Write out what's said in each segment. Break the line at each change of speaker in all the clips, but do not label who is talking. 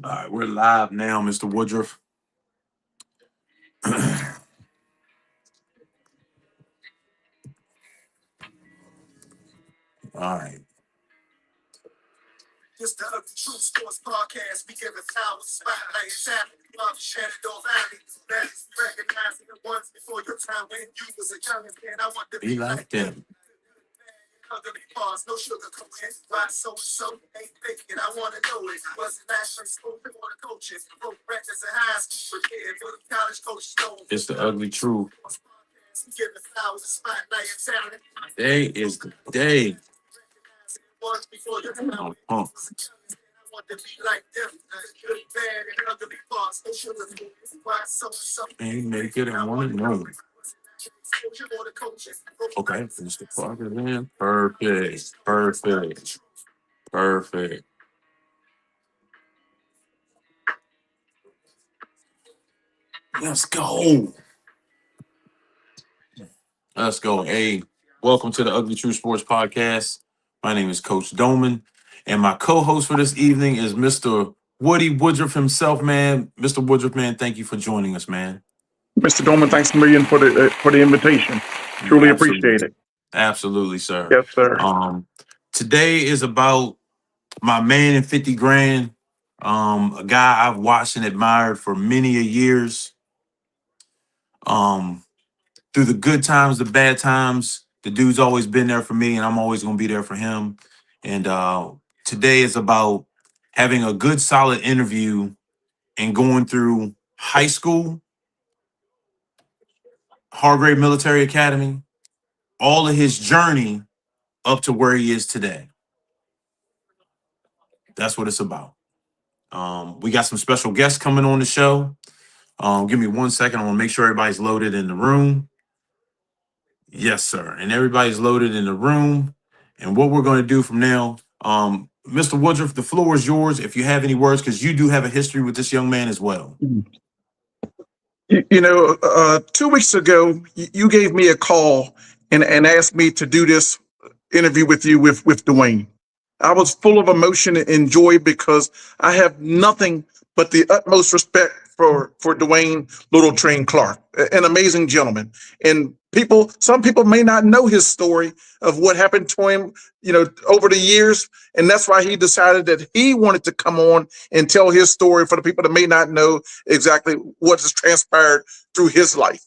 All right, we're live now, Mr. Woodruff. All right. Just the True Sports Podcast. We give a time with spotlight. Saturday, love, Shenandoah Valley. That's recognizing the ones before your time when you was a young man. I want to be like them. Ugly bars, no sugar coating. Why so ain't thinking? I want to know it. Wasn't actually spoken on the coaches. Broke records in high school, prepared for the college coaches. It's the ugly truth. Today is the day. Oh, ain't make it. I want to know. Okay, finish the Clarke in. Perfect. Let's go. Hey, welcome to the Ugly True Sports Podcast. My name is Coach Doman, and my co-host for this evening is Mr. Woody Woodruff himself, man. Mr. Woodruff, man, thank you for joining us, man.
Mr. Doman, thanks a million for the invitation. Truly appreciate it.
Absolutely, sir.
Yes, sir.
Today is about my man in 50 grand, a guy I've watched and admired for many a years. Through the good times, the bad times, the dude's always been there for me, and I'm always going to be there for him. And today is about having a good, solid interview and going through high school, Hargrave Military Academy, all of his journey up to where he is today. That's what it's about. We got some special guests coming on the show. Give me 1 second. I want to make sure everybody's loaded in the room. Yes, sir. And everybody's loaded in the room. And what we're going to do from now, Mr. Woodruff, the floor is yours if you have any words, because you do have a history with this young man as well.
2 weeks ago, you gave me a call and asked me to do this interview with you with Dwayne. I was full of emotion and joy because I have nothing but the utmost respect for Dwayne Little Train Clarke, an amazing gentleman. And some people may not know his story of what happened to him, over the years. And that's why he decided that he wanted to come on and tell his story for the people that may not know exactly what has transpired through his life.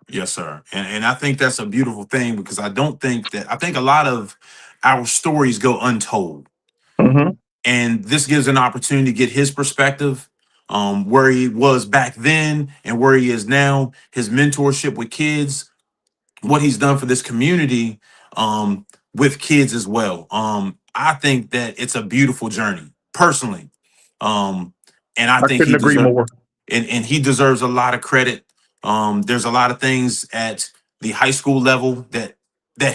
Yes, sir. And I think that's a beautiful thing, because I think a lot of our stories go untold.
Mm-hmm.
And this gives an opportunity to get his perspective, where he was back then and where he is now, his mentorship with kids, what he's done for this community, with kids as well. I think that it's a beautiful journey, personally. And I think
couldn't agree more.
And he deserves a lot of credit. There's a lot of things at the high school level that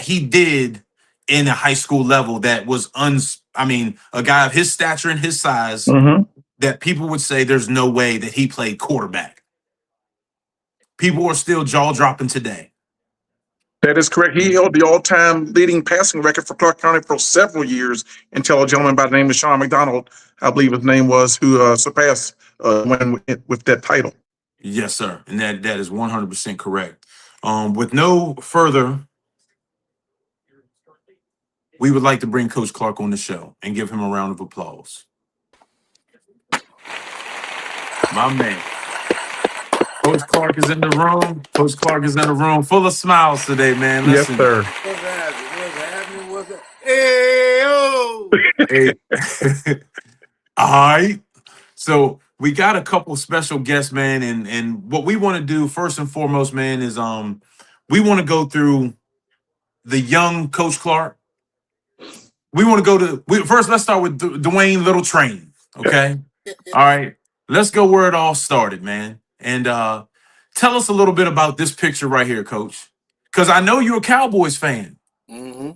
he did in a high school level that was a guy of his stature and his size,
Mm-hmm.
that people would say there's no way that he played quarterback. People are still jaw-dropping today.
That is correct. He held the all-time leading passing record for Clarke County for several years until a gentleman by the name of Sean McDonald, I believe his name was, who surpassed with that title.
Yes, sir. And that is 100% correct. With no further, we would like to bring Coach Clarke on the show and give him a round of applause. My man. Coach Clarke is in the room. Coach Clarke is in the room, full of smiles today, man. Listen.
Yes, sir.
What's happening? Hey,
Hey. All right. So we got a couple special guests, man, and what we want to do first and foremost, man, is we want to go through the young Coach Clarke. We want to go first. Let's start with Dwayne Little Train. Okay. All right. Let's go where it all started, man. And tell us a little bit about this picture right here, Coach, because I know you're a Cowboys fan.
Mm-hmm.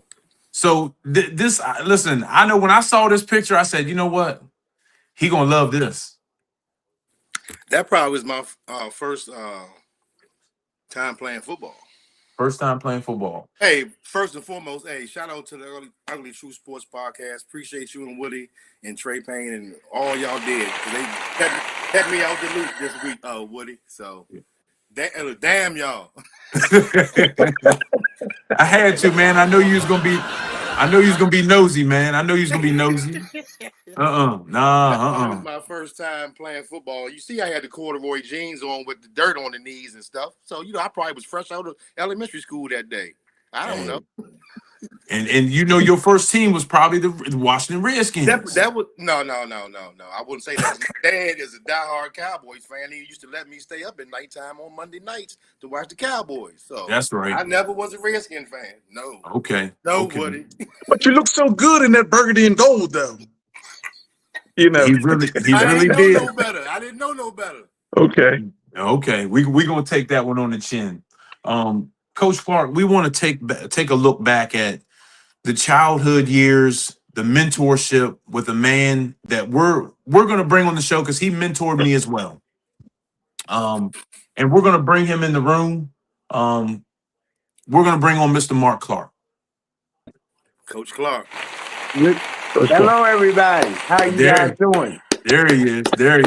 So listen, I know when I saw this picture, I said, you know what? He gonna love this.
That probably was my first time playing football.
First time playing football.
Hey, first and foremost, hey, shout out to the Ugly True Sports Podcast. Appreciate you and Woody and Trey Payne and all y'all did. They kept me out the loop this week, Woody. So, damn y'all.
I had to, man. I know you was gonna be nosy, man. I know you was gonna be nosy. That
was my first time playing football. You see, I had the corduroy jeans on with the dirt on the knees and stuff. So, I probably was fresh out of elementary school that day. I don't know.
And your first team was probably the Washington Redskins.
That was no. I wouldn't say that. My dad is a diehard Cowboys fan. He used to let me stay up at nighttime on Monday nights to watch the Cowboys. So
that's right.
I never was a Redskin fan. No.
Okay.
Nobody.
Okay.
But you look so good in that burgundy and gold, though.
He really did.
I didn't know no better.
Okay.
We gonna take that one on the chin. Coach Clarke, we want to take a look back at the childhood years, the mentorship with a man that we're gonna bring on the show because he mentored me as well. And we're gonna bring him in the room. We're gonna bring on Mr. Mark Clarke.
Coach Clarke.
Hello, everybody. How you guys doing?
There he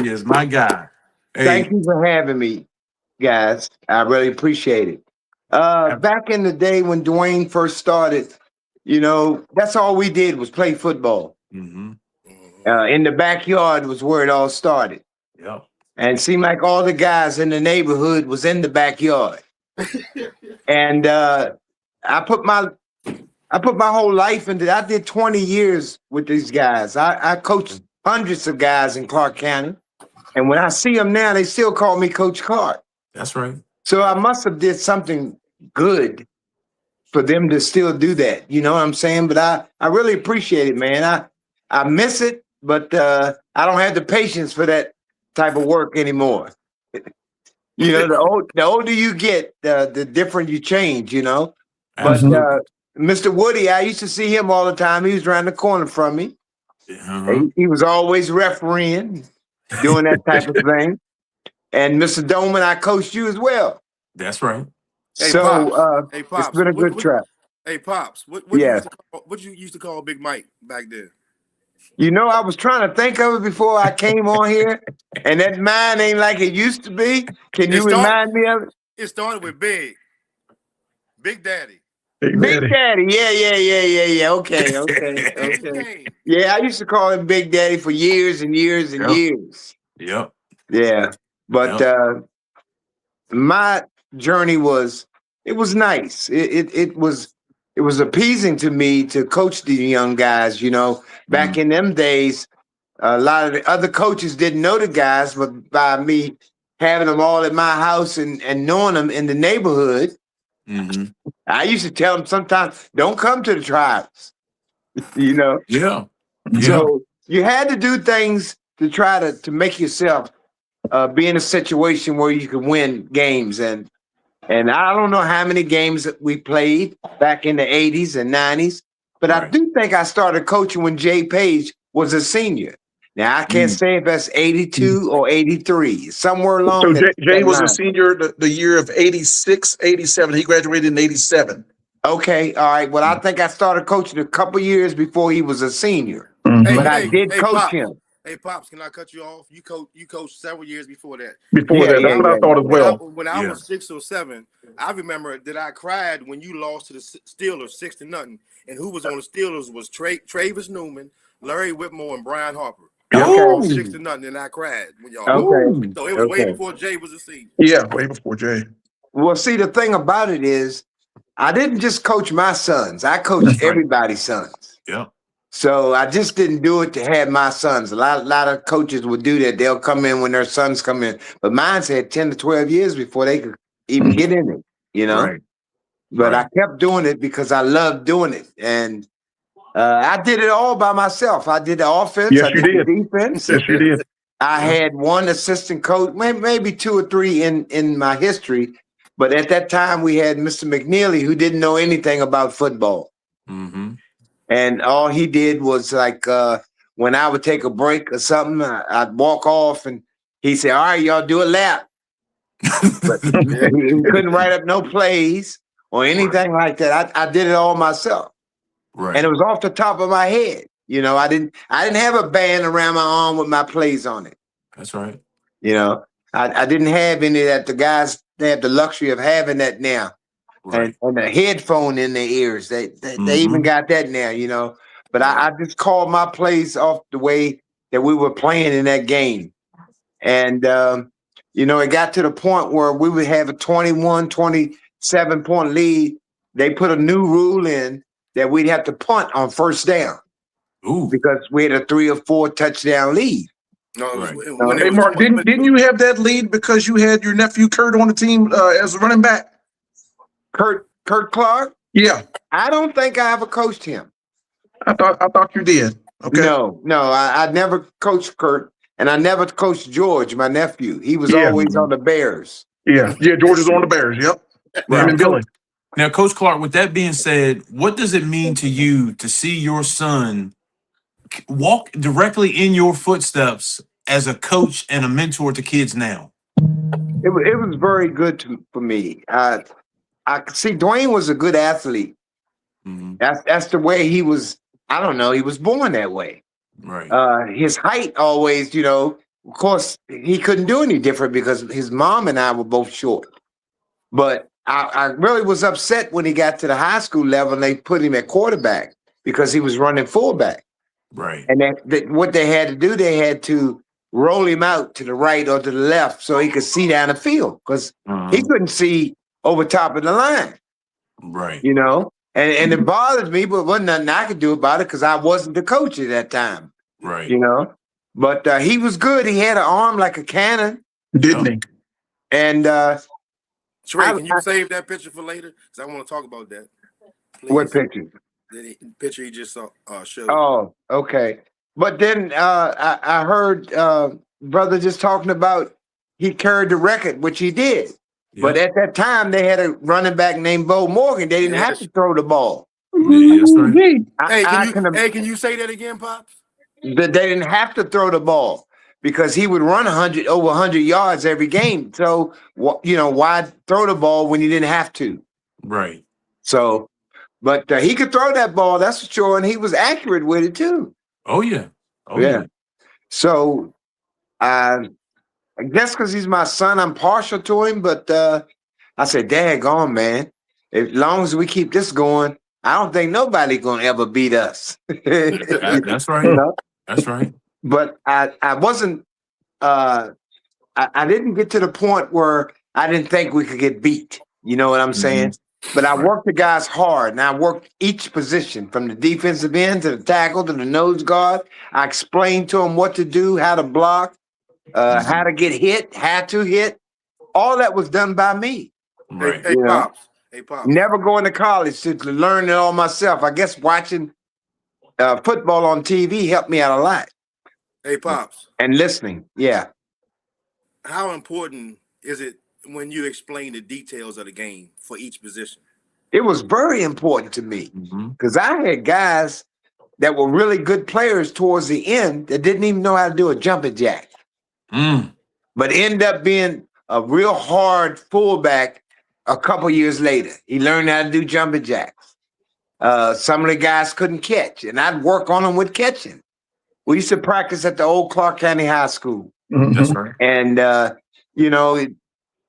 is, my guy. Hey.
Thank you for having me, guys. I really appreciate it. Back in the day when Dwayne first started, that's all we did was play football.
Mm-hmm.
In the backyard was where it all started.
Yep.
And it seemed like all the guys in the neighborhood was in the backyard. And I put my whole life into that. I did 20 years with these guys. I coached hundreds of guys in Clarke County. And when I see them now, they still call me Coach Clarke.
That's right.
So I must have did something good for them to still do that. You know what I'm saying? But I really appreciate it, man. I miss it, but I don't have the patience for that type of work anymore. The older you get, the different you change, But Mr. Woody, I used to see him all the time. He was around the corner from me. He was always refereeing, doing that type of thing. And Mr. Doman, I coached you as well.
That's right.
Hey,
so
Pops,
it's been a good trip.
Hey, Pops, what you used to call Big Mike back then?
I was trying to think of it before I came on here, and that mind ain't like it used to be. Can you remind me of it?
It started with Big Daddy.
Big Daddy, yeah. Okay. Yeah, I used to call him Big Daddy for years and years and years.
Yep.
Yeah, but my journey was nice. It was appeasing to me to coach the young guys. Back in them days, a lot of the other coaches didn't know the guys, but by me having them all at my house and knowing them in the neighborhood.
Mm-hmm.
I used to tell them sometimes, don't come to the tribes,
Yeah.
So you had to do things to try to make yourself be in a situation where you can win games. And I don't know how many games that we played back in the 80s and 90s, but I do think I started coaching when Jay Page was a senior. Now, I can't say if that's 82 or 83, somewhere along.
So Jay was a senior the year of 86, 87. He graduated in 87.
Okay, all right. Well, I think I started coaching a couple years before he was a senior,
Mm-hmm.
but I did coach
Pops,
him.
Hey, Pops, can I cut you off? You coached several years before that.
That's what I thought as well.
When I was 6 or 7, I remember that I cried when you lost to the Steelers 6-0, and who was on the Steelers was Travis Newman, Larry Whitmore, and Brian Harper.
Okay.
6-0, and I cried when y'all.
Okay.
So it was way before Jay was a senior.
Yeah, way before Jay.
Well, see, the thing about it is, I didn't just coach my sons. I coached everybody's sons.
Yeah.
So I just didn't do it to have my sons. A lot of coaches would do that. They'll come in when their sons come in. But mine had 10 to 12 years before they could even get in it,
Right.
But I kept doing it because I loved doing it. And I did it all by myself. I did the offense.
Yes,
I did the defense.
Yes, you did.
I had one assistant coach, maybe 2 or 3 in my history. But at that time, we had Mr. McNeely, who didn't know anything about football.
Mm-hmm.
And all he did was like when I would take a break or something, I'd walk off and he'd say, all right, y'all do a lap. But he couldn't write up no plays or anything like that. I did it all myself.
Right.
And it was off the top of my head. You know, I didn't have a band around my arm with my plays on it.
That's right.
You know, I didn't have any that the guys, they have the luxury of having that now.
Right.
And the headphone in their ears. They even got that now, you know. But I just called my plays off the way that we were playing in that game. And you know, it got to the point where we would have a 21, 27-point lead. They put a new rule in that we'd have to punt on first down.
Ooh.
Because we had a 3 or 4 touchdown lead.
No,
right.
Hey, Mark, didn't you have that lead because you had your nephew Kurt on the team as a running back?
Kurt Clarke?
Yeah,
I don't think I ever coached him.
I thought you did. Okay.
No, I never coached Kurt, and I never coached George, my nephew. He was always on the Bears.
Yeah. George is on the Bears. Yep.
Now,
Him and Billy.
Now, Coach Clarke, with that being said, what does it mean to you to see your son walk directly in your footsteps as a coach and a mentor to kids now?
It was very good for me. I see Dwayne was a good athlete.
Mm-hmm.
That's the way he was. I don't know. He was born that way.
Right.
His height always, you know, of course, he couldn't do any different because his mom and I were both short. But I really was upset when he got to the high school level and they put him at quarterback because he was running fullback.
Right.
And what they had to do, they had to roll him out to the right or to the left so he could see down the field because he couldn't see over top of the line.
Right.
You know, and it bothered me, but wasn't nothing I could do about it because I wasn't the coach at that time.
Right.
You know, but he was good. He had an arm like a cannon.
Didn't he?
And
Trey, can you save that picture for later? Because I want to talk about that. Please.
What picture?
The picture he just showed.
Oh, okay. But then I heard brother just talking about he carried the record, which he did. Yeah. But at that time, they had a running back named Bo Morgan. They didn't have to throw the ball.
Yeah, that's right.
Hey, can you say that again, Pops?
They didn't have to throw the ball because he would run over 100 yards every game. So, you know, why throw the ball when you didn't have to?
Right.
So, but he could throw that ball, that's for sure, and he was accurate with it too.
Oh yeah. Oh yeah.
So, I guess because he's my son, I'm partial to him. But I said, "Daggone, man! As long as we keep this going, I don't think nobody gonna ever beat us."
That's right.
You know?
That's right.
But I wasn't. I didn't get to the point where I didn't think we could get beat. You know what I'm saying? But I worked the guys hard, and I worked each position from the defensive end to the tackle to the nose guard. I explained to them what to do, how to block, how to get hit, how to hit. All that was done by me.
Right.
Hey, Pops. Hey, Pops.
Never going to college to learn it all myself. I guess watching football on TV helped me out a lot.
Hey, Pops.
And listening, yeah.
How important is it when you explain the details of the game for each position?
It was very important to me because I had guys that were really good players towards the end that didn't even know how to do a jumping jack. But ended up being a real hard fullback a couple years later. He learned how to do jumping jacks. Some of the guys couldn't catch, and I'd work on them with catching. We used to practice at the old Clarke County High School.
That's right.
And, you know,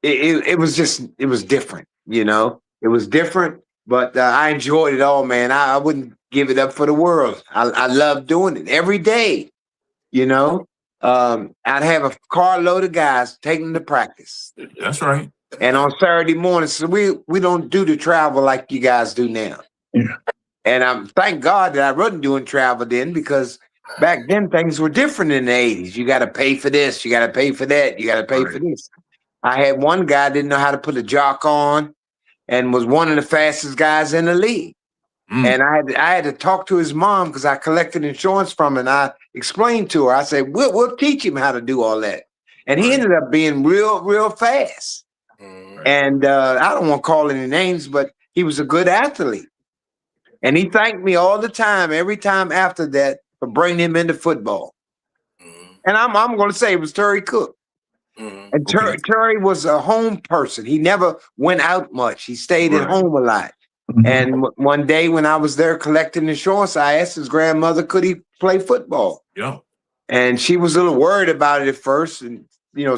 it was different, you know. It was different, but I enjoyed it all, man. I wouldn't give it up for the world. I love doing it every day, you know. I'd have a carload of guys taking them to practice.
That's right.
And on Saturday mornings, so we don't do the travel like you guys do now.
Yeah.
And thank God that I wasn't doing travel then because back then things were different in the 80s. You got to pay for this, you got to pay for that, you got to pay for this. I had one guy didn't know how to put a jock on and was one of the fastest guys in the league. And I had to talk to his mom because I collected insurance from him. And I explained to her, I said, we'll teach him how to do all that. And he ended up being real fast. And I don't want to call any names, but he was a good athlete. And he thanked me all the time, every time after that, for bringing him into football. And I'm going to say it was Terry Cook. And
Okay.
Terry was a home person. He never went out much. He stayed at
Right.
home a lot. And one day when I was there collecting insurance, I asked his grandmother, could he play football?
Yeah.
And she was a little worried about it at first, and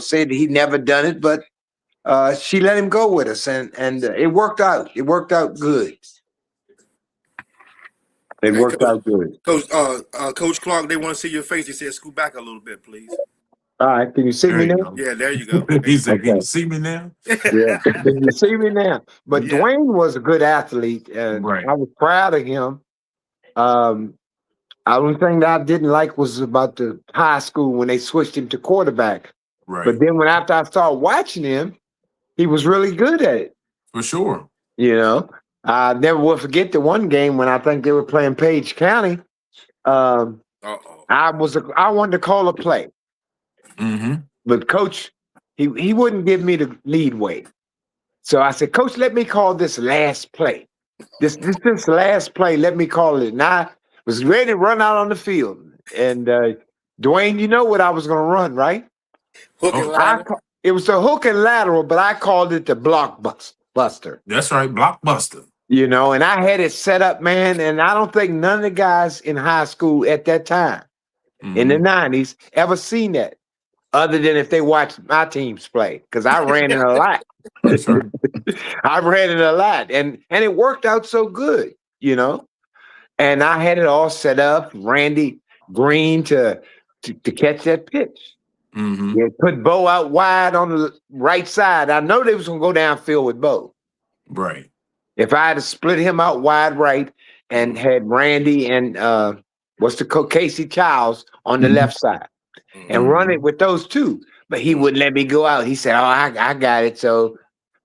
said he'd never done it, but she let him go with us, and it worked out. It worked out good. It
Hey,
worked out good.
Coach Clarke, they want to see your face. He said, "Scoot back a little bit, please."
All right, can you see
There
me
you
now?
go.
Yeah, there you go.
He said, "Can you
Okay.
see me now?"
Yeah. Can you see me now? But
Yeah.
Dwayne was a good athlete, and
Right.
I was proud of him. The only thing that I didn't like was about the high school when they switched him to quarterback.
Right.
But then after I started watching him, he was really good at it.
For sure.
I never will forget the one game when I think they were playing Page County. Um,
Uh-oh.
I wanted to call a play,
Mm-hmm.
but Coach, he wouldn't give me the lead way. So I said, Coach, let me call this last play. This last play, let me call it. And I was ready to run out on the field. And Dwayne, you know what I was going to run, right?
Hook and ladder.
It was the hook and lateral, but I called it the blockbuster.
That's right. Blockbuster.
And I had it set up, man. And I don't think none of the guys in high school at that time, in the 90s, ever seen that, other than if they watched my teams play, because I ran it a lot.
That's right.
I ran it a lot, and it worked out so good, And I had it all set up, Randy Green to catch that pitch.
Mm-hmm.
Yeah, put Bo out wide on the right side. I know they was gonna go downfield with Bo.
Right.
If I had to split him out wide right and had Randy and Casey Childs on the left side and run it with those two, but he wouldn't let me go out. He said, "Oh, I got it." So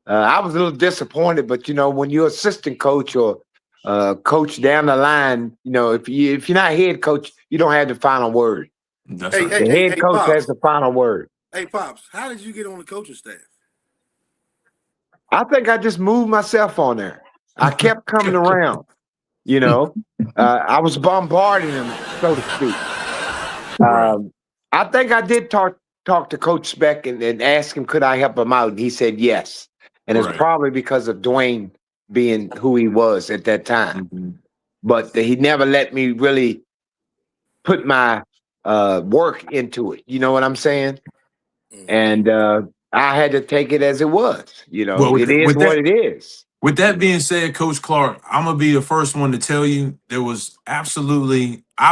I was a little disappointed, but when you're assistant coach or coach down the line, if you're not head coach, you don't have the final word.
That's
Hey,
right.
The
hey,
head
hey,
coach
Pops.
has the final word.
Hey, Pops, how did you get on the coaching staff?
I think I just moved myself on there. I kept coming around. I was bombarding him, so to speak.
Right.
I think I did talk to Coach Speck and ask him, could I help him out? And he said yes. And it's
Right.
probably because of Dwayne being who he was at that time.
Mm-hmm.
But he never let me really put my work into it. You know what I'm saying? And I had to take it as it was.
Well,
It is what it is.
With that being said, Coach Clarke, I'm gonna be the first one to tell you I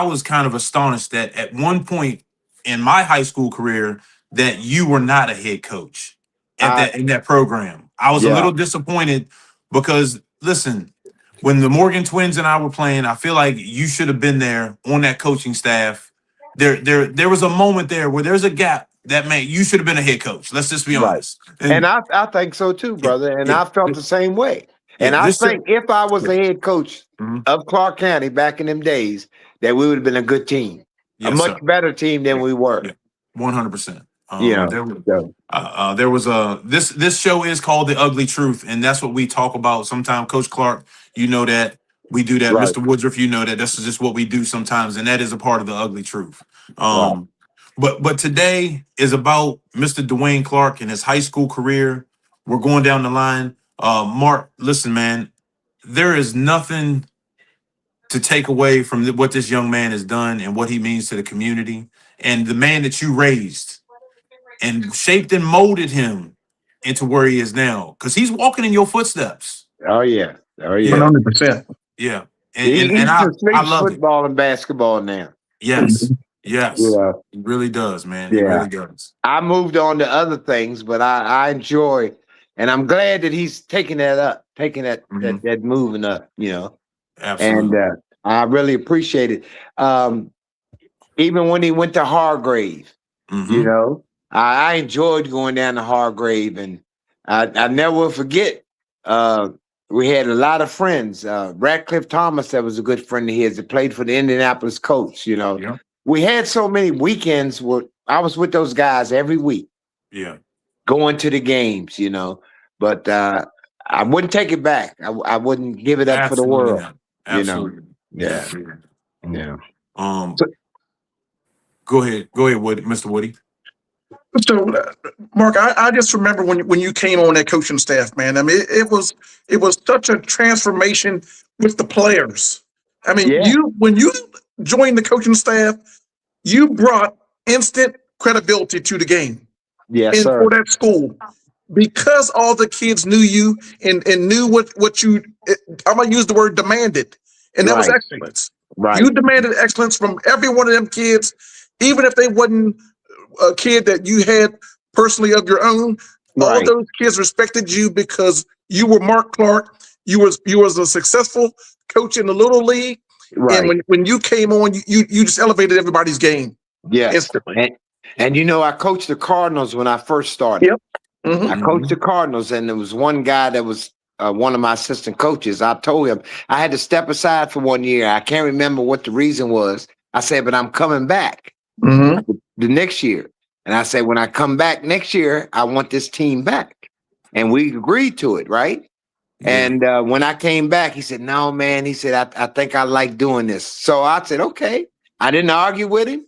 was kind of astonished that at one point in my high school career that you were not a head coach in that program. I was a little disappointed because listen, when the Morgan twins and I were playing, I feel like you should have been there on that coaching staff. There was a moment there where there's a gap that you should have been a head coach. Let's just be honest.
And I think so too, brother. And I felt the same way. And I think if I was the head coach of Clarke County back in them days, that we would have been a good team, a much better team than we were.
100%. This show is called The Ugly Truth, and that's what we talk about sometimes. Coach Clarke, you know that we do that.
Right.
Mr. Woodruff, you know that this is just what we do sometimes, and that is a part of The Ugly Truth. But today is about Mr. Dwayne Clarke and his high school career. We're going down the line. Mark, listen, man, there is nothing to take away from what this young man has done and what he means to the community and the man that you raised and shaped and molded him into where he is now. Because he's walking in your footsteps.
Oh, yeah.
100%.
Yeah.
And
I love
football and basketball now.
Yes. Yes.
Yeah.
It really does, man.
Yeah.
It really does.
I moved on to other things, but I enjoy, and I'm glad that he's taking that up, that moving up,
Absolutely.
And I really appreciate it. Even when he went to Hargrave, I enjoyed going down to Hargrave, and I never will forget. We had a lot of friends. Radcliffe Thomas, that was a good friend of his, that played for the Indianapolis Colts.
Yeah.
We had so many weekends where I was with those guys every week.
Yeah.
Going to the games, but I wouldn't take it back. I wouldn't give it up
Absolutely
for the world.
not. Absolutely.
Yeah.
Go ahead, Woody, Mr. Woody.
So, Mark, I just remember when you came on that coaching staff, man. I mean, it was such a transformation with the players. I mean,
Yeah.
you when you joined the coaching staff, you brought instant credibility to the game
Yes,
and
sir.
for that school because all the kids knew you and knew what you. I'm gonna use the word demanded, and that was
Right.
excellence. You
Right.
demanded excellence from every one of them kids, even if they wasn't a kid that you had personally of your own. All
Right.
those kids respected you because you were Mark Clarke. You was a successful coach in the little league, and
Right.
when you came on, you just elevated everybody's game
Yes.
instantly.
And you know, I coached the Cardinals when I first started.
Yep.
I
Mm-hmm.
coached the Cardinals, and there was one guy that was one of my assistant coaches. I told him I had to step aside for 1 year. I can't remember what the reason was. I said, but I'm coming back
Mm-hmm.
the next year. And I said, when I come back next year, I want this team back. And we agreed to it, right?
Yeah.
And when I came back, he said, no, man. He said, I think I like doing this. So I said, okay. I didn't argue with him.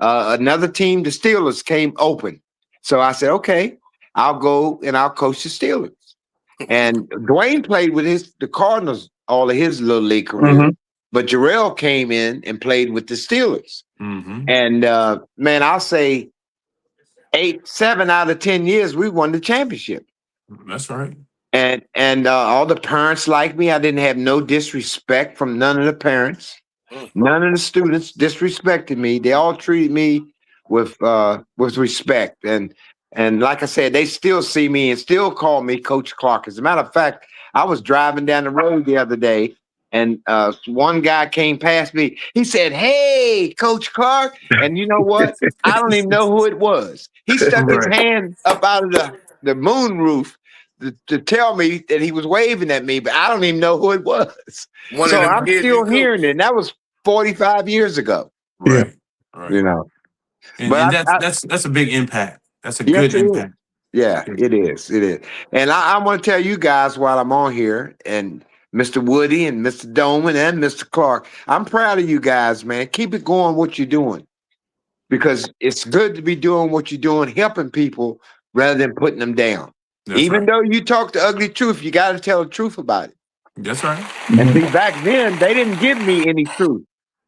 Another team, the Steelers, came open. So I said, okay, I'll go and I'll coach the Steelers. And Dwayne played with the Cardinals all of his little league career.
Mm-hmm.
But Jarrell came in and played with the Steelers.
Mm-hmm.
And man, I'll say 7 out of 10 years, we won the championship.
That's right.
And all the parents liked me. I didn't have no disrespect from none of the parents. None of the students disrespected me. They all treated me with respect. And like I said, they still see me and still call me Coach Clarke. As a matter of fact, I was driving down the road the other day, and one guy came past me. He said, "Hey, Coach Clarke." And you know what? I don't even know who it was. He stuck his
Right.
hand up out of the moon roof to tell me that he was waving at me, but I don't even know who it was.
One
So
of them
I'm
kids you
still
coach.
hearing it. And that was 45 years ago,
Right. Right.
you know.
And
But
that's a big impact. That's a
yes,
good
it is.
impact.
Yeah, it is. It is. And I want to tell you guys while I'm on here, and Mr. Woody and Mr. Doman and Mr. Clarke, I'm proud of you guys, man. Keep it going what you're doing, because it's good to be doing what you're doing, helping people rather than putting them down.
That's
Even
right.
though you talk the ugly truth, you got to tell the truth about it.
That's right.
And see,
Mm-hmm.
back then, they didn't give me any truth.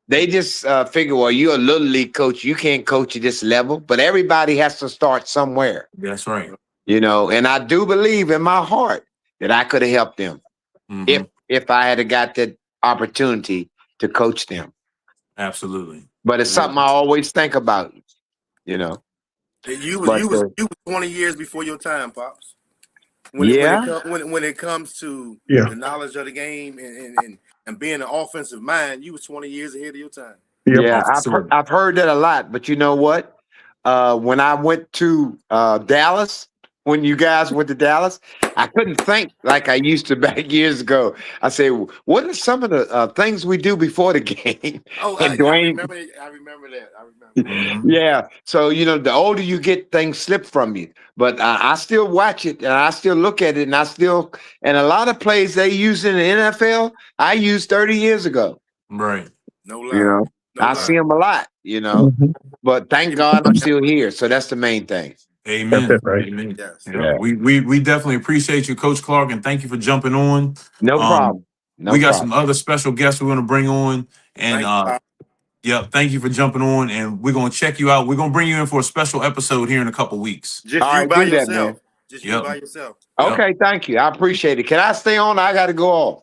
They just figure, well, you're a little league coach. You can't coach at this level. But everybody has to start somewhere,
That's right.
you know. And I do believe in my heart that I could have helped them
Mm-hmm.
if I had got that opportunity to coach them.
Absolutely.
But it's something I always think about, you know.
You was
But
you was you was 20 years before your time, pops.
yeah,
When it comes to
Yeah.
the knowledge of the game and being an offensive mind, you was 20 years ahead of your time.
Yep.
yeah,
Oh, for sure.
I've heard that a lot. But you know what? When I went to Dallas, when you guys went to Dallas, I couldn't think like I used to back years ago. I say, what are some of the things we do before the game?
Oh,
And
I
Dwayne,
remember. I remember that. I remember.
Mm-hmm.
yeah. So, you know, the older you get, things slip from you. But I still watch it and I still look at it and a lot of plays they use in the NFL, I used 30 years ago.
Right.
No
You
lie.
know,
No
I
lie.
see them a lot, you know,
Mm-hmm.
but thank God I'm still here. So that's the main thing.
That's it,
Amen.
right?
Amen.
Yes.
Yeah.
Yeah.
We definitely appreciate you, Coach Clarke, and thank you for jumping on.
No
Um,
problem. No
we got
problem.
some other special guests we're gonna bring on. And
Thank you, Pop.
yeah, thank you for jumping on. And we're gonna check you out. We're gonna bring you in for a special episode here in a couple weeks.
Just
All
you
right,
by
do that, man.
yourself. Just you
Yep.
by yourself.
Yep.
Okay, thank you. I appreciate it. Can I stay on? I got to go off.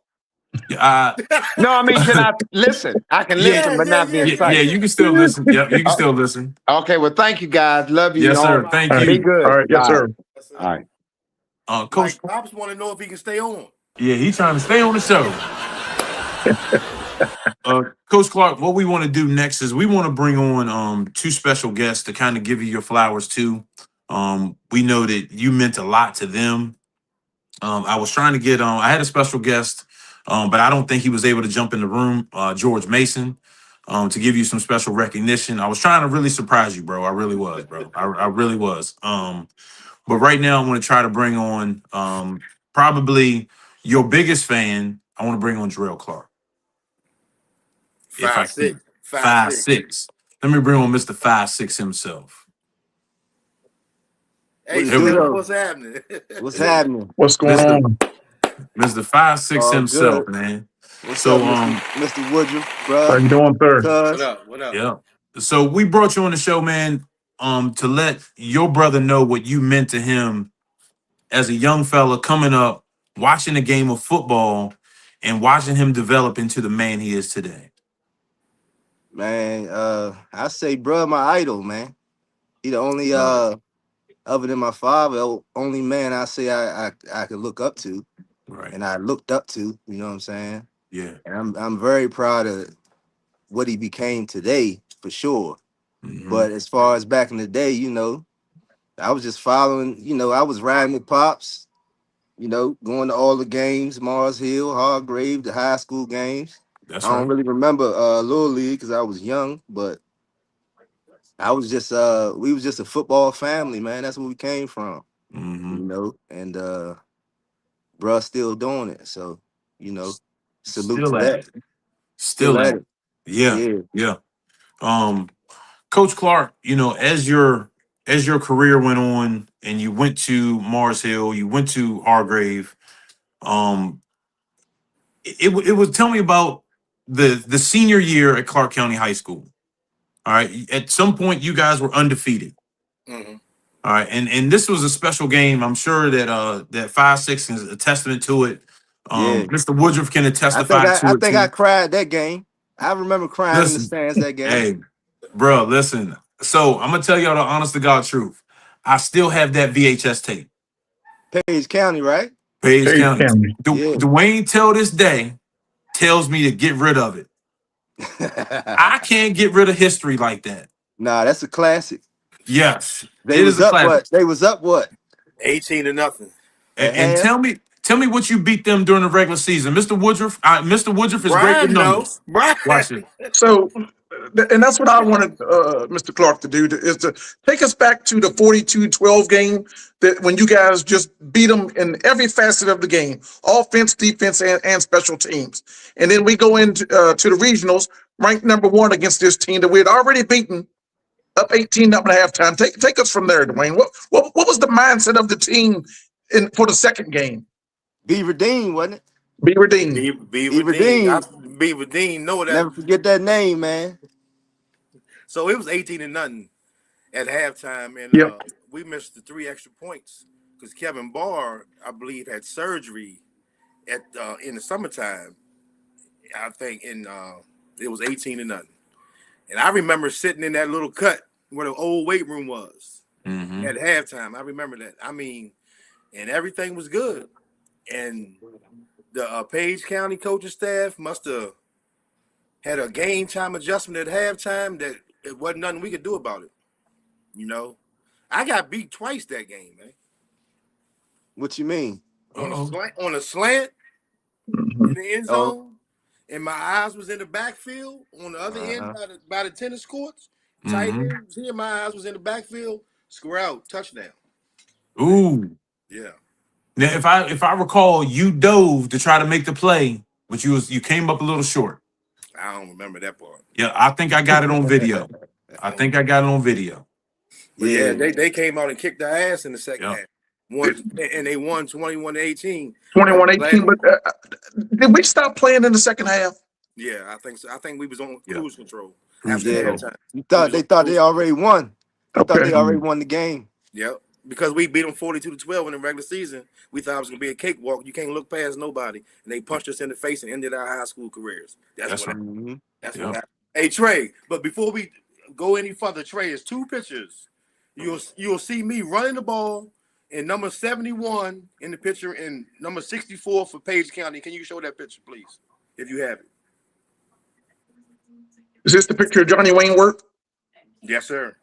Yeah,
No, I mean, can I listen? I can
Yeah.
listen, but not be
yeah,
excited.
you can still listen. Yep, you can still listen.
Okay, well, thank you guys. Love you.
Yes, sir.
All.
Thank
All right.
Be
you.
good.
All right. Yes,
Bye.
sir.
Yes, sir.
All right.
Coach.
Like, Pops want to know if he can stay on.
Yeah, he's trying to stay on the show. Coach Clarke, what we want to do next is we want to bring on two special guests to kind of give you your flowers too. We know that you meant a lot to them. I was trying to get I had a special guest, but I don't think he was able to jump in the room, George Mason, to give you some special recognition. I was trying to really surprise you, bro. I really was, bro. I really was. But right now I want to try to bring on probably your biggest fan. I want to bring on Jarrell Clarke. If I
5'6".
can.
5'6".
5'6". Let me bring on Mr. 5'6" himself.
Hey,
it
Here we
do
go.
Slim,
though?
what's happening?
What's happening?
What's going
Mr.
on?
Mr. 5'6"
All
himself,
good.
man.
What's up,
So
Mr. Woodruff,
How
bruh?
you doing, sir?
What
Cuz.
up? What up?
yeah. So we brought you on the show, man, to let your brother know what you meant to him as a young fella coming up, watching a game of football and watching him develop into the man he is today.
Man, I say, bruh, my idol, man. He the only
Love it.
other than my father, only man I say I could look up to,
Right.
and I looked up to. You know what I'm saying?
Yeah.
And I'm very proud of what he became today, for sure.
Mm-hmm.
But as far as back in the day, you know, I was just following. You know, I was riding with pops. You know, going to all the games, Mars Hill, Hargrave, the high school games. I
That's
don't
right.
really remember Little League because I was young, but I was just we was just a football family, man. That's where we came from,
Mm-hmm.
you know, and bruh still doing it. So, you know, salute to
Still at
that.
it.
Still
Still
at
at
it.
it. Yeah.
Yeah.
Yeah. Coach Clarke, as your career went on and you went to Mars Hill, you went to Hargrave, um, it was tell me about the senior year at Clarke County High School. All right. At some point, you guys were undefeated.
Mm-hmm.
All right, and this was a special game. I'm sure that 5-6 is a testament to it.
Yeah.
Mr. Woodruff can testify to
I
it
think I
too.
cried that game. I remember crying in the
Listen,
stands that game.
hey, bro, listen. So I'm gonna tell y'all the honest to God truth. I still have that VHS tape.
Page County, right?
Page
Hey,
County.
Cammy.
Yeah.
Dwayne till this day tells me to get rid of it. I can't get rid of history like that.
Nah, that's a classic.
Yes,
They
it is
was
a
up
classic.
what? They was up what?
18-0.
At
And
half?
tell me what you beat them during the regular season, Mr. Woodruff. Mr. Woodruff is great with
Brian, no.
numbers.
Brian.
Watch it.
So, and that's what I wanted Mr. Clark to do is to take us back to the 42-12 game that when you guys just beat them in every facet of the game, offense, defense, and special teams. And then we go into to the regionals, ranked number one against this team that we had already beaten up 18 up at halftime. Take us from there, Dwayne. What was the mindset of the team for the second game?
Beaver Dean, wasn't it?
Be redeemed.
Beaver
Beaver
Dean.
Dean.
Beaver Dean know that.
Never forget that name, man.
So it was 18-0 at halftime, and
Yep.
we missed the 3 extra points because Kevin Barr, I believe, had surgery at in the summertime. I think it was 18-0. And I remember sitting in that little cut where the old weight room was
Mm-hmm.
at halftime. I remember that. I mean, and everything was good. And the Page County coaching staff must have had a game time adjustment at halftime that it wasn't nothing we could do about it. You know, I got beat twice that game, man.
What you mean?
On a
Uh-oh.
slant
Mhm.
in the end
Oh,
zone, and my eyes was in the backfield on the other end
uh-huh.
by the tennis courts. Tight
Mm-hmm.
end was here, my eyes was in the backfield. Square out, touchdown.
Ooh.
Yeah.
Now, if I recall, you dove to try to make the play, but you came up a little short.
I don't remember that part.
Yeah, I think I got it on video. I think I got it on video.
But yeah,
Yeah.
they came out and kicked their ass in the second
Yeah.
half. And they won 21-18.
21-18, but did we stop playing in the second half?
Yeah, I think so. I think we was on
Yeah.
cruise control
Cruise
after
Yeah.
control.
halftime.
You
We
thought
was
they
on
thought
cruise
they already won. They thought
Okay.
they already won the game.
Yep. Because we beat them 42-12 in the regular season, we thought it was gonna be a cakewalk. You can't look past nobody, and they punched us in the face and ended our high school careers.
That's
What
right.
Mm-hmm.
that's
Yeah.
what happened. Hey Trey, but before we go any further, Trey, is 2 pictures. You'll see me running the ball and number 71 in the picture and number 64 for Page County. Can you show that picture, please, if you have it?
Is this the picture of Johnny Wayne work?
Yes, sir.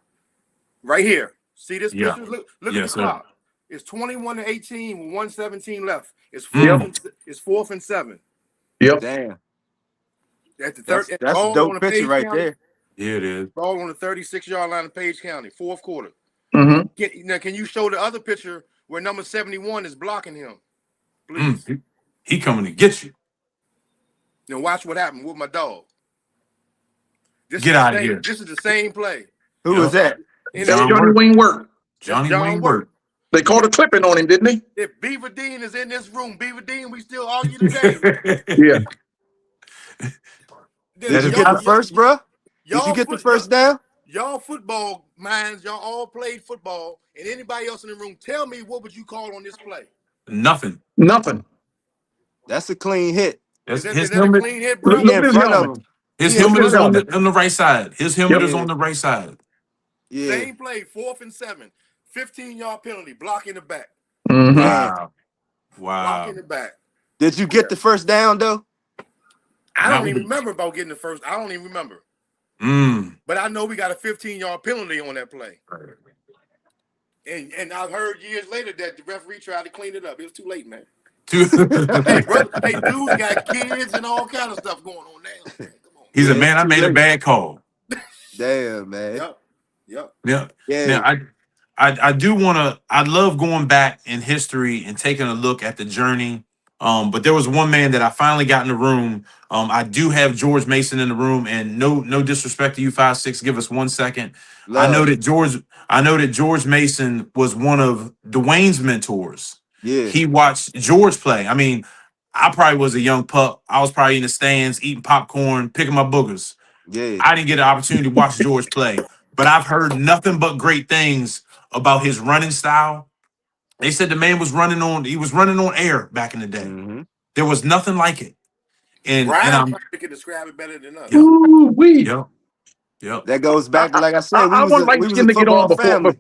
Right here. See this
Yeah.
picture? Look at
Yes,
the
sir.
clock. It's 21-18 with 117 left. It's
Mm.
fourth and 7.
Yep.
Damn.
At the third
That's a
ball on
dope
the
picture
Page
right
County,
there.
Yeah, it is.
ball on the 36-yard line of Page County, 4th quarter.
Mm-hmm.
Now, can you show the other picture where number 71 is blocking him? Please.
He coming to get you.
Now watch what happened with my dog.
Get out of here.
This is the same play.
Who
Yep.
was that?
And
That's
John
Johnny
Work.
Wayne work.
Johnny
John
Wayne
Work.
work.
They called a clipping on him, didn't they?
If Beaver Dean is in this room, Beaver Dean, we still argue today.
Yeah.
Did you get
y'all,
the first, bro? Did you get the first down?
y'all football minds, y'all all played football, and anybody else in the room, tell me what would you call on this play?
Nothing.
Nothing.
That's a clean hit.
Is
His
that a
helmet.
clean hit, bro?
He
Look
in
at his
front of
helmet.
him.
His
He in
helmet
Look at his
is
front of
helmet.
him.
on the right side. His helmet
Yep.
is on the right side.
Yeah.
Same play, 4th and 7, 15-yard penalty, block in the back.
Mm-hmm.
Damn.
Wow.
Block
Wow.
in the back.
Did you get the first down though?
I
Not
don't even
with
remember about getting the first. I don't even remember.
Mm.
But I know we got a 15-yard penalty on that play. And I've heard years later that the referee tried to clean it up. It was too late, man. Hey, brother. Hey, dudes got kids and all kind of stuff going on now, man. Come on.
He's
Yeah,
a man.
it's
I
too
made a
late.
bad call.
Damn, man.
Yep. Yep.
Yeah.
Yeah.
Now I do want to. I love going back in history and taking a look at the journey. But there was one man that I finally got in the room. I do have George Mason in the room, and no disrespect to you, 5'6". Give us 1 second. I know
Love.
that George Mason was one of Dwayne's mentors.
Yeah.
He watched George play. I mean, I probably was a young pup. I was probably in the stands eating popcorn, picking my boogers.
Yeah.
I didn't get an opportunity to watch George play, but I've heard nothing but great things about his running style. They said the man was he was running on air back in the day.
Mm-hmm.
There was nothing like it. And
Brian
I'm
probably can describe it better than us.
yep,
Ooh-wee.
yep.
That goes back to, like I said,
I want light
we was
skin
a
to get on
football family.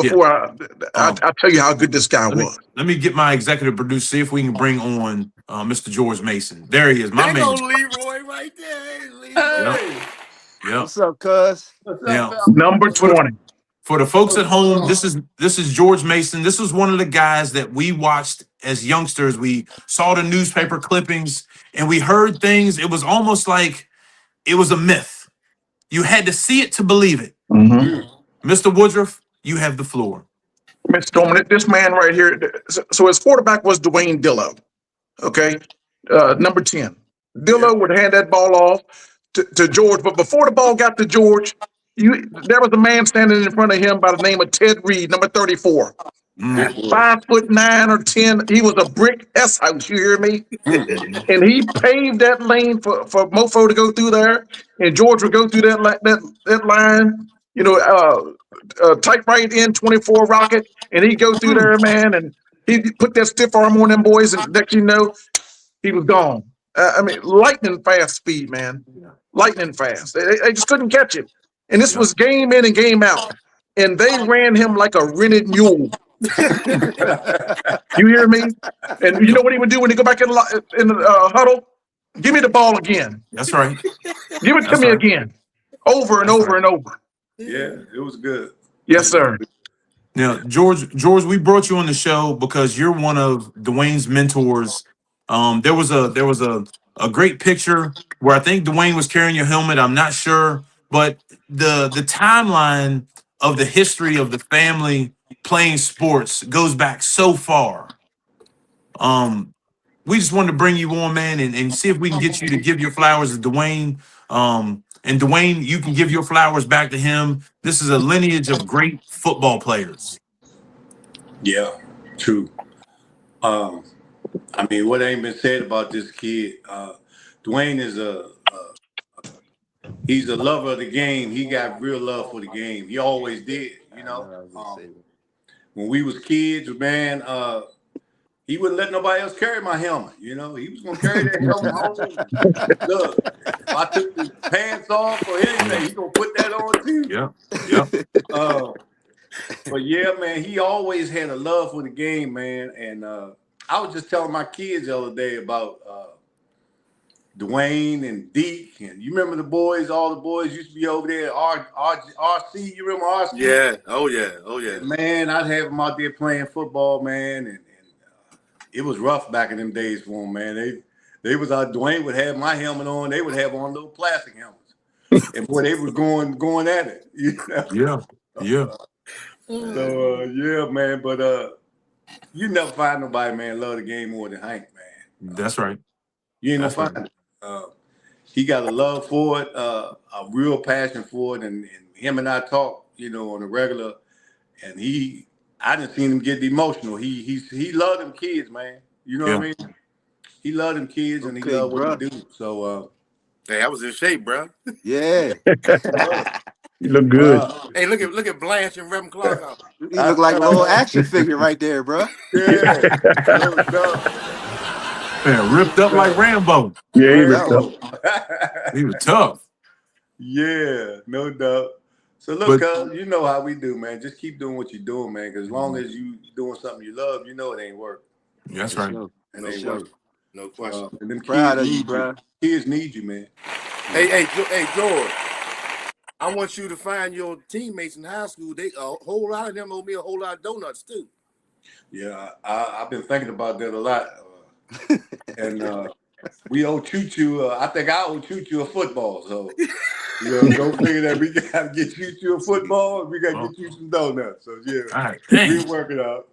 Yeah.
I tell you how good this guy was.
Let me get my executive producer, see if we can bring on Mr. George Mason. There he is, my
There
man.
go Leroy right there. Hey, Leroy.
Yep. Yep.
What's up, cuz?
What's up,
Now,
fella?
Number
for the,
20.
for the folks at home, this is George Mason. This is one of the guys that we watched as youngsters. We saw the newspaper clippings and we heard things. It was almost like it was a myth. You had to see it to believe it.
Mm-hmm.
Mr. Woodruff, you have the floor.
Mr. Dorman, this man right here. So his quarterback was Dwayne Dillo. Okay. Number 10. Dillo would hand that ball off to George. But before the ball got to George, there was a man standing in front of him by the name of Ted Reed, number 34.
Mm.
5'9" or 10. He was a brick S house. You hear me?
Mhm.
And he paved that lane for Mofo to go through there, and George would go through that line. Type right in 24 rocket, and he'd go through there, man, and he'd put that stiff arm on them boys, and next you know, he was gone. I mean, lightning fast speed, man, lightning fast. They just couldn't catch him, and this
Yeah.
was game in and game out, and they ran him like a rented mule. You hear me? And you know what he would do when he go back in the huddle? Give me the ball again.
That's right.
Give it to
That's
me
right.
again. Over and
That's
over
right.
and over.
Yeah, it was good.
Yes, sir.
Now, George, we brought you on the show because you're one of Dwayne's mentors. There was a great picture where I think Dwayne was carrying your helmet. I'm not sure, but the timeline of the history of the family playing sports goes back so far. We just wanted to bring you on, man, and see if we can get you to give your flowers to Dwayne. And Dwayne, you can give your flowers back to him. This is a lineage of great football players.
Yeah, true. I mean, what ain't been said about this kid? Dwayne is he's a lover of the game. He got real love for the game. He always did. You know, when we was kids, man, he wouldn't let nobody else carry my helmet. You know, he was gonna carry that helmet home. Look, if I took the pants off or anything, he gonna put that on too.
Yeah.
But yeah, man, he always had a love for the game, man. And I was just telling my kids the other day about Dwayne and Deke, and you remember the boys? All the boys used to be over there. RC, you remember RC?
Yeah. Oh yeah. Oh yeah.
Man, I'd have them out there playing football, man, and it was rough back in them days for them, man. They was out. Dwayne would have my helmet on. They would have on little plastic helmets, and boy, they were going at it. You know?
Yeah.
So yeah, man. But you never find nobody, man, love the game more than Hank, man.
That's right.
You ain't
That's
gonna find it. He got a love for it, a real passion for it, and him and I talk, you know, on a regular. And I didn't see him get emotional. He loved them kids, man. You know what I mean? He loved them kids and he loved what he do. So
hey, I was in shape, bro.
Yeah.
You look good.
Hey, look at Blanche and Reverend Clarke out.
He look like a little action figure right there, bro.
Yeah. No doubt.
Man, ripped up like Rambo.
Yeah, he ripped up.
He was tough.
Yeah, no doubt. So look, you know how we do, man. Just keep doing what you're doing, man. Because as long as you doing something you love, you know it ain't work.
That's right.
It ain't work.
No question.
And them
Proud
kids
of you,
need
bro.
Kids need you, man.
Hey, George. I want you to find your teammates in high school. They a whole lot of them owe me a whole lot of donuts too.
Yeah, I've been thinking about that a lot. And we owe Choo Choo. I think I owe Choo Choo a football. So go figure that we gotta get Choo Choo a football and we gotta get you some donuts. So yeah, we'll work it out.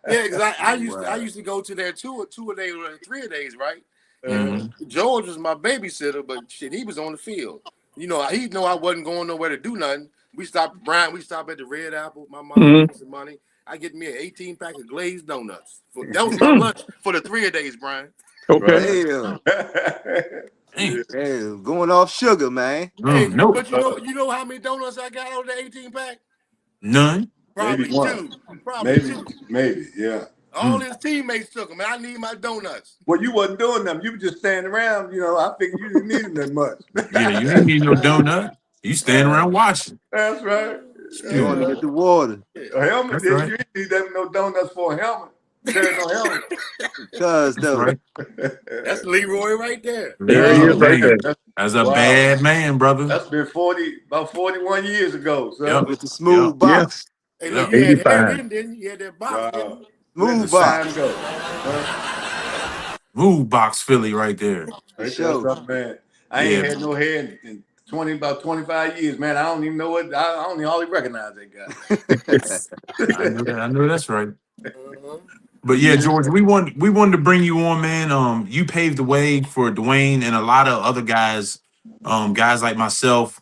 Yeah, because I used to go to their 2 a day or 3 a days, right? And George was my babysitter, but shit, he was on the field. You know, he know I wasn't going nowhere to do nothing. We stopped at the Red Apple. My mom gave me some money. I get me an 18-pack of glazed donuts. That was my lunch for the 3 a days, Brian.
Okay.
Damn, going off sugar, man.
Hey, but you know how many donuts I got on the 18-pack?
None.
Probably
Maybe one.
two. Probably two.
Maybe, yeah.
All his teammates took them, and I need my donuts.
Well, you wasn't doing them. You were just standing around. You know, I figured you didn't need them that much.
Yeah, you didn't need no donut. You standing around watching.
That's right.
You want to get the water.
A helmet.
That's right.
You didn't need them no donuts for a helmet. There's no helmet.
Because though,
Right.
That's Leroy right there.
There he is right there.
That's a bad man, brother.
That's been about 41 years ago. So.
Yep.
with the smooth box.
Hey, look, you had hair in, didn't you? You had that box,
Wow.
didn't you?
Smooth box.
Move box Philly right there.
Man. I ain't had no hair in about 25 years, man. I don't even know I don't even hardly recognize that guy.
I know that's right. But yeah, George, we wanted to bring you on, man. You paved the way for Dwayne and a lot of other guys, guys like myself,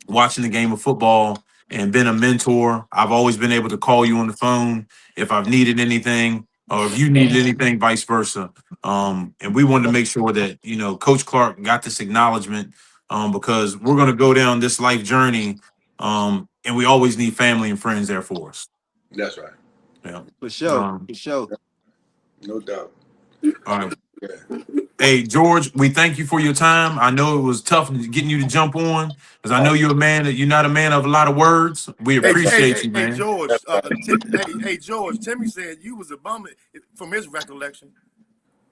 watching the game of football and been a mentor. I've always been able to call you on the phone if I've needed anything, or if you needed anything, vice versa. And we wanted to make sure that Coach Clarke got this acknowledgement, because we're going to go down this life journey, and we always need family and friends there for us.
That's right.
Yeah,
For sure. For sure.
No doubt.
all right. Hey, George, we thank you for your time. I know it was tough getting you to jump on because I know you're not a man of a lot of words. We appreciate you, man.
Hey, George. Hey, George. Timmy said you was a bum from his recollection.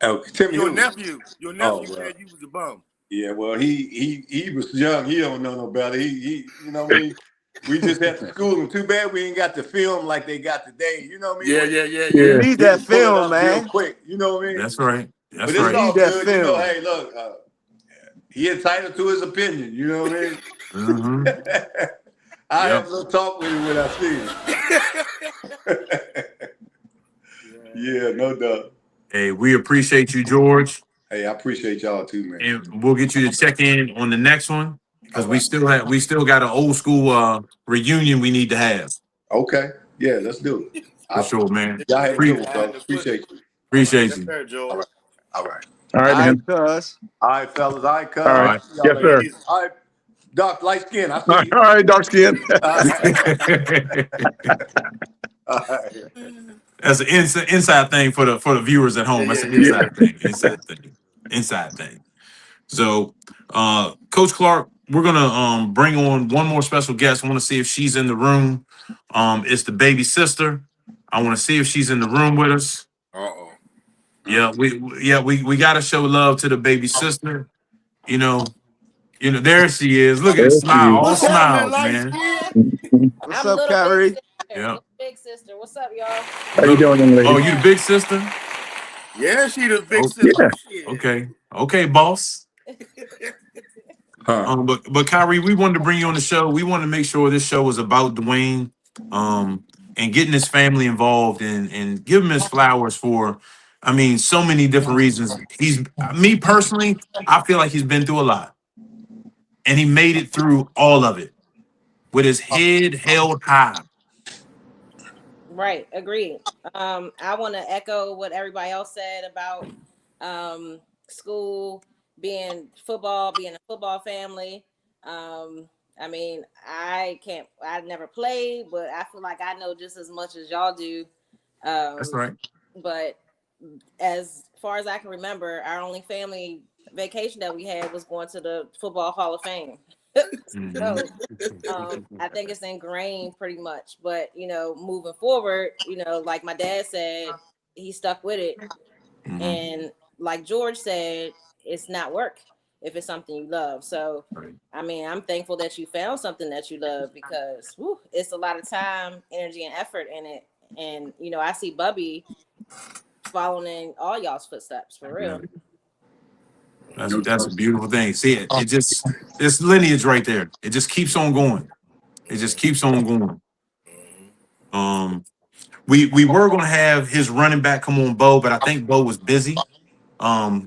Oh, Timmy,
your nephew said you was a bum.
Yeah, well, he was young. He don't know no better. He you know what I mean? We just had to school him. Too bad we ain't got the film like they got today. You know what I mean?
Yeah.
You need that film, man.
Quick, you know what I mean?
That's right. That's
but it's
right.
all
Need that
good.
film.
You know, hey, look, he entitled to his opinion. You know what I mean?
Mm-hmm.
I have a little talk with him when I see him. Yeah, no doubt.
Hey, we appreciate you, George.
Hey, I appreciate y'all too, man.
And we'll get you to check in on the next one because we still got an old school reunion we need to have.
Okay. Yeah, let's do it.
For sure, man.
Y'all have a good one, bro. Appreciate you.
Appreciate you.
Fair, George.
All right.
All right, man.
Cuz.
All right, fellas. All right, cuz.
All right. Yes, sir.
All right. Doc, light skin. I see
All
you.
right, dark skin.
All right.
That's an inside thing for the viewers at home. That's an inside thing. So, Coach Clarke, we're gonna bring on one more special guest. I want to see if she's in the room. It's the baby sister. I want to see if she's in the room with us.
Uh-oh.
Yeah, we gotta show love to the baby sister. You know, there she is. Look at the smile, all smiles, man.
What's up, Kyrie?
Yeah.
Big sister. What's up, y'all?
How you doing, young lady?
Oh, you the big sister?
Yeah, she the big
Okay.
sister.
Yeah. Okay, boss. But Kyrie, we wanted to bring you on the show. We wanted to make sure this show was about Dwayne, and getting his family involved and give him his flowers for, so many different reasons. Me personally, I feel like he's been through a lot, and he made it through all of it with his head held high.
Right, agreed. I want to echo what everybody else said about um, school, being a football family. I mean, I never played, but I feel like I know just as much as y'all do.
That's
Um,
right.
but as far as I can remember, our only family vacation that we had was going to the Football Hall of Fame.
Mm-hmm.
So I think it's ingrained pretty much. But moving forward, like my dad said, he stuck with it,
Mm-hmm.
and like George said, it's not work if it's something you love. So,
Right.
I mean, I'm thankful that you found something that you love because it's a lot of time, energy, and effort in it. And I see Bubby following all y'all's footsteps for
Yeah.
real.
That's
No
that's
doubt.
a beautiful thing. See it. It just it's lineage right there. It just keeps on going. It just keeps on going. Um, we were gonna have his running back come on Bo, but I think Bo was busy.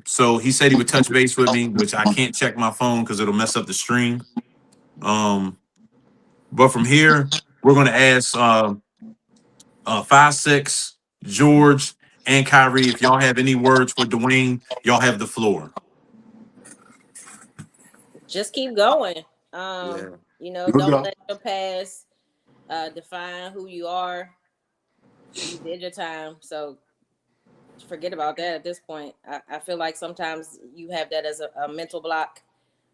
So he said he would touch base with me, which I can't check my phone because it'll mess up the stream. Um, but from here, we're gonna ask 5-6, George, and Kyrie. If y'all have any words for Dwayne, y'all have the floor.
Just keep going.
Yeah.
No
Don't
doubt.
let your past define who you are. You did your time, so forget about that at this point. I feel like sometimes you have that as a mental block,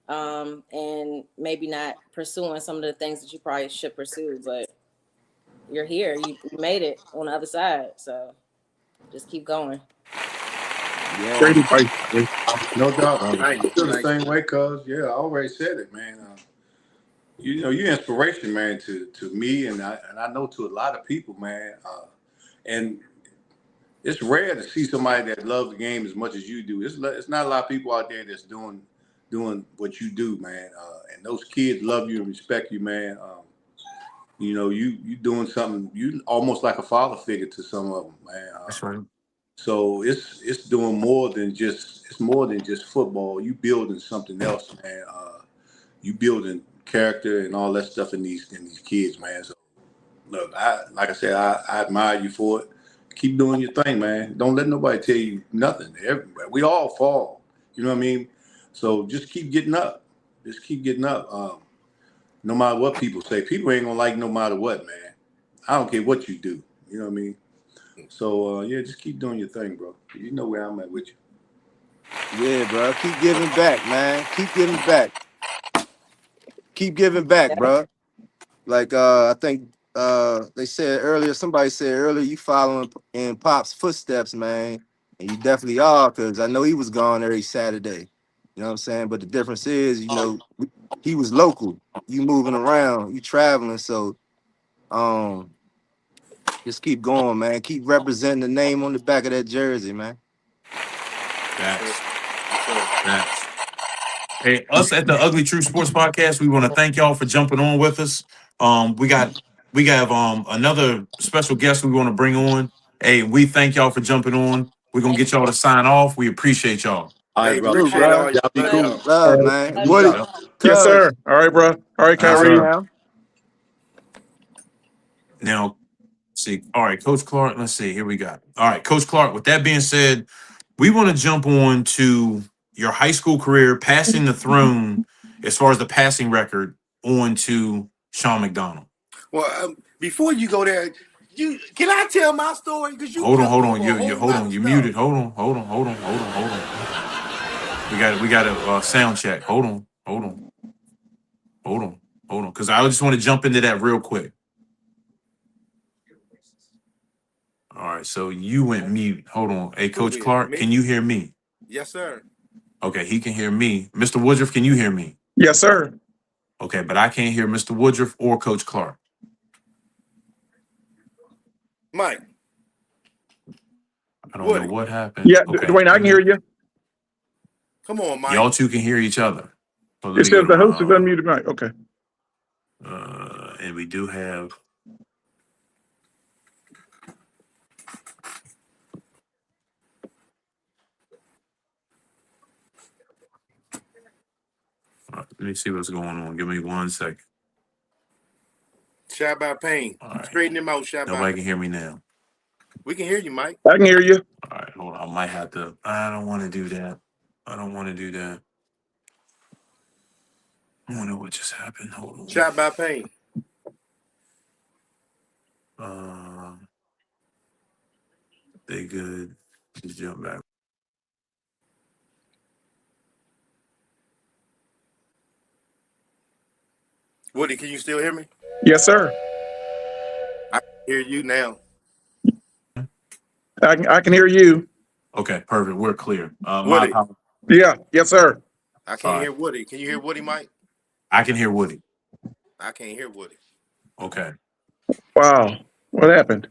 and maybe not pursuing some of the things that you probably should pursue. But you're here. You made it on the other side, so just keep going.
Great
Yeah.
advice. Ray.
No doubt.
Love it.
I feel the same way, cuz, yeah, I already said it, man. You're inspiration, man, to me, and I know to a lot of people, man. And it's rare to see somebody that loves the game as much as you do. It's not a lot of people out there that's doing what you do, man. And those kids love you and respect you, man. You doing something. You almost like a father figure to some of them, man.
That's right.
So it's doing more than just football. You building something else, man. You building character and all that stuff in these kids, man. So look, like I said, I admire you for it. Keep doing your thing, man. Don't let nobody tell you nothing. Everybody, we all fall. You know what I mean? So just keep getting up. Just keep getting up. No matter what people say, people ain't gonna like no matter what, man. I don't care what you do. You know what I mean? So yeah, just keep doing your thing, bro. You know where I'm at with you.
Yeah, bro. Keep giving back, man. Keep giving back. Keep giving back,
Yeah.
bro. Like I think they said earlier, somebody said earlier, you following in Pop's footsteps, man. And you definitely are, because I know he was gone every Saturday. You know what I'm saying? But the difference is, he was local. You moving around, you traveling. So um just keep going, man. Keep representing the name on the back of that jersey, man.
Yes, sir.
Facts.
Yes, sir.
Facts. Hey, us at the Ugly True Sports Podcast, we want to thank y'all for jumping on with us. We got another special guest we want to bring on. Hey, we thank y'all for jumping on. We're gonna get y'all to sign off. We appreciate y'all.
All right,
Hey,
bro.
Salute,
appreciate
bro.
all
Y'all be
y'all. Love
cool.
y'all.
All
Love,
right.
man.
Love
What it?
y'all.
Yep.
Yes,
Cuz,
sir. All right, bro. All right,
All right,
all right
Kyrie.
sir.
now.
Now, see. All right, Coach Clarke. Let's see. Here we got. All right, Coach Clarke. With that being said, we want to jump on to your high school career, passing the throne as far as the passing record on to Sean McDonald.
Well, before you go there, can I tell my story? Because you jumped
Hold on.
over a
You
whole
hold
lot
on.
of
You
stuff.
muted. Hold on. We got a sound check. Hold on. Because I just want to jump into that real quick. All right. So you went mute. Hold on. Hey,
Who
Coach
did?
Clarke,
Me?
can you hear me?
Yes, sir.
Okay, he can hear me. Mr. Woodruff, can you hear me?
Yes, sir.
Okay, but I can't hear Mr. Woodruff or Coach Clarke.
Mike.
I don't know
Woody.
what happened.
Yeah,
Okay,
Dwayne, I can hear you.
Come on, Mike.
y'all two can hear each other. So let
It
me go
says
to
the
my
host is unmuted. Right. Okay.
and we do have. Let me see what's going on. Give me 1 second.
Shabbat Payne.
All right.
Straighten him out, Shabbat.
Nobody can hear me now.
We can hear you, Mike.
I can hear you.
All right, hold on. I might have to. I don't want to do that. I don't want to do that. I wonder what just happened. Hold on.
Shabbat Payne.
They good. Just jump back.
Woody, can you still hear me?
Yes, sir.
I can hear you now.
I can hear you.
Okay, perfect. We're clear.
Woody.
Yeah. Yes, sir.
I can't hear Woody. Can you hear Woody, Mike?
I can hear Woody.
I can't hear Woody.
Okay.
Wow. What happened?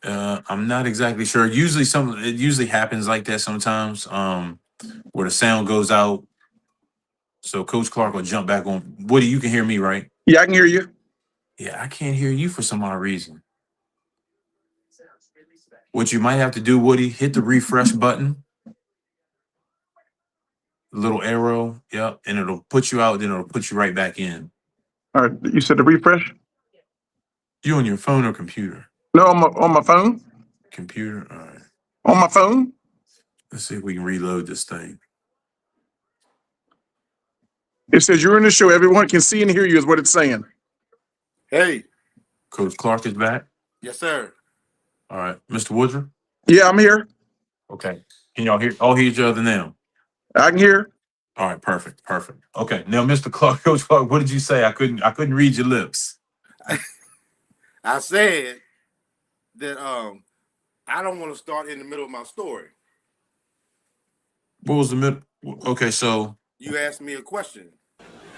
I'm not exactly sure. It usually happens like that sometimes. Where the sound goes out. So Coach Clarke will jump back on. Woody, you can hear me, right?
Yeah, I can hear you.
Yeah, I can't hear you for some odd reason. What you might have to do, Woody, hit the refresh button. The little arrow, yep, and it'll put you out, then it'll put you right back in.
All right. You said the refresh?
You on your phone or computer?
No, on my phone.
Computer, all right.
On my phone.
Let's see if we can reload this thing.
It says you're in the show. Everyone can see and hear you is what it's saying.
Hey.
Coach Clarke is back.
Yes, sir.
All right. Mr. Woodruff?
Yeah, I'm here.
Okay. Can y'all hear? All hear each other now?
I can hear.
All right. Perfect. Perfect. Okay. Now, Mr. Clarke, Coach Clarke, what did you say? I couldn't read your lips.
I said that I don't want to start in the middle of my story.
What was the middle? Okay, so
you asked me a question.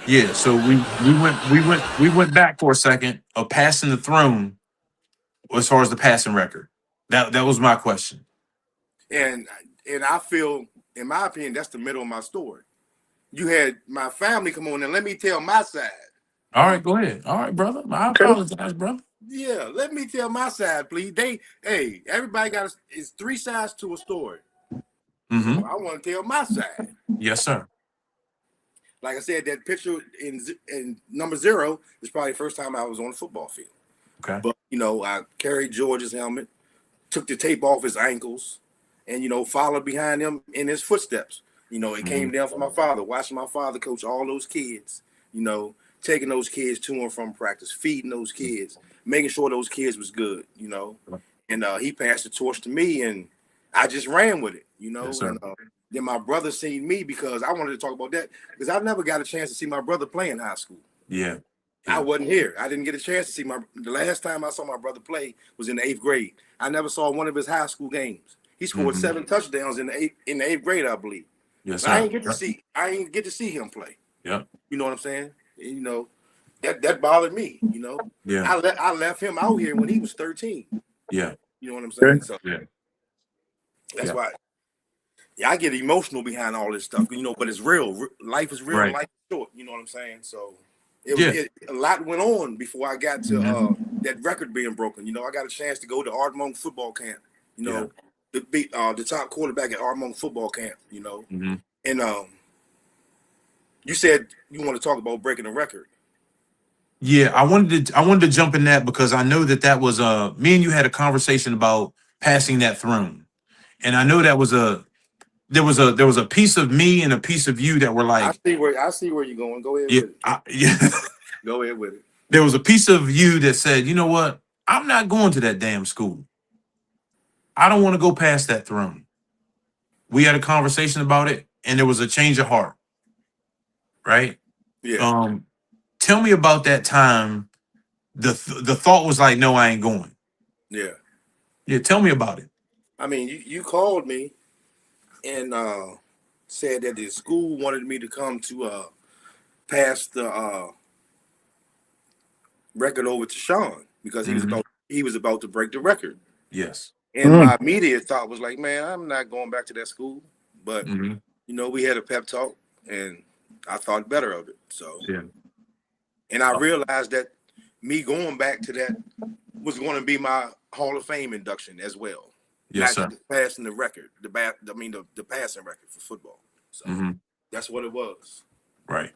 Yeah, so we went back for a second of passing the throne as far as the passing record. That was my question.
And I feel, in my opinion, that's the middle of my story. You had my family come on and let me tell my side.
All right, go ahead. All right, brother. I apologize, brother.
Yeah, let me tell my side, please. Everybody got it's 3 sides to a story.
Mm-hmm.
So I want to tell my side.
Yes, sir.
Like I said, that picture in number 0 is probably the first time I was on the football field.
Okay.
But I carried George's helmet, took the tape off his ankles, and followed behind him in his footsteps. It came down from my father, watching my father coach all those kids, taking those kids to and from practice, feeding those kids, making sure those kids was good, and he passed the torch to me, and I just ran with it,
Yes, sir.
and then my brother seen me, because I wanted to talk about that, because I never got a chance to see my brother play in high school.
Yeah.
I wasn't here. I didn't get a chance to see the last time I saw my brother play was in the 8th grade. I never saw one of his high school games. He scored 7 touchdowns in the 8th grade, I believe.
Yes,
sir. I ain't get to see him play.
Yeah.
You know what I'm saying? And, that bothered me.
Yeah.
I left him out here when he was 13.
Yeah.
You know what I'm saying? So
yeah.
That's why. Yeah, I get emotional behind all this stuff. But it's real. Life is real.
Right.
Life is short. You know what I'm saying? So a lot went on before I got to that record being broken. I got a chance to go to Ardmont football camp. To be the top quarterback at Ardmont football camp. And you said you want to talk about breaking a record.
Yeah, I wanted to jump in that because I know that was me and you had a conversation about passing that throne, and I know that was there was a piece of me and a piece of you that were like,
I see where you're going. Go ahead with
it.
Go ahead with it.
There was a piece of you that said, you know what? I'm not going to that damn school. I don't want to go past that throne. We had a conversation about it, and there was a change of heart. Right?
Yeah.
Tell me about that time. The thought was like, no, I ain't going.
Yeah.
Yeah, tell me about it.
I mean, you called me and said that the school wanted me to come to pass the record over to Sean because he was about to break the record.
Yes.
And my immediate thought was like, man, I'm not going back to that school. But we had a pep talk and I thought better of it. So and I realized that me going back to that was going to be my Hall of Fame induction as well.
Yes,
not
sir.
Passing the record, the passing record for football. So that's what it was.
Right.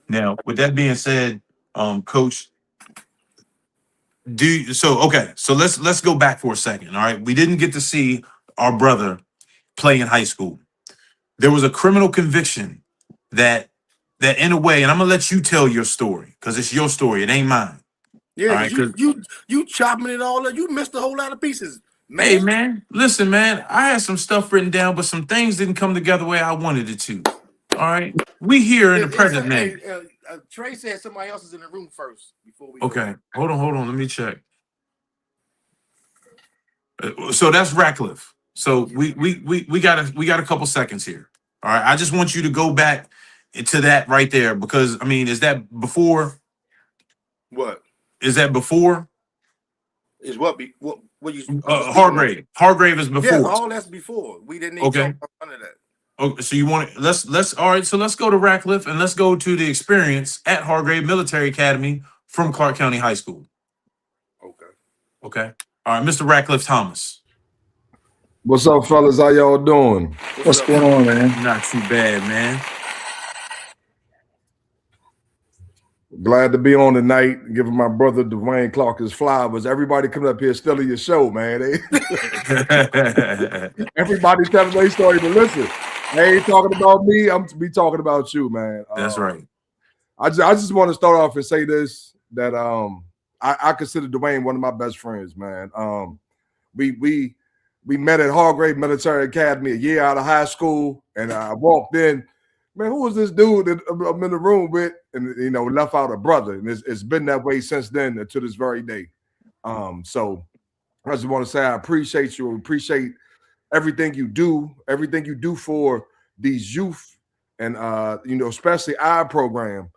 Now, with that being said, Coach, Okay, so let's go back for a second. All right, we didn't get to see our brother play in high school. There was a criminal conviction that in a way, and I'm gonna let you tell your story because it's your story. It ain't mine.
Yeah,
All
because
right, because
you chopping it all up. You missed a whole lot of pieces,
hey
man.
man, listen man, I had some stuff written down, but some things didn't come together the way I wanted it to. All right, we here in the present, man.
Trey said somebody else is in the room first before we go.
Okay, hold on, let me check. So that's Ratcliffe. So we got a couple seconds here. All right, I just want you to go back to that right there because I mean, is that before?
What
Is that before?
is what you speaking on?
Hargrave. Hargrave is
Yes,
before.
all that's before. We didn't even talk
Okay.
about none of that.
Okay. So you want let's all right. So let's go to Ratcliffe and let's go to the experience at Hargrave Military Academy from Clarke County High School.
Okay.
Okay. All right, Mr. Ratcliffe Thomas.
What's up, fellas? How y'all doing?
What's going on, man?
Not too bad, man.
Glad to be on tonight, giving my brother Dwayne Clarke his flowers. Everybody coming up here stealing your show, man. Everybody telling their story, but listen, they ain't talking about me. I'm to be talking about you, man.
That's right.
I just want to start off and say this that I consider Dwayne one of my best friends, man. We met at Hargrave Military Academy a year out of high school, and I walked in. Man, who was this dude that I'm in the room with? And left out a brother, and it's been that way since then to this very day. So I just want to say I appreciate you. Appreciate everything you do for these youth, and especially our program.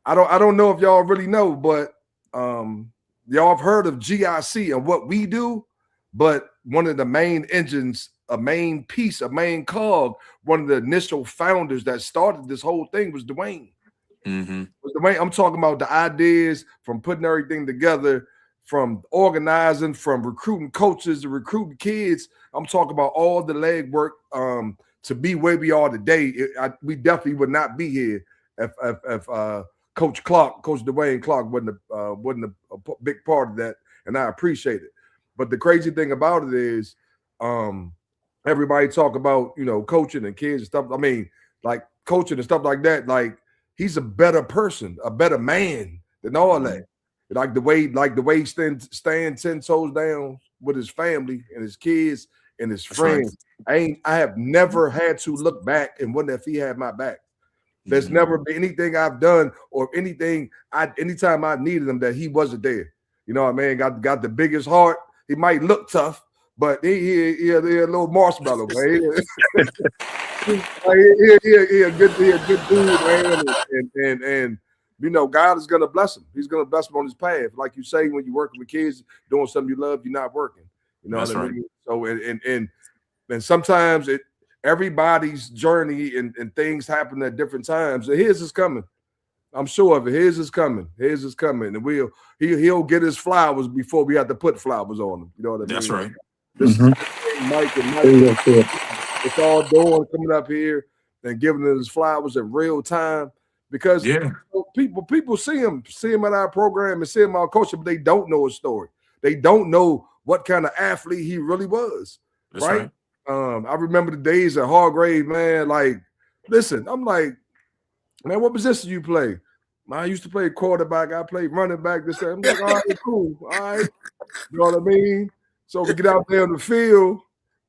I don't know if y'all really know, but y'all have heard of GIC and what we do, but one of the main engines, a main piece, a main cog, one of the initial founders that started this whole thing was Dwayne.
Mm-hmm.
Dwayne, I'm talking about the ideas from putting everything together, from organizing, from recruiting coaches to recruiting kids. I'm talking about all the legwork to be where we are today. We definitely would not be here if Coach Dwayne Clarke wasn't a big part of that, and I appreciate it. But the crazy thing about it is, everybody talk about coaching and kids and stuff. I mean, like coaching and stuff like that. Like he's a better person, a better man than all that. Like the way he stand 10 toes down with his family and his kids and his friends. Right. I have never had to look back and wonder if he had my back. There's never been anything I've done or anything anytime I needed him that he wasn't there. You know what I mean? Got the biggest heart. He might look tough, but he a little marshmallow, man. He a good dude, man. And God is gonna bless him. He's gonna bless him on his path. Like you say, when you're working with kids, doing something you love, you're not working. You know what I mean? So and sometimes everybody's journey and things happen at different times. And his is coming. I'm sure of it. His is coming. And he'll get his flowers before we have to put flowers on him. You know what I mean?
That's right.
This is Mike and Mike. It's all doing coming up here and giving us his flowers in real time because people see him at our program and see him our coach, but they don't know his story. They don't know what kind of athlete he really was.
That's
right? I remember the days at Hargrave, man. Like, listen, I'm like, man, what position you play? Man, I used to play quarterback. I played running back. This I'm like, all right, cool. All right. You know what I mean? So we get out there on the field,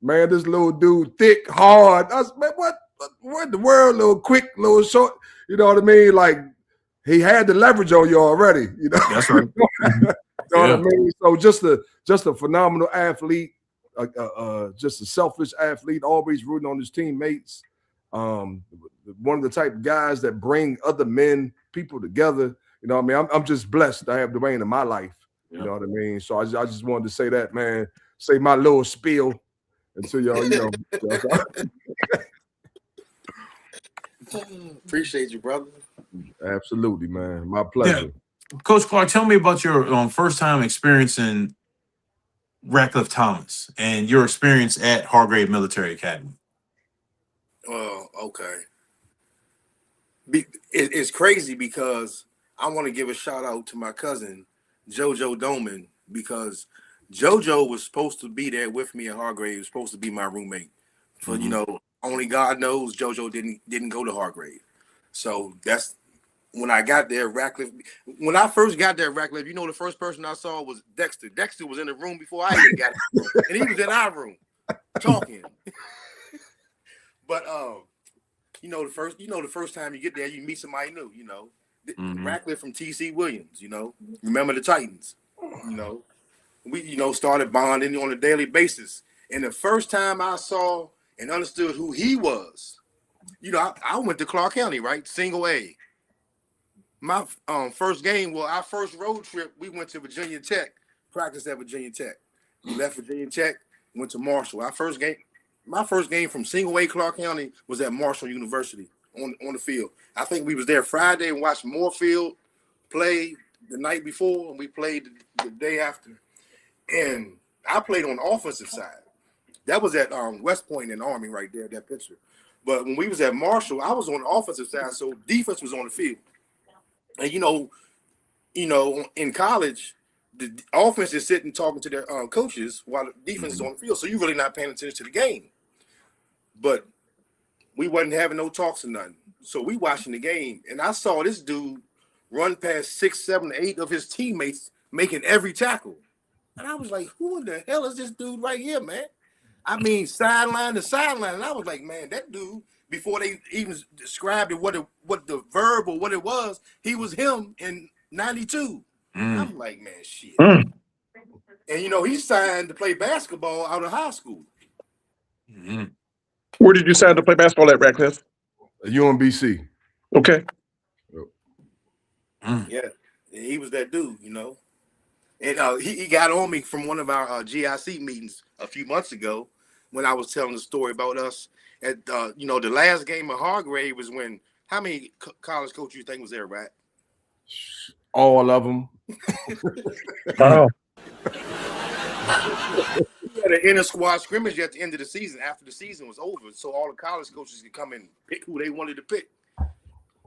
man, this little dude, thick, hard. I was, man, what in the world, little quick, little short, you know what I mean? Like, he had the leverage on you already, you know?
That's right.
You know what I mean? So just a phenomenal athlete, just a selfish athlete, always rooting on his teammates. One of the type of guys that bring other men, people together. You know what I mean? I'm just blessed to have Dwayne in my life. You know what I mean? So I just wanted to say that, man. Say my little spiel until y'all,
Appreciate you, brother.
Absolutely, man. My pleasure.
Yeah. Coach Clarke, tell me about your first time experiencing Ratcliffe Thomas and your experience at Hargrave Military Academy.
Okay. It's crazy because I want to give a shout out to my cousin, JoJo Doman, because JoJo was supposed to be there with me at Hargrave. He was supposed to be my roommate. For only God knows JoJo didn't go to Hargrave. So that's when I got there. Ratcliffe. When I first got there, Ratcliffe, the first person I saw was Dexter. Dexter was in the room before I even got in the room, and he was in our room talking. But the first time you get there, you meet somebody new. Ratcliffe from TC Williams. Remember the Titans. We started bonding on a daily basis. And the first time I saw and understood who he was, I went to Clarke County, right? Single A. My first game, our first road trip, we went to Virginia Tech, practiced at Virginia Tech. We left Virginia Tech, went to Marshall. My first game from Single A Clarke County was at Marshall University on the field. I think we was there Friday and watched Moorfield play the night before, and we played the day after. And I played on the offensive side. That was at West Point in the Army right there, that picture. But when we was at Marshall, I was on the offensive side, so defense was on the field. And in college, the offense is sitting talking to their coaches while the defense is on the field. So you're really not paying attention to the game. But we wasn't having no talks or nothing. So we watching the game, and I saw this dude run past 6, 7, 8 of his teammates making every tackle. And I was like, who in the hell is this dude right here, man? I mean, sideline to sideline. And I was like, man, that dude, before they even described it, what the verb or what it was, he was him in 92. I'm like, man, shit. And, he signed to play basketball out of high school.
Where did you sign to play basketball at, Ratcliffe?
UMBC.
Okay.
Yeah, he was that dude, And he got on me from one of our GIC meetings a few months ago when I was telling the story about us at the last game of Hargrave was when how many college coaches you think was there, Rat?
All of them.
Wow.
We had an inter squad scrimmage at the end of the season after the season was over, so all the college coaches could come and pick who they wanted to pick.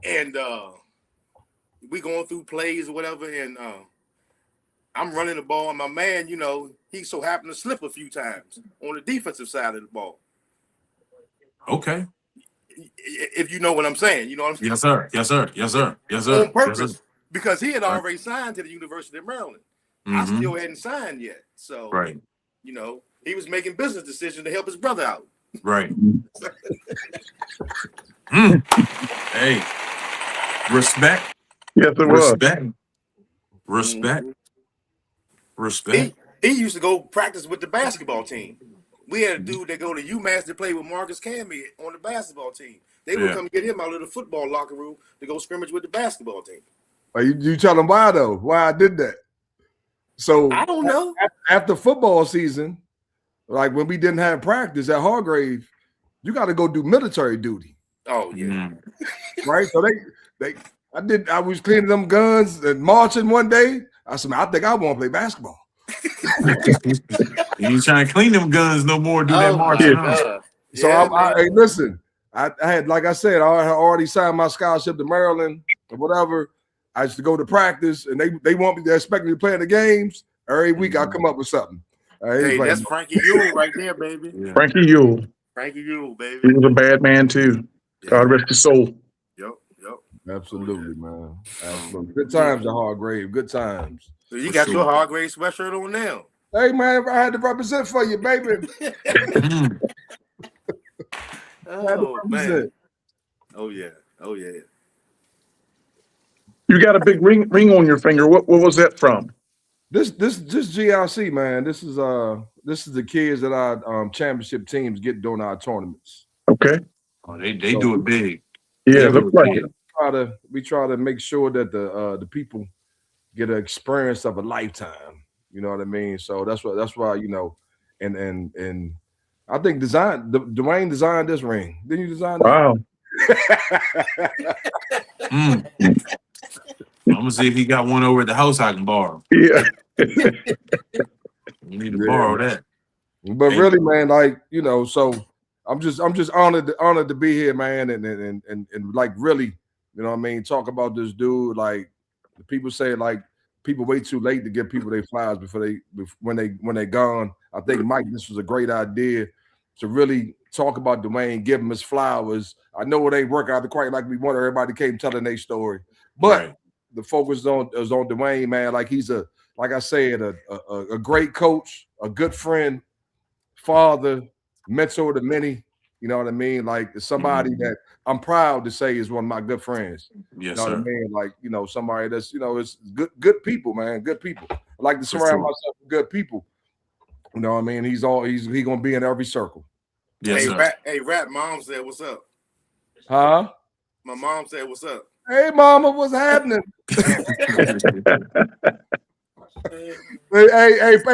And we going through plays or whatever, and I'm running the ball, and my man, he so happened to slip a few times on the defensive side of the ball.
Okay.
If you know what I'm saying, you know what I'm saying?
Yes, sir. Yes, sir. Yes, sir. Yes, sir.
On purpose,
yes, sir.
Because he had already signed to the University of Maryland. I still hadn't signed yet. So,
right.
He was making business decisions to help his brother out.
Right. Hey, respect.
Yes, it was.
Respect. Respect.
He used to go practice with the basketball team. We had a dude that go to UMass to play with Marcus Camby on the basketball team. They would come get him out of the football locker room to go scrimmage with the basketball team.
You tell them why though? Why I did that? So
I don't know.
After football season, like when we didn't have practice at Hargrave, you got to go do military duty.
Oh yeah,
right. So I was cleaning them guns and marching one day. I said, I think I want to play basketball.
You ain't trying to clean them guns no more. Do that marching.
So hey, listen. I had, like I said, I had already signed my scholarship to Maryland or whatever. I used to go to practice, and they want me. They expect me to play in the games every week. I come up with something.
Hey, that's Frankie Ewell right there, baby.
Yeah. Frankie Ewell, baby. He was a bad man too. God rest his soul.
Yep.
Absolutely, man. Absolutely. Good times at Hargrave. Good times.
So you got your Hargrave sweatshirt on now.
Hey, man, I had to represent for you, baby.
Oh, man. Oh, yeah.
You got a big ring on your finger. What was that from?
This GIC, man. This is the kids that our championship teams get during our tournaments.
Okay.
Oh, they do it big.
Yeah, looks like it.
We try to make sure that the people get an experience of a lifetime. You know what I mean? So that's why and I think Dwayne designed this ring. Didn't you design it?
Wow.
I'm gonna see if he got one over at the house I can borrow.
Yeah.
You need to borrow that.
But really, man, so I'm just honored to be here, man, and like really, you know what I mean, talk about this dude. Like the people say, like people wait too late to give people their flowers when they're gone. I think Mike, this was a great idea to really talk about Dwayne, give him his flowers. I know it ain't work out quite like we want. Everybody came telling their story, but the focus is on Dwayne, man. Like he's like I said, a great coach, a good friend, father, mentor to many. You know what I mean? Like somebody that I'm proud to say is one of my good friends.
Yes,
you know
sir.
what I mean? Like, somebody that's, it's good people, man. Good people. I like to surround myself with good people. You know what I mean? He's gonna be in every circle.
Yes, sir.
Rap, mom said, "What's up?"
Huh?
My mom said, "What's up?"
Hey, mama, what's happening? Hey,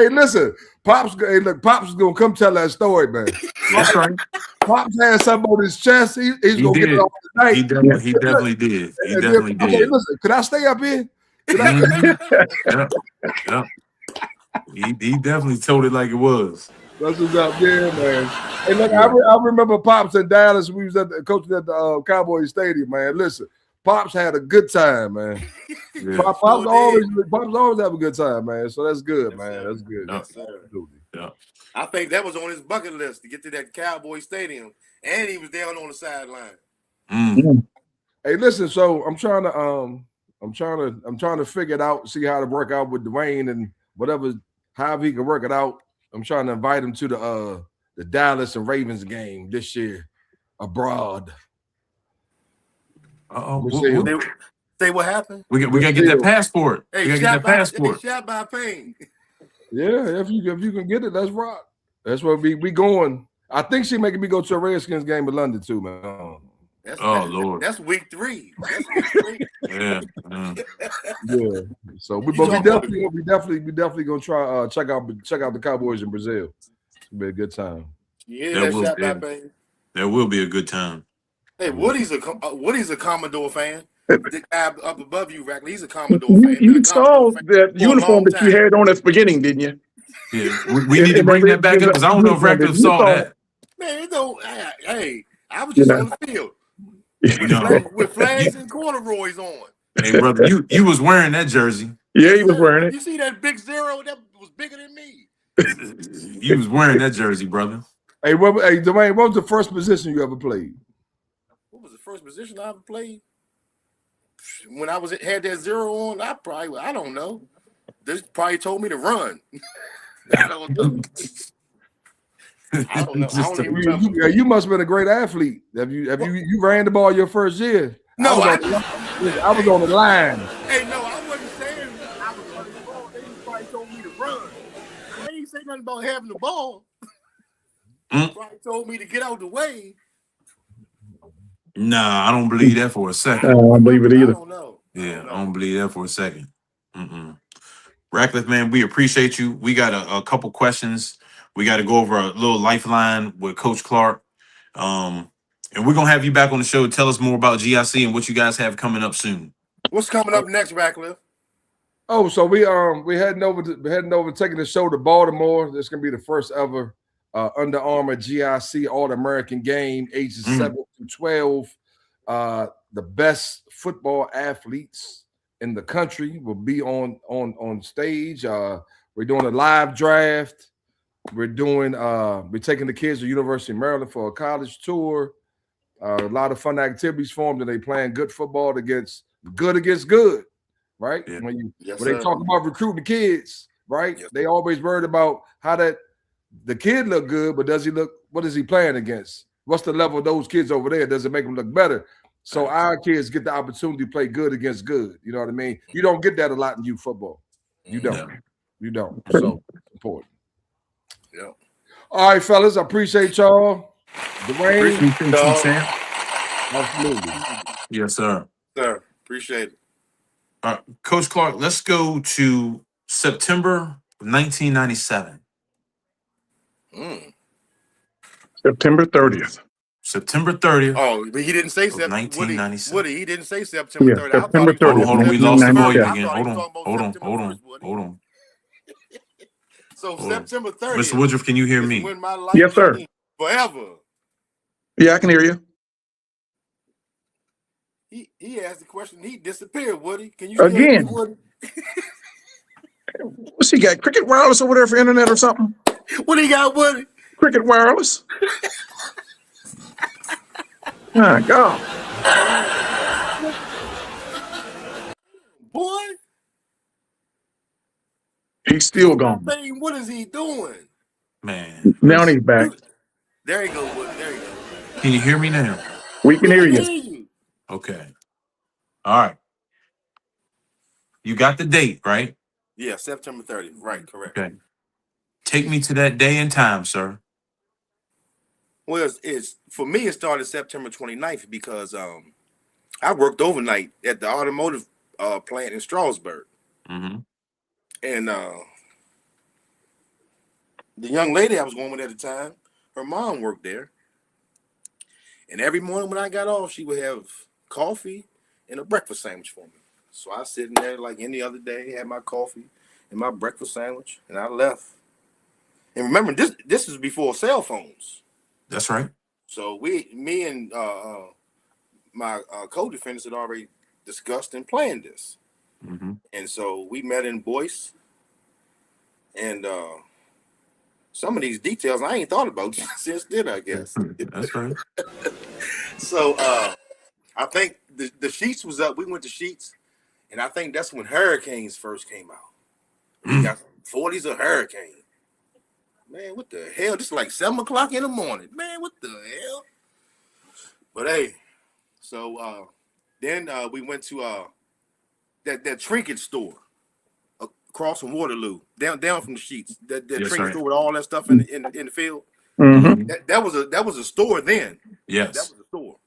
listen, Pops. Hey, look, Pops is gonna come tell that story, man.
That's right.
Pops had something on his chest. He's gonna get it off tonight.
He definitely did. He definitely did.
Okay, listen, could I stay up here?
Yep. He definitely told it like it was.
That's what's up, yeah, man. Hey, look, I remember Pops in Dallas. We was coaching at the Cowboys Stadium, man. Listen, Pops had a good time, man.
Yeah.
Pops always have a good time, man. So that's good,
Yes,
man.
sir.
That's good.
Yes, sir.
Absolutely.
Yeah.
I think that was on his bucket list to get to that Cowboy Stadium, and he was down on the sideline.
Hey, listen. So I'm trying to figure it out, see how to work out with Dwayne and however he can work it out. I'm trying to invite him to the Dallas and Ravens game this year abroad.
Say what happened?
We gotta get that passport.
Hey,
we gotta get that passport.
Shot by pain.
Yeah, if you can get it, let's rock. That's where we going. I think she's making me go to a Redskins game in London too, man.
Lord,
that's week 3.
Yeah.
Yeah. So we definitely gonna try check out the Cowboys in Brazil. It'll be a good time.
Yeah, that shot by pain.
That will be a good time.
Hey, Woody's a Commodore fan. The guy up above you, Rackley, he's a Commodore fan.
You saw that uniform that you had on at the beginning, didn't you?
Yeah, we need to bring that back up because I don't know if Rackley saw that.
Man, it don't. Hey, I was just on the field with flags and corduroys on.
Hey, brother, you was wearing that jersey.
Yeah, he was wearing it.
You see that big 0 that was bigger than me?
You was wearing that jersey, brother.
Hey, Dwayne, what was the first position you ever played?
What was the first position I ever played? When I had that 0 on, I don't know. They probably told me to run. I don't know. I don't know. I don't even remember.
You must have been a great athlete. You ran the ball your first year?
No,
I was on the line.
Hey, no, I wasn't saying I was running the ball. They probably told me to run. They didn't say nothing about having the ball. They probably told me to get out the way.
Nah, I don't believe that for a second.
I don't believe it either.
I don't know.
Yeah, I don't believe that for a second. Ratcliffe, man, we appreciate you. We got a couple questions. We got to go over a little lifeline with Coach Clarke. And we're going to have you back on the show to tell us more about GIC and what you guys have coming up soon.
What's coming up next, Ratcliffe?
Oh, so we heading over taking the show to Baltimore. This is going to be the first ever Under Armour GIC All-American game, ages 7 to 12. The best football athletes in the country will be on stage. We're doing a live draft. We're taking the kids to University of Maryland for a college tour. A lot of fun activities for them. And they playing good football against good, right?
Yeah.
When they talk about recruiting kids, right?
Yes.
They always worried about how the kid look good, but what is he playing against? What's the level of those kids over there? Does it make them look better? So our kids get the opportunity to play good against good. You know what I mean? You don't get that a lot in youth football. You don't.
No.
You don't. So important.
Yeah.
All right, fellas. I appreciate y'all. Dwayne.
Appreciate you, Sam.
Absolutely.
Yes, sir.
Sir, appreciate it.
Coach Clarke, let's go to September 1997.
September 30th.
September 30th.
Oh, but he didn't say September.
1997.
Woody, he didn't say September 30th.
Yeah, September 30th.
Hold on. We lost the volume again.
I thought he was
Hold
talking about September 1st, Woody. So September 30th.
Mr. Woodruff, can you hear me?
When my life
Yes, sir.
changed forever.
Yeah, I can hear you.
He asked the question. He disappeared, Woody. Can you hear me,
Again.
Woody?
What's he got? Cricket Wireless over there for internet or something?
What he got, Woody?
Cricket Wireless. My God.
Boy,
He's still gone.
Thing, what is he doing?
Man,
Now
listen.
he's back.
There you go, Woody. There you go.
Can you hear me now?
We can
We
hear
can
you.
hear you.
Okay. All right. You got the date, right?
Yeah, September 30th. Right, correct.
Okay. Take me to that day and time, sir.
Well, it's for me. It started September 29th because I worked overnight at the automotive plant in Strasbourg,
Mm-hmm.
and the young lady I was going with at the time, her mom worked there, and every morning when I got off, she would have coffee and a breakfast sandwich for me. So I sit in there like any other day, had my coffee and my breakfast sandwich, and I left. And remember, this is before cell phones.
That's right.
So me and my co-defendants had already discussed and planned this.
Mm-hmm.
And so we met in Boyce, and some of these details I ain't thought about since then, I guess.
That's right.
So I think the Sheets was up. We went to Sheets, and I think that's when Hurricanes first came out. We got 40s of Hurricane. Man, what the hell? This is like 7 o'clock in the morning. Man, what the hell? But hey, so then we went to that trinket store across from Waterloo, down from the Sheets. That
Yes,
trinket
sir.
store with all that stuff in the field.
Mm-hmm.
That was a store then. That
Yes.
was a store.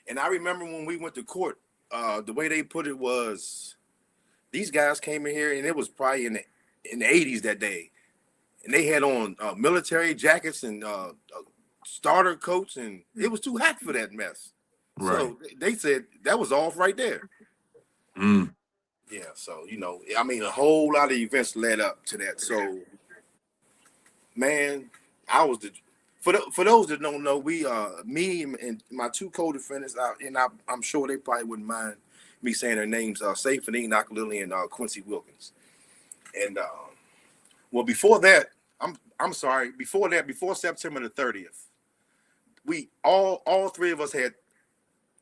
And I remember when we went to court, the way they put it was, these guys came in here, and it was probably in the 80s that day, and they had on military jackets and starter coats, and it was too hot for that mess.
Right.
So they said that was off right there.
Mm.
Yeah, so I mean, a whole lot of events led up to that. So, man, I was for those that don't know, we me and my two co-defendants, I'm sure they probably wouldn't mind me saying their names, Safety Nakalili and Quincy Wilkins. And well, before that, I'm sorry, before September the 30th, we all three of us had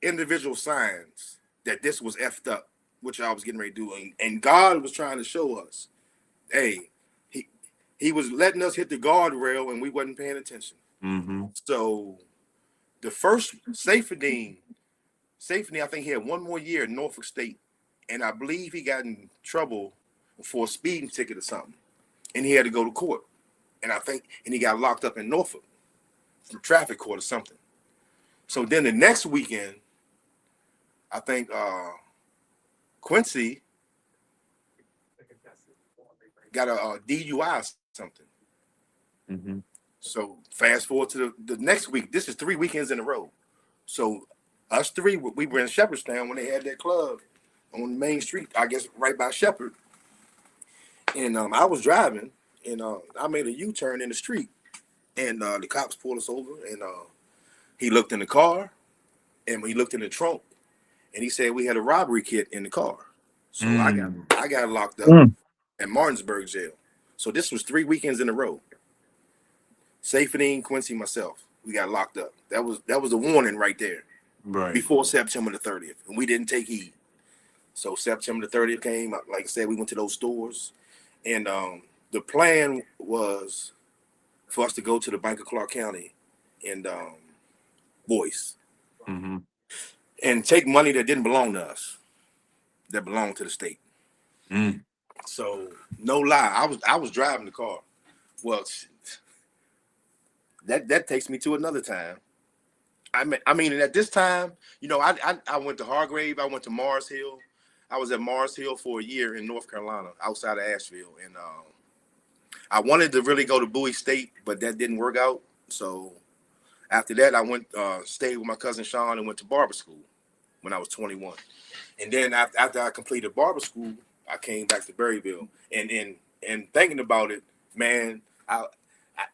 individual signs that this was effed up, which I was getting ready to do, and God was trying to show us, hey, he was letting us hit the guardrail, and we wasn't paying attention.
Mm-hmm.
So the first Safety, I think he had one more year in Norfolk State, and I believe he got in trouble for a speeding ticket or something, and he had to go to court, and he got locked up in Norfolk from traffic court or something. So then the next weekend, I think Quincy got a DUI or something.
Mm-hmm.
So fast forward to the next week. This is 3 weekends in a row. So us three, we were in Shepherdstown when they had that club on Main Street, I guess right by Shepherd. And I was driving, and I made a U-turn in the street, and the cops pulled us over, and he looked in the car, and he looked in the trunk, and he said we had a robbery kit in the car. So I got locked up at Martinsburg jail. So this was 3 weekends in a row. Safety, Quincy, myself, we got locked up. That was a warning right there.
Right.
Before September the 30th, and we didn't take heed. So September the 30th came. Like I said, we went to those stores, and the plan was for us to go to the Bank of Clarke County and Boyce,
Mm-hmm.
and take money that didn't belong to us, that belonged to the state.
Mm.
So no lie, I was driving the car. Well, that takes me to another time. I mean, at this time, I went to Hargrave, I went to Mars Hill. I was at Mars Hill for a year in North Carolina, outside of Asheville, and I wanted to really go to Bowie State, but that didn't work out. So after that, I went stayed with my cousin Sean and went to barber school when I was 21. And then after I completed barber school, I came back to Berryville. And thinking about it, man,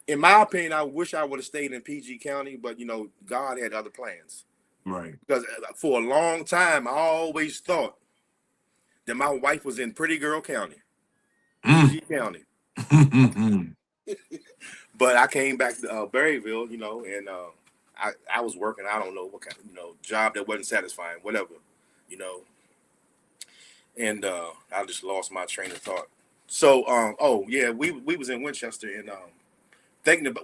in my opinion, I wish I would have stayed in PG County, but God had other plans.
Right.
Because for a long time, I always thought that my wife was in Pretty Girl County.
Mm.
G County.
Mm.
But I came back to Berryville, and I was working. I don't know what kind, job that wasn't satisfying, whatever, you know. And I just lost my train of thought. So, oh yeah, we was in Winchester and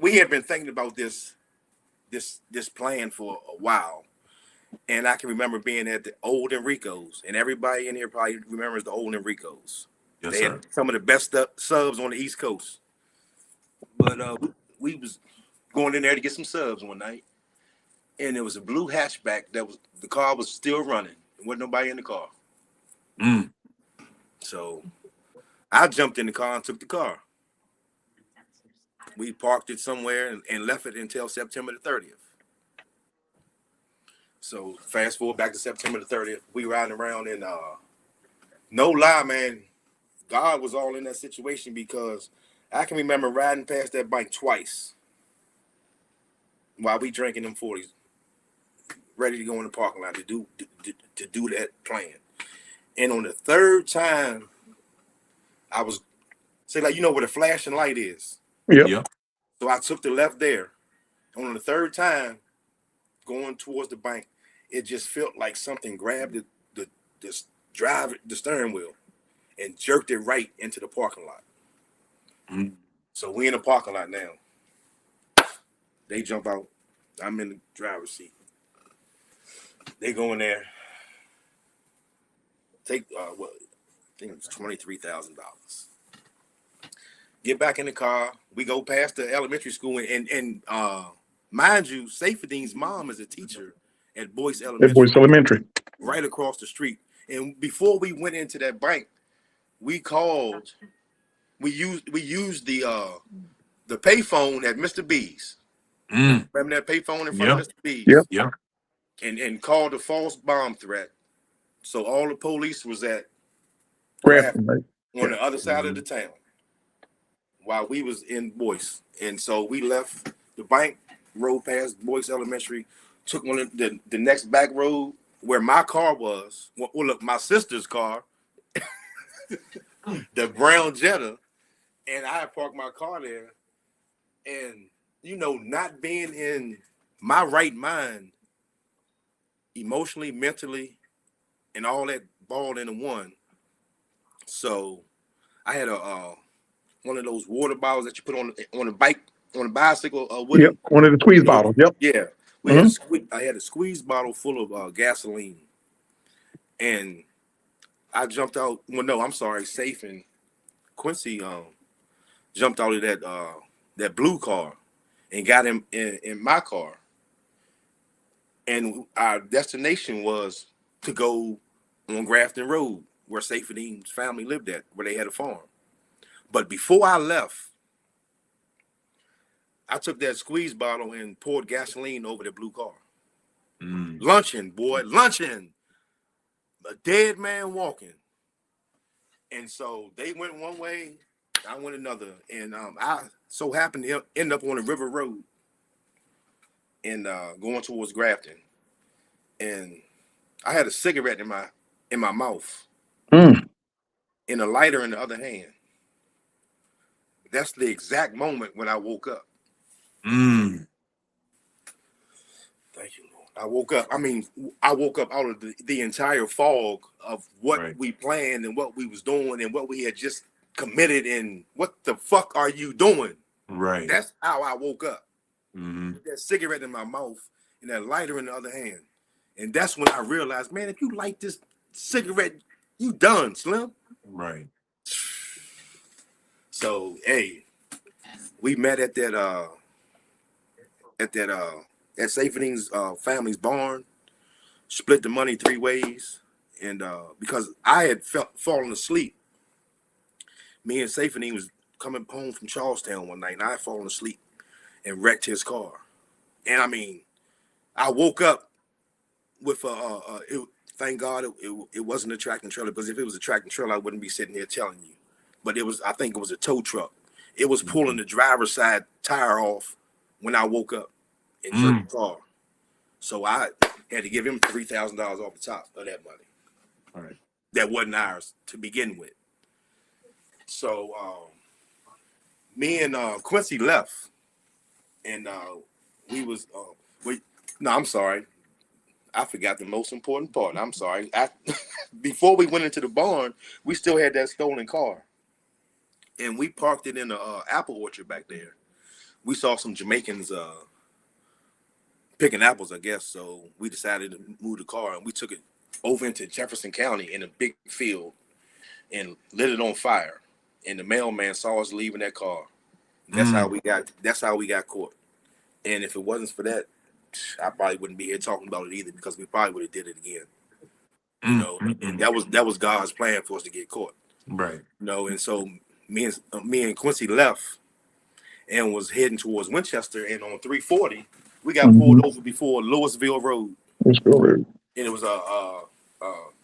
we had been thinking about this plan for a while. And I can remember being at the old Enrico's, and everybody in here probably remembers the old Enrico's.
Yes,
They had
sir.
some of the best subs on the East Coast. But we was going in there to get some subs one night, and there was a blue hatchback the car was still running. There wasn't nobody in the car.
Mm.
So I jumped in the car and took the car. We parked it somewhere and left it until September the 30th. So fast forward back to September the 30th, we riding around and no lie, man, God was all in that situation because I can remember riding past that bike twice while we drinking them 40s, ready to go in the parking lot to do that plan. And on the third time, I was say like where the flashing light is.
Yep.
Yep.
So I took the left there. And on the third time, going towards the bank, it just felt like something grabbed the steering wheel and jerked it right into the parking lot.
Mm.
So we in the parking lot now. They jump out. I'm in the driver's seat. They go in there. Take what? I think it was $23,000. Get back in the car. We go past the elementary school, and mind you, Safedin's mom is a teacher at Boyce
At Boyce
Elementary,
Elementary.
right across the street. And before we went into that bank, we called. We used the payphone at Mr. B's.
Mm.
Remember that payphone in front
Yep.
of Mr. B's?
Yep.
Yep.
And called a false bomb threat. So all the police was at
Grafton, right?
on the other side of
Mhm.
the town while we was in Boyce. And so we left the bank, rode past Boyce Elementary, took one of the next back road where my car was. Well, look, my sister's car, the brown Jetta, and I had parked my car there. And not being in my right mind, emotionally, mentally, and all that balled into one. So I had a one of those water bottles that you put on a bike on a bicycle.
Yep. One of the squeeze bottles. Yep.
Yeah, I had a squeeze bottle full of gasoline, and I jumped out. Well, no, I'm sorry, Safe and Quincy jumped out of that blue car and got him in my car, and our destination was to go on Grafton Road where Safedean's family lived at, where they had a farm. But before I left, I took that squeeze bottle and poured gasoline over the blue car.
Mm.
Luncheon, boy, luncheon. A dead man walking. And so they went one way, I went another. And I so happened to end up on the River Road and going towards Grafton. And I had a cigarette in my mouth
Mm.
and a lighter in the other hand. That's the exact moment when I woke up.
Mm.
Thank you, Lord. I woke up. I mean, I woke up out of the entire fog of what
Right.
we planned and what we was doing and what we had just committed and what the fuck are you doing?
Right.
That's how I woke up.
Mm-hmm.
With that cigarette in my mouth and that lighter in the other hand. And that's when I realized, man, if you light this cigarette, you done, Slim.
Right.
So, hey, we met at that Safedean's family's barn, split the money 3 ways, and because I had fallen asleep, me and Safedeen was coming home from Charlestown one night, and I had fallen asleep and wrecked his car. And I mean, I woke up with thank God it wasn't a tractor trailer, because if it was a tractor trailer, I wouldn't be sitting here telling you. But I think it was a tow truck. It was pulling the driver's side tire off when I woke up and jerked the car. So I had to give him $3,000 off the top of that money.
All right.
That wasn't ours to begin with. So me and Quincy left, and we was no, I'm sorry, I forgot the most important part. I'm sorry. Before we went into the barn, we still had that stolen car, and we parked it in the apple orchard back there. We saw some Jamaicans picking apples, I guess. So we decided to move the car, and we took it over into Jefferson County in a big field and lit it on fire. And the mailman saw us leaving that car. And that's how we got. That's how we got caught. And if it wasn't for that, I probably wouldn't be here talking about it either, because we probably would have did it again. You know, and that was God's plan for us to get caught.
Right.
You know, and so me and Quincy left and was heading towards Winchester, and on 340 we got pulled over before Louisville Road. And it was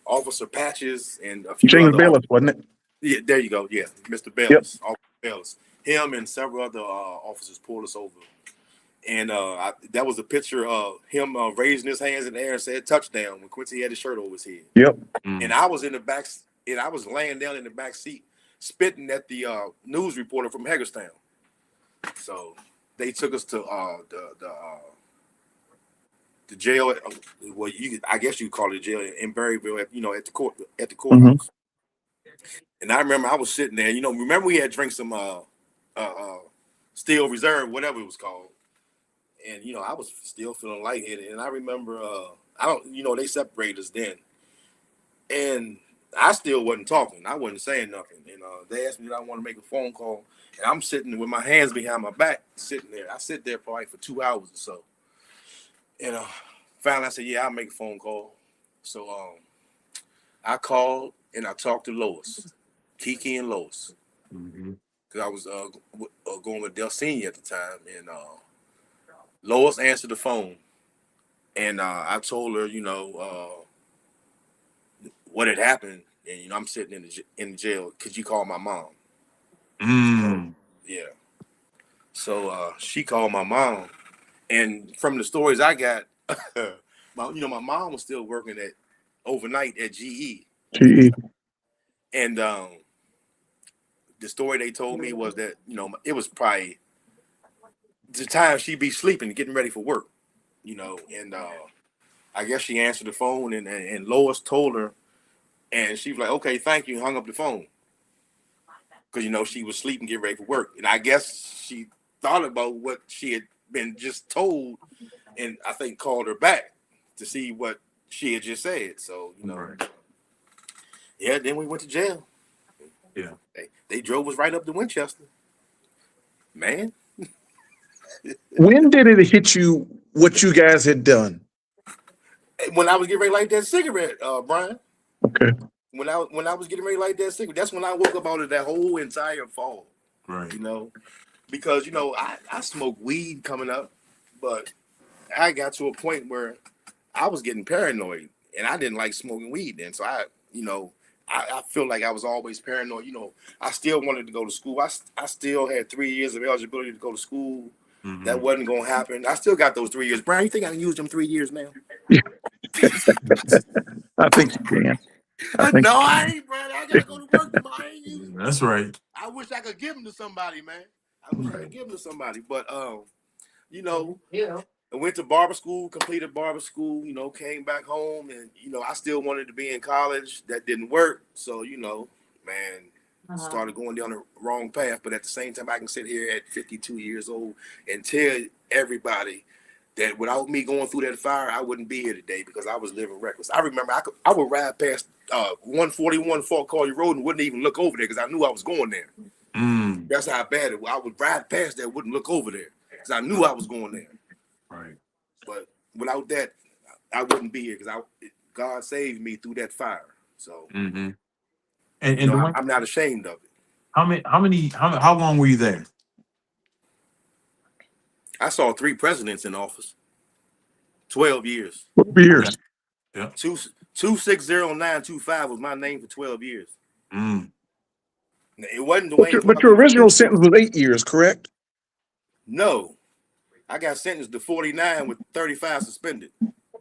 Officer Patches and a few
James
other
Bayless, wasn't it?
Yeah, there you go. Yeah, Mr. Bayless, Officer Bayless. Him and several other officers pulled us over, and that was a picture of him raising his hands in the air and said touchdown when Quincy had his shirt over his head.
Yep.
And I was in the back, and I was laying down in the back seat, spitting at the news reporter from Hagerstown. So they took us to the jail. Well, I guess you call it jail in Berryville. At the courthouse. And I remember I was sitting there. Remember we had drank some Steel Reserve, whatever it was called. And I was still feeling lightheaded. And I remember they separated us then. And I still wasn't talking. I wasn't saying nothing. And they asked me did I want to make a phone call. And I'm sitting with my hands behind my back, sitting there. I sit there probably for 2 hours or so. And finally I said, yeah, I'll make a phone call. So I called and I talked to Lois, Kiki and Lois. Because I was going with Del Senior at the time. And Lois answered the phone. And I told her, what had happened. And, I'm sitting in the jail. Could you call my mom? Yeah. So she called my mom. And from the stories I got, my mom was still working overnight at GE. And the story they told me was that, it was probably the time she'd be sleeping, getting ready for work, and I guess she answered the phone and Lois told her, and she was like, okay, thank you, hung up the phone. Because, she was sleeping, getting ready for work. And I guess she thought about what she had been just told, and I think called her back to see what she had just said. So, yeah, then we went to jail.
Yeah.
They drove us right up to Winchester. Man.
When did it hit you what you guys had done?
When I was getting ready to light that cigarette, Brian.
Okay.
When I was getting ready to light that cigarette, that's when I woke up out of that whole entire fall.
Right.
Because I smoked weed coming up, but I got to a point where I was getting paranoid, and I didn't like smoking weed then. So I feel like I was always paranoid. I still wanted to go to school. I still had 3 years of eligibility to go to school. That wasn't going to happen. I still got those 3 years. Brian, you think I can use them 3 years now?
I think you can.
I ain't, Brian. I got to go to work tomorrow. I ain't using them.
That's right.
I wish I could give them to somebody, man. But, I went to barber school, completed barber school, came back home, and, I still wanted to be in college. That didn't work. So, started going down the wrong path. But at the same time, I can sit here at 52 years old and tell everybody that without me going through that fire, I wouldn't be here today because I was living reckless. I remember I would ride past 141 Fort Collier Road and wouldn't even look over there because I knew I was going there. That's how bad it was. I would ride past that, wouldn't look over there because I knew I was going there.
Right.
But without that, I wouldn't be here because God saved me through that fire. So,
And
I'm not ashamed of it.
How long were you there?
I saw 3 presidents in office. 12 years.
12 years.
Yeah.
260925 was my name for 12 years. It wasn't Dwayne.
But your original sentence was 8 years, correct?
No. I got sentenced to 49 with 35 suspended.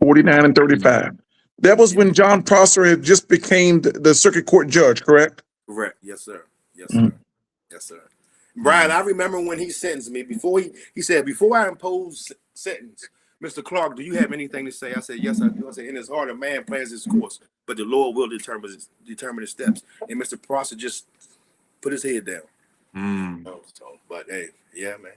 49 and 35. That was when John Prosser had just became the circuit court judge, correct?
Correct. Yes, sir. Yes,
Mm.
sir. Yes, sir. Brian, I remember when he sentenced me. Before he said, before I impose sentence, Mr. Clarke, do you have anything to say? I said, yes, I do. I said, in his heart, a man plans his course, but the Lord will determine his steps. And Mr. Prosser just put his head down. Oh, so, but hey, yeah, man.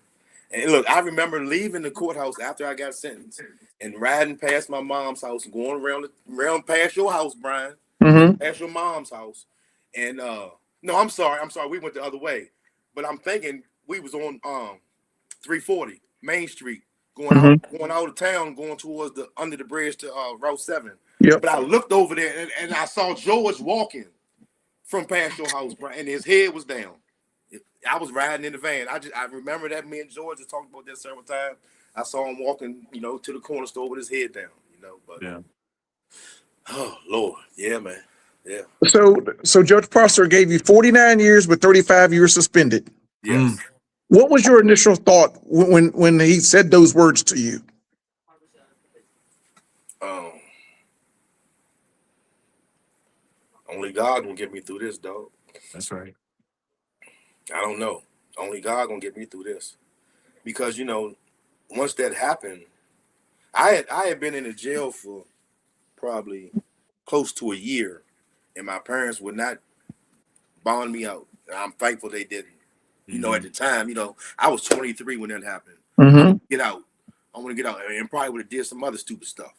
And look, I remember leaving the courthouse after I got sentenced and riding past my mom's house, going around past your house, Brian,
Mm-hmm.
past your mom's house. And no, I'm sorry, we went the other way. But I'm thinking we was on 340 Main Street,
Mm-hmm.
going out of town, going towards the under the bridge to Route 7.
Yep.
But I looked over there and I saw George walking from past your house, Brian, and his head was down. I was riding in the van. I remember that me and George had talked about that several times. I saw him walking, to the corner store with his head down, But
Yeah.
oh Lord, yeah, man, yeah.
So Judge Prosser gave you 49 years with 35 years suspended.
Yes.
What was your initial thought when he said those words to you?
Only God gonna get me through this, dog.
That's right.
I don't know. Only God gonna get me through this, because once that happened, I had been in the jail for probably close to a year, and my parents would not bond me out. And I'm thankful they didn't. At the time, I was 23 when that happened. I want to get out. And probably would have did some other stupid stuff.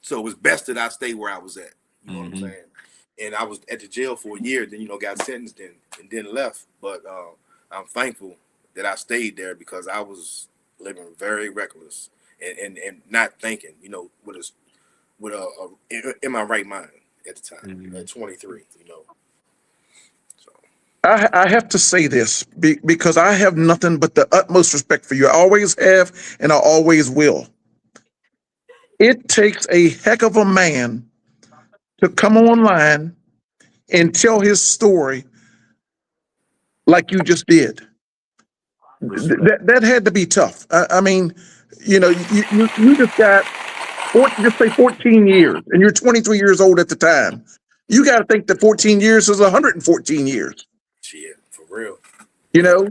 So it was best that I stayed where I was at. You know what I'm saying? And I was at the jail for a year, then got sentenced and then left. But I'm thankful that I stayed there, because I was living very reckless and not thinking, with in my right mind at the time, at 23, So
I have to say this because I have nothing but the utmost respect for you. I always have, and I always will. It takes a heck of a man to come online and tell his story like you just did. That had to be tough. I mean, you just got just say 14 years, and you're 23 years old at the time. You got to think that 14 years is 114 years.
shit, for real.
You know,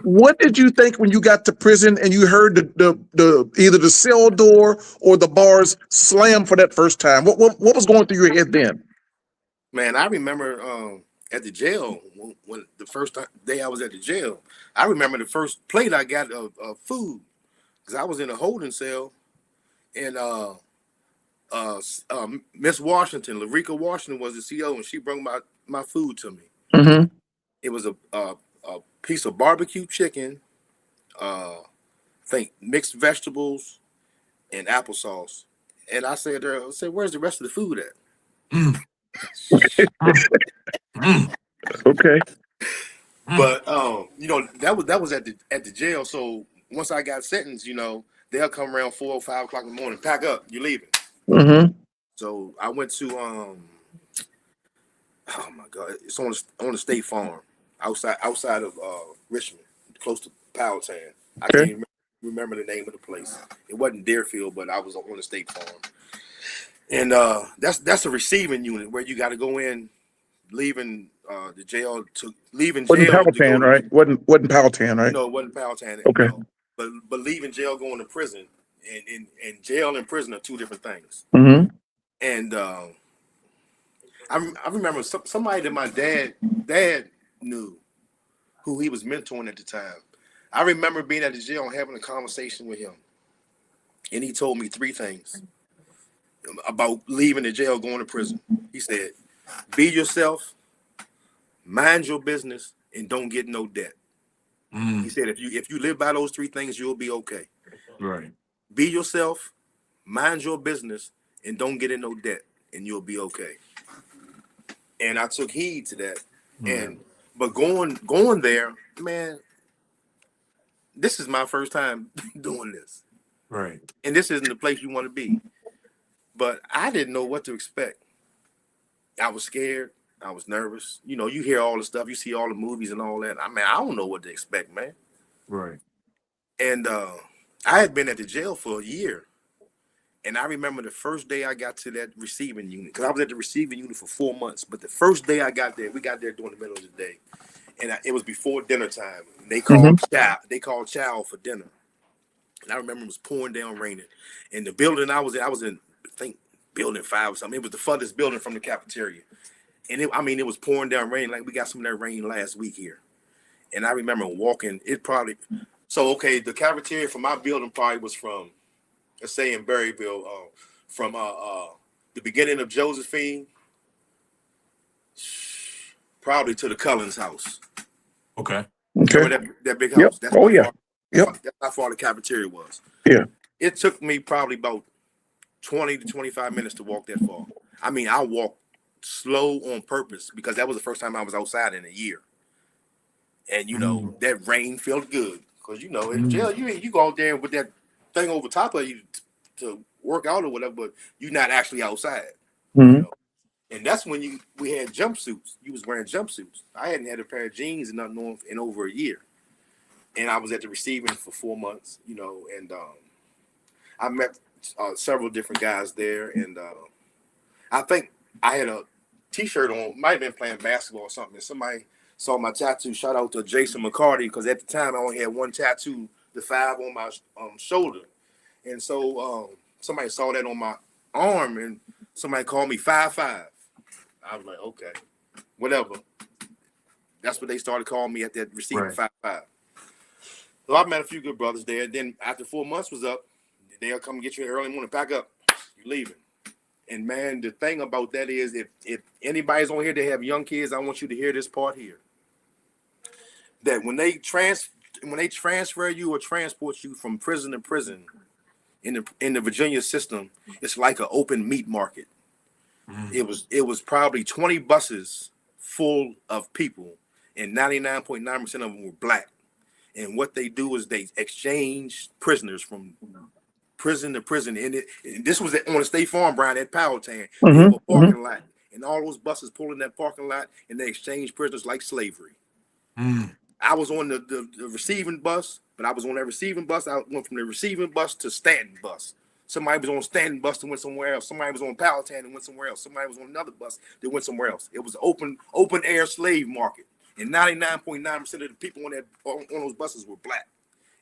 what did you think when you got to prison and you heard the either the cell door or the bars slam for that first time? What was going through your head then?
Man, I remember at the jail, when the first day I was at the jail, I remember the first plate I got of food, because I was in a holding cell, and Miss Washington, Larica Washington, was the CO, and she brought my food to me.
Mm-hmm.
It was a piece of barbecue chicken, I think mixed vegetables and applesauce. And I said to her, where's the rest of the food at?
Okay.
But that was at the jail. So once I got sentenced, they'll come around 4 or 5 o'clock in the morning, pack up, you're leaving.
Mm-hmm.
So I went to oh my God, it's on the State Farm outside of Richmond, close to Powhatan. I
Okay.
can't remember the name of the place. It wasn't Deerfield, but I was on the State Farm. And that's a receiving unit where you got to go in, leaving jail to
Wasn't
go
Powhatan,
to,
right? Wasn't Powhatan, right?
no, it wasn't Powhatan.
Okay.
No, but leaving jail, going to prison, and jail and prison are two different things.
Mm-hmm.
And I remember somebody that my dad knew, who he was mentoring at the time. I remember being at the jail and having a conversation with him, and he told me 3 things about leaving the jail, going to prison. He said, "Be yourself, mind your business, and don't get no debt." He said, if you live by those 3 things, you'll be okay.
Right.
Be yourself, mind your business, and don't get in no debt, and you'll be okay. And I took heed to that. But going there, man, this is my first time doing this.
Right.
And this isn't the place you want to be. But I didn't know what to expect. I was scared. I was nervous. You hear all the stuff, you see all the movies and all that. I don't know what to expect, man.
Right.
And I had been at the jail for a year. And I remember the first day I got to that receiving unit, because I was at the receiving unit for 4 months. But the first day I got there, we got there during the middle of the day, and it was before dinner time. They called chow. They called chow for dinner, and I remember it was pouring down, raining. And the building I was in, I think building 5 or something. It was the furthest building from the cafeteria, and it was pouring down, raining like we got some of that rain last week here. And I remember walking. The cafeteria for my building probably was from, let's say in Berryville, from the beginning of Josephine, probably to the Cullens house.
Okay.
Remember that big house?
Yep.
That's how far the cafeteria was.
Yeah.
It took me probably about 20 to 25 minutes to walk that far. I mean, I walked slow on purpose because that was the first time I was outside in a year. And that rain felt good because in jail you go out there with that thing over top of you to work out or whatever, but you're not actually outside. And that's when we had jumpsuits. You was wearing jumpsuits. I hadn't had a pair of jeans and nothing on in over a year, and I was at the receiving for 4 months. And I met several different guys there, and I think I had a T-shirt on. Might have been playing basketball or something. And somebody saw my tattoo. Shout out to Jason McCarty, because at the time I only had one tattoo, the 5 on my shoulder. And so somebody saw that on my arm, and somebody called me 5'5". I was like, okay, whatever. That's what they started calling me at that receiving, 5'5". So I met a few good brothers there. Then after 4 months was up, they'll come get you early morning, pack up, you're leaving. And man, the thing about that is, if anybody's on here that have young kids, I want you to hear this part here. That when they transfer you or transport you from prison to prison in the Virginia system, it's like an open meat market. It was probably 20 buses full of people, and 99.9% of them were black. And what they do is they exchange prisoners from prison to prison. And this was on the State Farm, Brian, at Powhatan. They have a parking lot, and all those buses pull in that parking lot, and they exchange prisoners like slavery. I was on the receiving bus, but I was on that receiving bus. I went from the receiving bus to Stanton bus. Somebody was on Stanton bus and went somewhere else. Somebody was on Powhatan and went somewhere else. Somebody was on another bus that went somewhere else. It was open air slave market, and 99.9% of the people on those buses were black,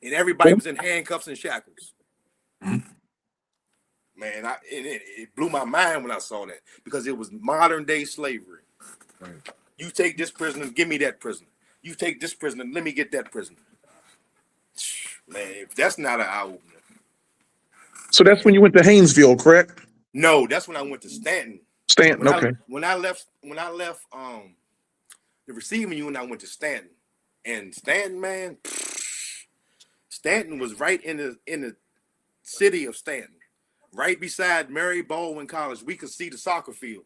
and everybody was in handcuffs and shackles. Man, it blew my mind when I saw that, because it was modern day slavery. You take this prisoner, give me that prisoner. You take this prisoner, let me get that prisoner. Man, if that's not an eye opener.
So that's when you went to Haynesville, correct?
No, that's when I went to Stanton.
Stanton, okay.
When I left the receiving unit, I went to Stanton. And Stanton, man, Stanton was right in the city of Stanton, right beside Mary Baldwin College. We could see the soccer field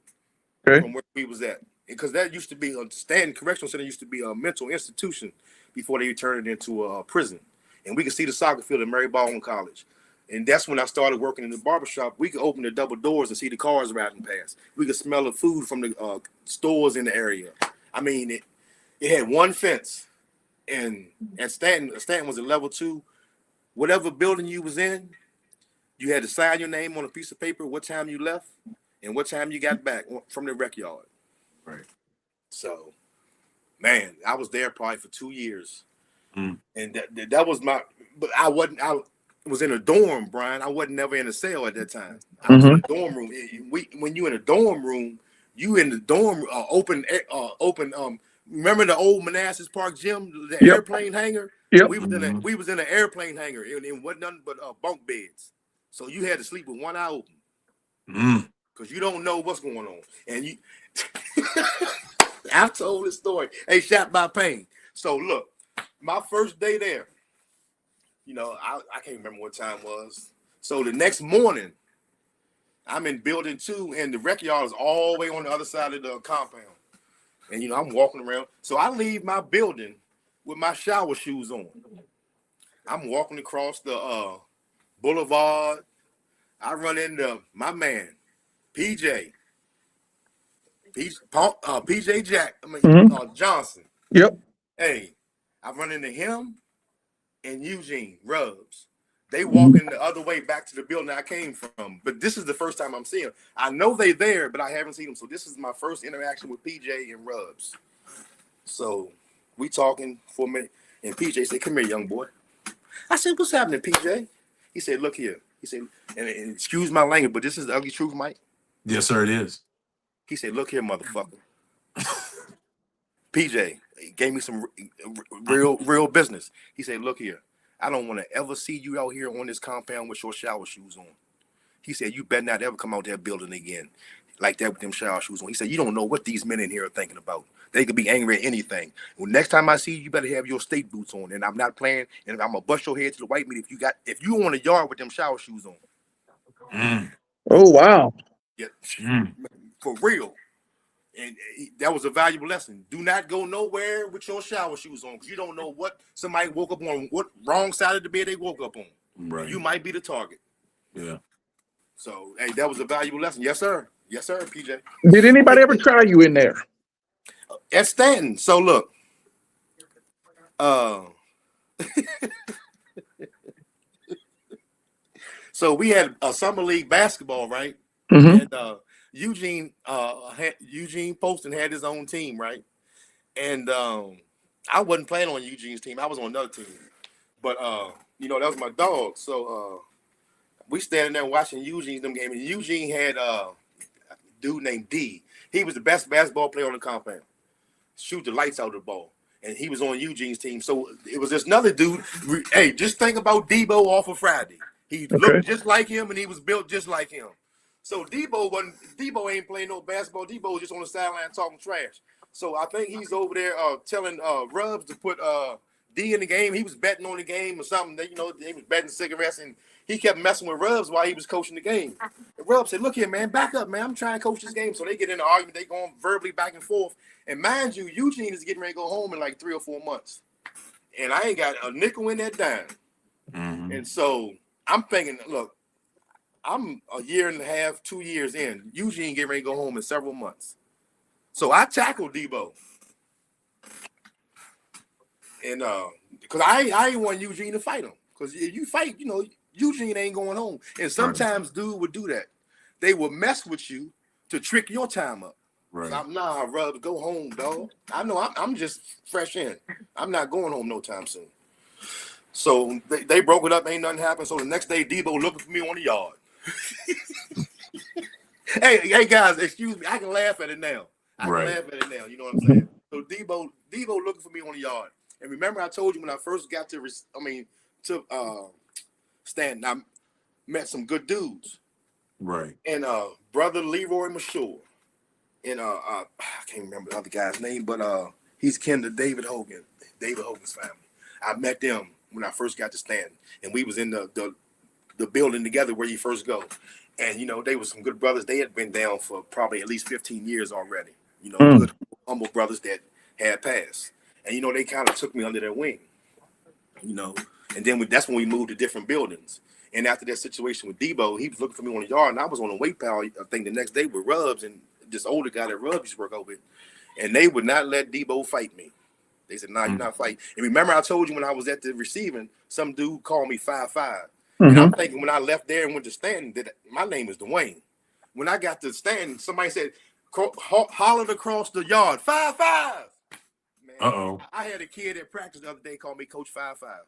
from where we was at. Because that used to be Stanton Correctional Center used to be a mental institution before they turned it into a prison. And we could see the soccer field at Mary Baldwin College. And that's when I started working in the barbershop. We could open the double doors and see the cars riding past. We could smell the food from the stores in the area. I mean, it had one fence. And Stanton was a level 2. Whatever building you was in, you had to sign your name on a piece of paper, what time you left, and what time you got back from the rec yard.
Right.
So, man, I was there probably for 2 years. And that was but I was in a dorm, Brian. I wasn't never in a cell at that time. I was in a dorm room. When you in a dorm room, you in the dorm open. Remember the old Manassas Park gym, the airplane hangar?
Yep.
We was in an airplane hangar, and it wasn't nothing but bunk beds. So you had to sleep with one eye open, because you don't know what's going on. And you, I've told this story. Hey, shot by pain. So look, my first day there, I can't remember what time it was. So the next morning, I'm in building 2, and the rec yard is all the way on the other side of the compound. And, I'm walking around. So I leave my building with my shower shoes on. I'm walking across the boulevard. I run into my man, PJ Jack, Johnson.
Yep.
Hey, I run into him and Eugene Rubs. They walking the other way back to the building I came from. But this is the first time I'm seeing them. I know they there, but I haven't seen them. So this is my first interaction with PJ and Rubs. So we talking for a minute, and PJ said, "Come here, young boy." I said, "What's happening, PJ?" He said, "Look here." He said, and excuse my language, but this is the ugly truth, Mike.
Yes, sir, it is.
He said, "Look here, motherfucker." PJ gave me some real business. He said, "Look here, I don't want to ever see you out here on this compound with your shower shoes on." He said, "You better not ever come out that building again like that with them shower shoes on." He said, "You don't know what these men in here are thinking about. They could be angry at anything. Well, next time I see you, you better have your state boots on. And I'm not playing. And I'm gonna bust your head to the white meat if you on the yard with them shower shoes on."
Oh, wow.
Yeah, for real. And that was a valuable lesson. Do not go nowhere with your shower shoes on, because you don't know what somebody woke up on, what wrong side of the bed they woke up on.
Right.
You might be the target.
Yeah.
So, hey, that was a valuable lesson. Yes, sir. Yes, sir, PJ.
Did anybody ever try you in there?
At Stanton. So look, so we had a summer league basketball, right? And Eugene Poston had his own team, right? And I wasn't playing on Eugene's team. I was on another team. But that was my dog. So we standing there watching Eugene's them game, and Eugene had a dude named D. He was the best basketball player on the compound. Shoot the lights out of the ball. And he was on Eugene's team. So it was this another dude. Hey, just think about Debo off of Friday. He looked just like him, and he was built just like him. So Debo ain't playing no basketball. Debo was just on the sideline talking trash. So I think he's over there telling Rubs to put D in the game. He was betting on the game or something. He was betting cigarettes, and he kept messing with Rubs while he was coaching the game. And Rubs said, "Look here, man, back up, man. I'm trying to coach this game." So they get in an argument. They going verbally back and forth. And mind you, Eugene is getting ready to go home in like 3 or 4 months. And I ain't got a nickel in that dime. And so I'm thinking, look, I'm a year and a half, 2 years in. Eugene getting ready to go home in several months. So I tackled Debo. And because I ain't want Eugene to fight him. Because if you fight, Eugene ain't going home. And sometimes dude would do that. They will mess with you to trick your time up. Right. So I'd rather go home, dog. I know I'm just fresh in. I'm not going home no time soon. So they broke it up. Ain't nothing happened. So the next day, Debo looking for me on the yard. hey guys, excuse me. I can laugh at it now. I can laugh at it now. You know what I'm saying? So Debo looking for me on the yard. And remember, I told you when I first got to Stanton, I met some good dudes. Right. And brother Leroy Mashore. And I can't remember the other guy's name, but he's kin to David Hogan's family. I met them when I first got to Stanton, and we was in the building together where you first go. And they were some good brothers. They had been down for probably at least 15 years already. Good humble brothers that had passed. And they kind of took me under their wing. And then that's when we moved to different buildings. And after that situation with Debo, he was looking for me on the yard, and I was on a weight pal, I think the next day with Rubs and this older guy that Rubs used to work out with. And they would not let Debo fight me. They said, "Nah, you're not fighting." And remember, I told you when I was at the receiving, some dude called me 5'5". And I'm thinking when I left there and went to Stanton, that my name is Dwayne. When I got to Stanton, somebody said, hollered across the yard, 5'5". Man, I had a kid at practice the other day call me Coach 5'5".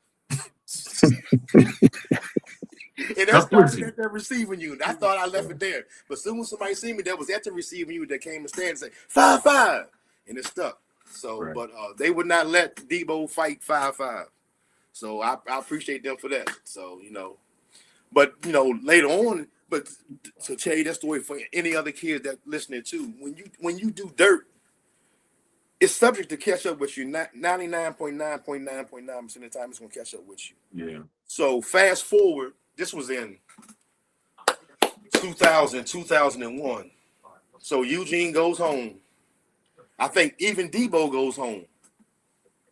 And that's started at that receiving unit. I thought I left it there. But soon as somebody seen me that was at the receiving unit that came and stand and say, 5'5", and it stuck. So, but they would not let Debo fight 5'5". So I appreciate them for that. So, but later on, but to tell you that story for any other kids that listening too, when you do dirt, it's subject to catch up with you. 99.9.9.9% of the time, it's gonna catch up with you. Yeah. So fast forward, this was in 2001. So Eugene goes home. I think even Debo goes home.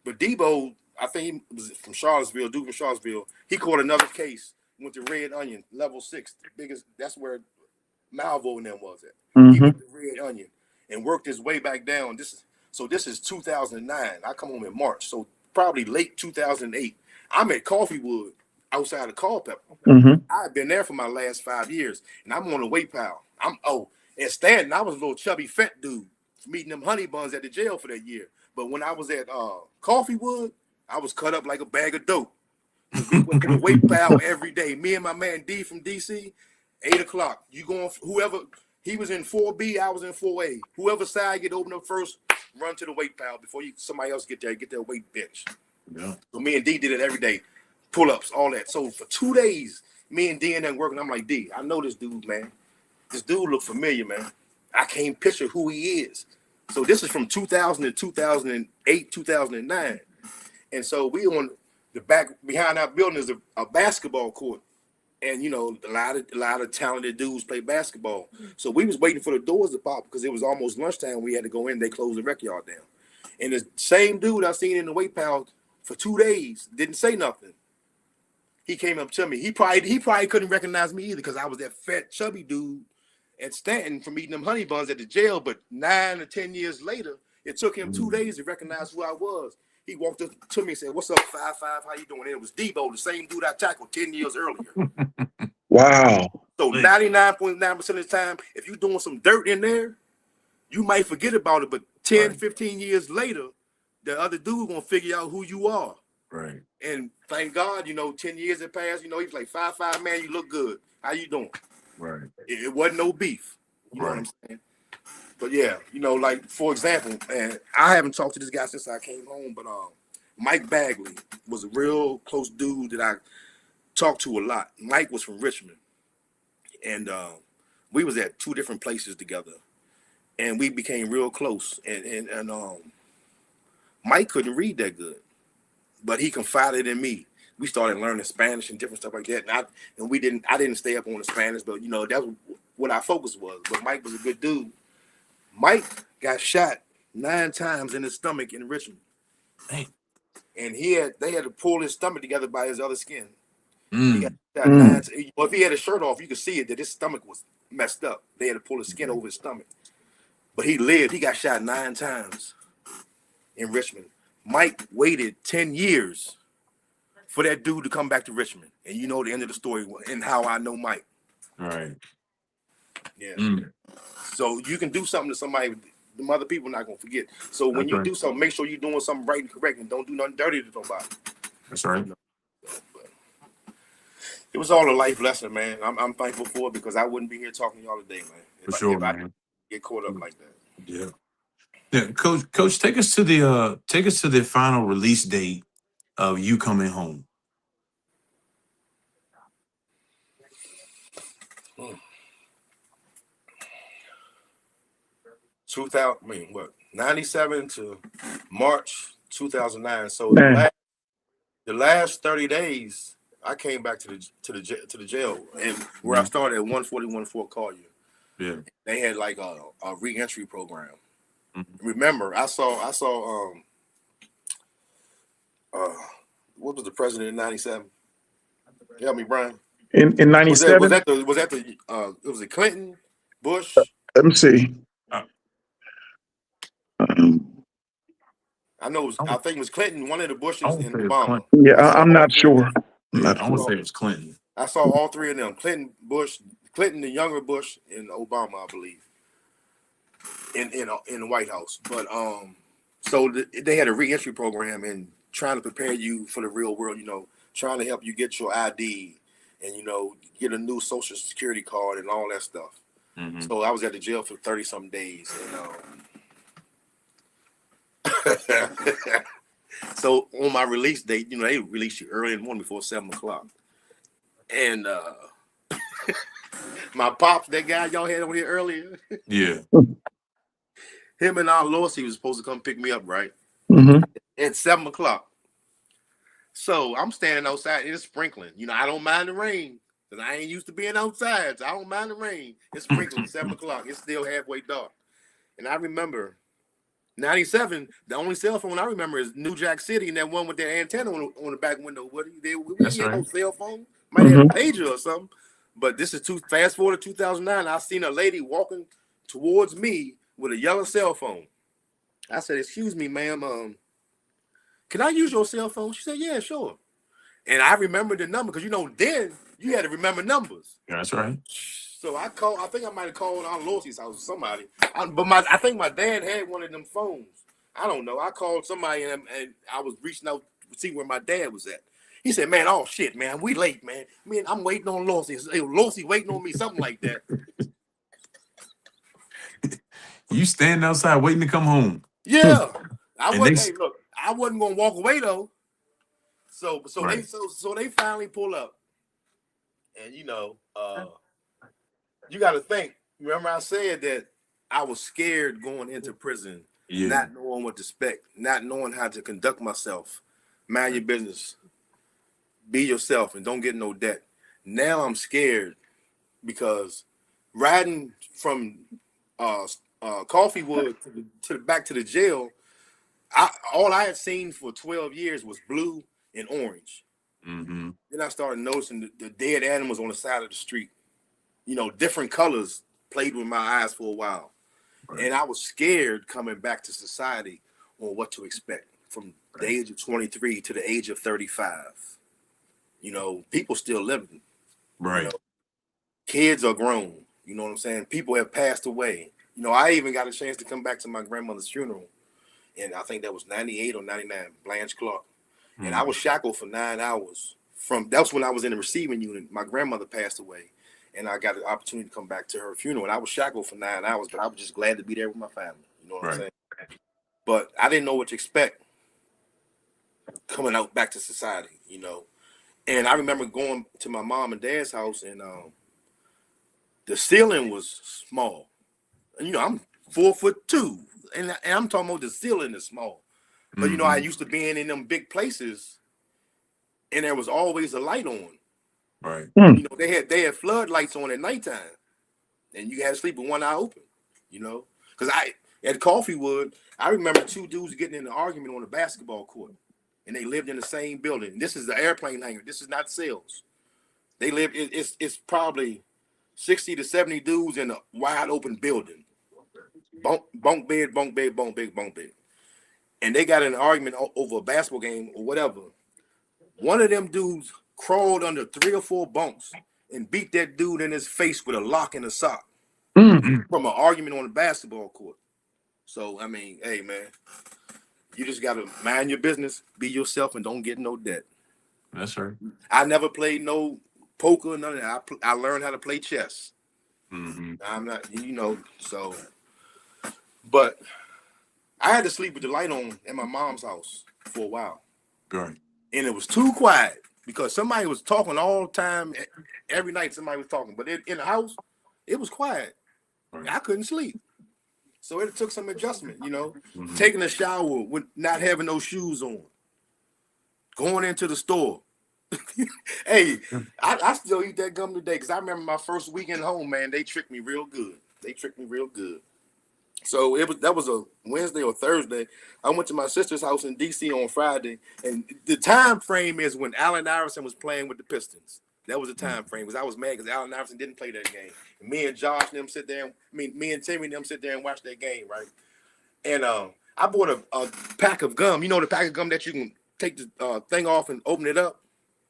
But Debo, I think he was from Charlottesville, Duke from Charlottesville. He caught another case, went to Red Onion, level 6, the biggest. That's where Malvo and them was at. He went to Red Onion and worked his way back down. This is 2009. I come home in March, so probably late 2008. I'm at Coffeewood. outside of Culpeper.
Mm-hmm.
I've been there for my last 5 years, and I'm on the weight pile. And Stanton, I was a little chubby fat dude meeting them honey buns at the jail for that year. But when I was at Coffeewood, I was cut up like a bag of dope. We went to the weight pile every day. Me and my man D from DC, 8 o'clock. You going, whoever, he was in 4B, I was in 4A. Whoever side get opened up first, run to the weight pile before somebody else get their weight bench.
Yeah.
So me and D did it every day. Pull-ups, all that. So for 2 days, me and D and them working. I'm like, D, I know this dude, man. This dude look familiar, man. I can't picture who he is. So this is from 2000 to 2008, 2009. And so we on the back behind our building is a basketball court. And a lot of talented dudes play basketball. So we was waiting for the doors to pop because it was almost lunchtime. We had to go in. They closed the rec yard down. And the same dude I seen in the weight pile for 2 days didn't say nothing. He came up to me. He probably couldn't recognize me either because I was that fat chubby dude at Stanton from eating them honey buns at the jail. But 9 or 10 years later, it took him 2 days to recognize who I was. He walked up to me and said, "What's up, 5'5"? How you doing?" And it was Debo, the same dude I tackled 10 years earlier.
Wow.
So 99.9% of the time, if you're doing some dirt in there, you might forget about it. But 10, 15 years later, the other dude gonna figure out who you are.
Right.
And thank God, 10 years have passed. He was like, 5'5", man, you look good. How you doing?
Right.
It wasn't no beef. You know what I'm saying? But yeah, like for example, and I haven't talked to this guy since I came home, but Mike Bagley was a real close dude that I talked to a lot. Mike was from Richmond, and we was at 2 different places together, and we became real close. And Mike couldn't read that good, but he confided in me. We started learning Spanish and different stuff like that. And I didn't stay up on the Spanish, but that's what our focus was. But Mike was a good dude. Mike got shot 9 times in his stomach in Richmond.
Hey.
And they had to pull his stomach together by his other skin.
Mm.
He got shot 9 times. Well, if he had his shirt off, you could see it that his stomach was messed up. They had to pull his skin over his stomach. But he lived. He got shot 9 times in Richmond. Mike waited 10 years for that dude to come back to Richmond. And you know the end of the story and how I know Mike.
All right.
Yeah. So you can do something to somebody, the other people not going to forget. So when you do something, make sure you're doing something right and correct and don't do nothing dirty to nobody.
That's right.
It was all a life lesson, man. I'm thankful for it because I wouldn't be here talking to y'all today, man.
For sure, man.
I didn't get caught up like that.
Yeah. Yeah, Coach, take us to the final release date of you coming home.
97 to March 2009. So the last 30 days, I came back to the jail, and where I started at 141 Fort Collier.
Yeah,
they had like a re-entry program. Remember, I saw what was the president in 97? Help me, Brian.
In 97?
Was it Clinton, Bush?
Let me see.
I think it was Clinton, one of the Bushes, and Obama.
Yeah, I'm not sure.
I would say it was Clinton.
I saw all 3 of them: Clinton, Bush, Clinton, the younger Bush, and Obama, I believe, in the White House. But so they had a re-entry program and trying to prepare you for the real world. Trying to help you get your ID and get a new Social Security card and all that stuff. So I was at the jail for 30-some days, and so on my release date, they release you early in the morning before 7 o'clock. And my pops, that guy y'all had on here earlier.
Yeah.
Him and Aunt Lossy was supposed to come pick me up, right? At 7 o'clock. So I'm standing outside, and it's sprinkling. I don't mind the rain because I ain't used to being outside. So I don't mind the rain. It's sprinkling, 7 o'clock. It's still halfway dark. And I remember 97, the only cell phone I remember is New Jack City, and that one with that antenna on the back window. We didn't have no cell phone. Might have a pager or something. But this is fast forward to 2009. I seen a lady walking towards me with a yellow cell phone. I said, "Excuse me, ma'am. Can I use your cell phone?" She said, "Yeah, sure." And I remember the number because then you had to remember numbers.
That's right.
So I called. I think I might have called Aunt Loyalty's house or somebody. I think my dad had one of them phones. I don't know. I called somebody and I was reaching out to see where my dad was at. He said, "Man, oh shit, man, we late, man. Man, I'm waiting on Loyalty. Loyalty waiting on me, something like that."
You standing outside waiting to come home.
Yeah, I
And
wasn't.
they-
Hey, look, I wasn't gonna walk away though. So
Right.
they finally pull up, and you got to think. Remember, I said that I was scared going into prison,
Yeah.
not knowing what to expect, not knowing how to conduct myself. Mind your business, be yourself, and don't get no debt. Now I'm scared because riding from Coffeewood to back to the jail, all I had seen for 12 years was blue and orange.
Mm-hmm.
Then I started noticing the dead animals on the side of the street. Different colors played with my eyes for a while.
Right.
And I was scared coming back to society on what to expect from the age of 23 to the age of 35. People still living.
Right.
Kids are grown. You know what I'm saying? People have passed away. I even got a chance to come back to my grandmother's funeral. And I think that was 98 or 99, Blanche Clarke.
Mm-hmm.
And I was shackled for 9 hours. That's when I was in the receiving unit. My grandmother passed away. And I got the opportunity to come back to her funeral. And I was shackled for 9 hours, but I was just glad to be there with my family. You know what I'm saying? But I didn't know what to expect coming out back to society, And I remember going to my mom and dad's house, and the ceiling was small. And, I'm 4'2", and I'm talking about the ceiling is small. But, I used to be in them big places, and there was always a light on.
Right.
They had floodlights on at nighttime, and you had to sleep with one eye open, Because at Coffeewood, I remember 2 dudes getting in an argument on a basketball court, and they lived in the same building. This is the airplane hangar. This is not sales. They live. It's probably 60 to 70 dudes in a wide open building. Bunk bed, bunk bed, bunk bed, bunk bed. And they got in an argument over a basketball game or whatever. One of them dudes crawled under 3 or 4 bunks and beat that dude in his face with a lock and a sock from an argument on the basketball court. So, I mean, hey, man, you just got to mind your business, be yourself, and don't get no debt.
That's right.
I never played no poker, none of that. I learned how to play chess.
Mm-hmm.
I'm not, so. But I had to sleep with the light on at my mom's house for a while.
Right.
And it was too quiet because somebody was talking all the time. Every night somebody was talking. But in the house, it was quiet.
Right.
I couldn't sleep. So it took some adjustment,
Mm-hmm.
Taking a shower with not having no shoes on. Going into the store. Hey, I still eat that gum today because I remember my first weekend home, man. They tricked me real good. So that was a Wednesday or Thursday. I went to my sister's house in DC on Friday, and the time frame is when Allen Iverson was playing with the Pistons. That was the time frame because I was mad because Allen Iverson didn't play that game. And me and Josh and them sit there. Me and Timmy and them sit there and watch that game, right? And I bought a pack of gum. You know the pack of gum that you can take the thing off and open it up.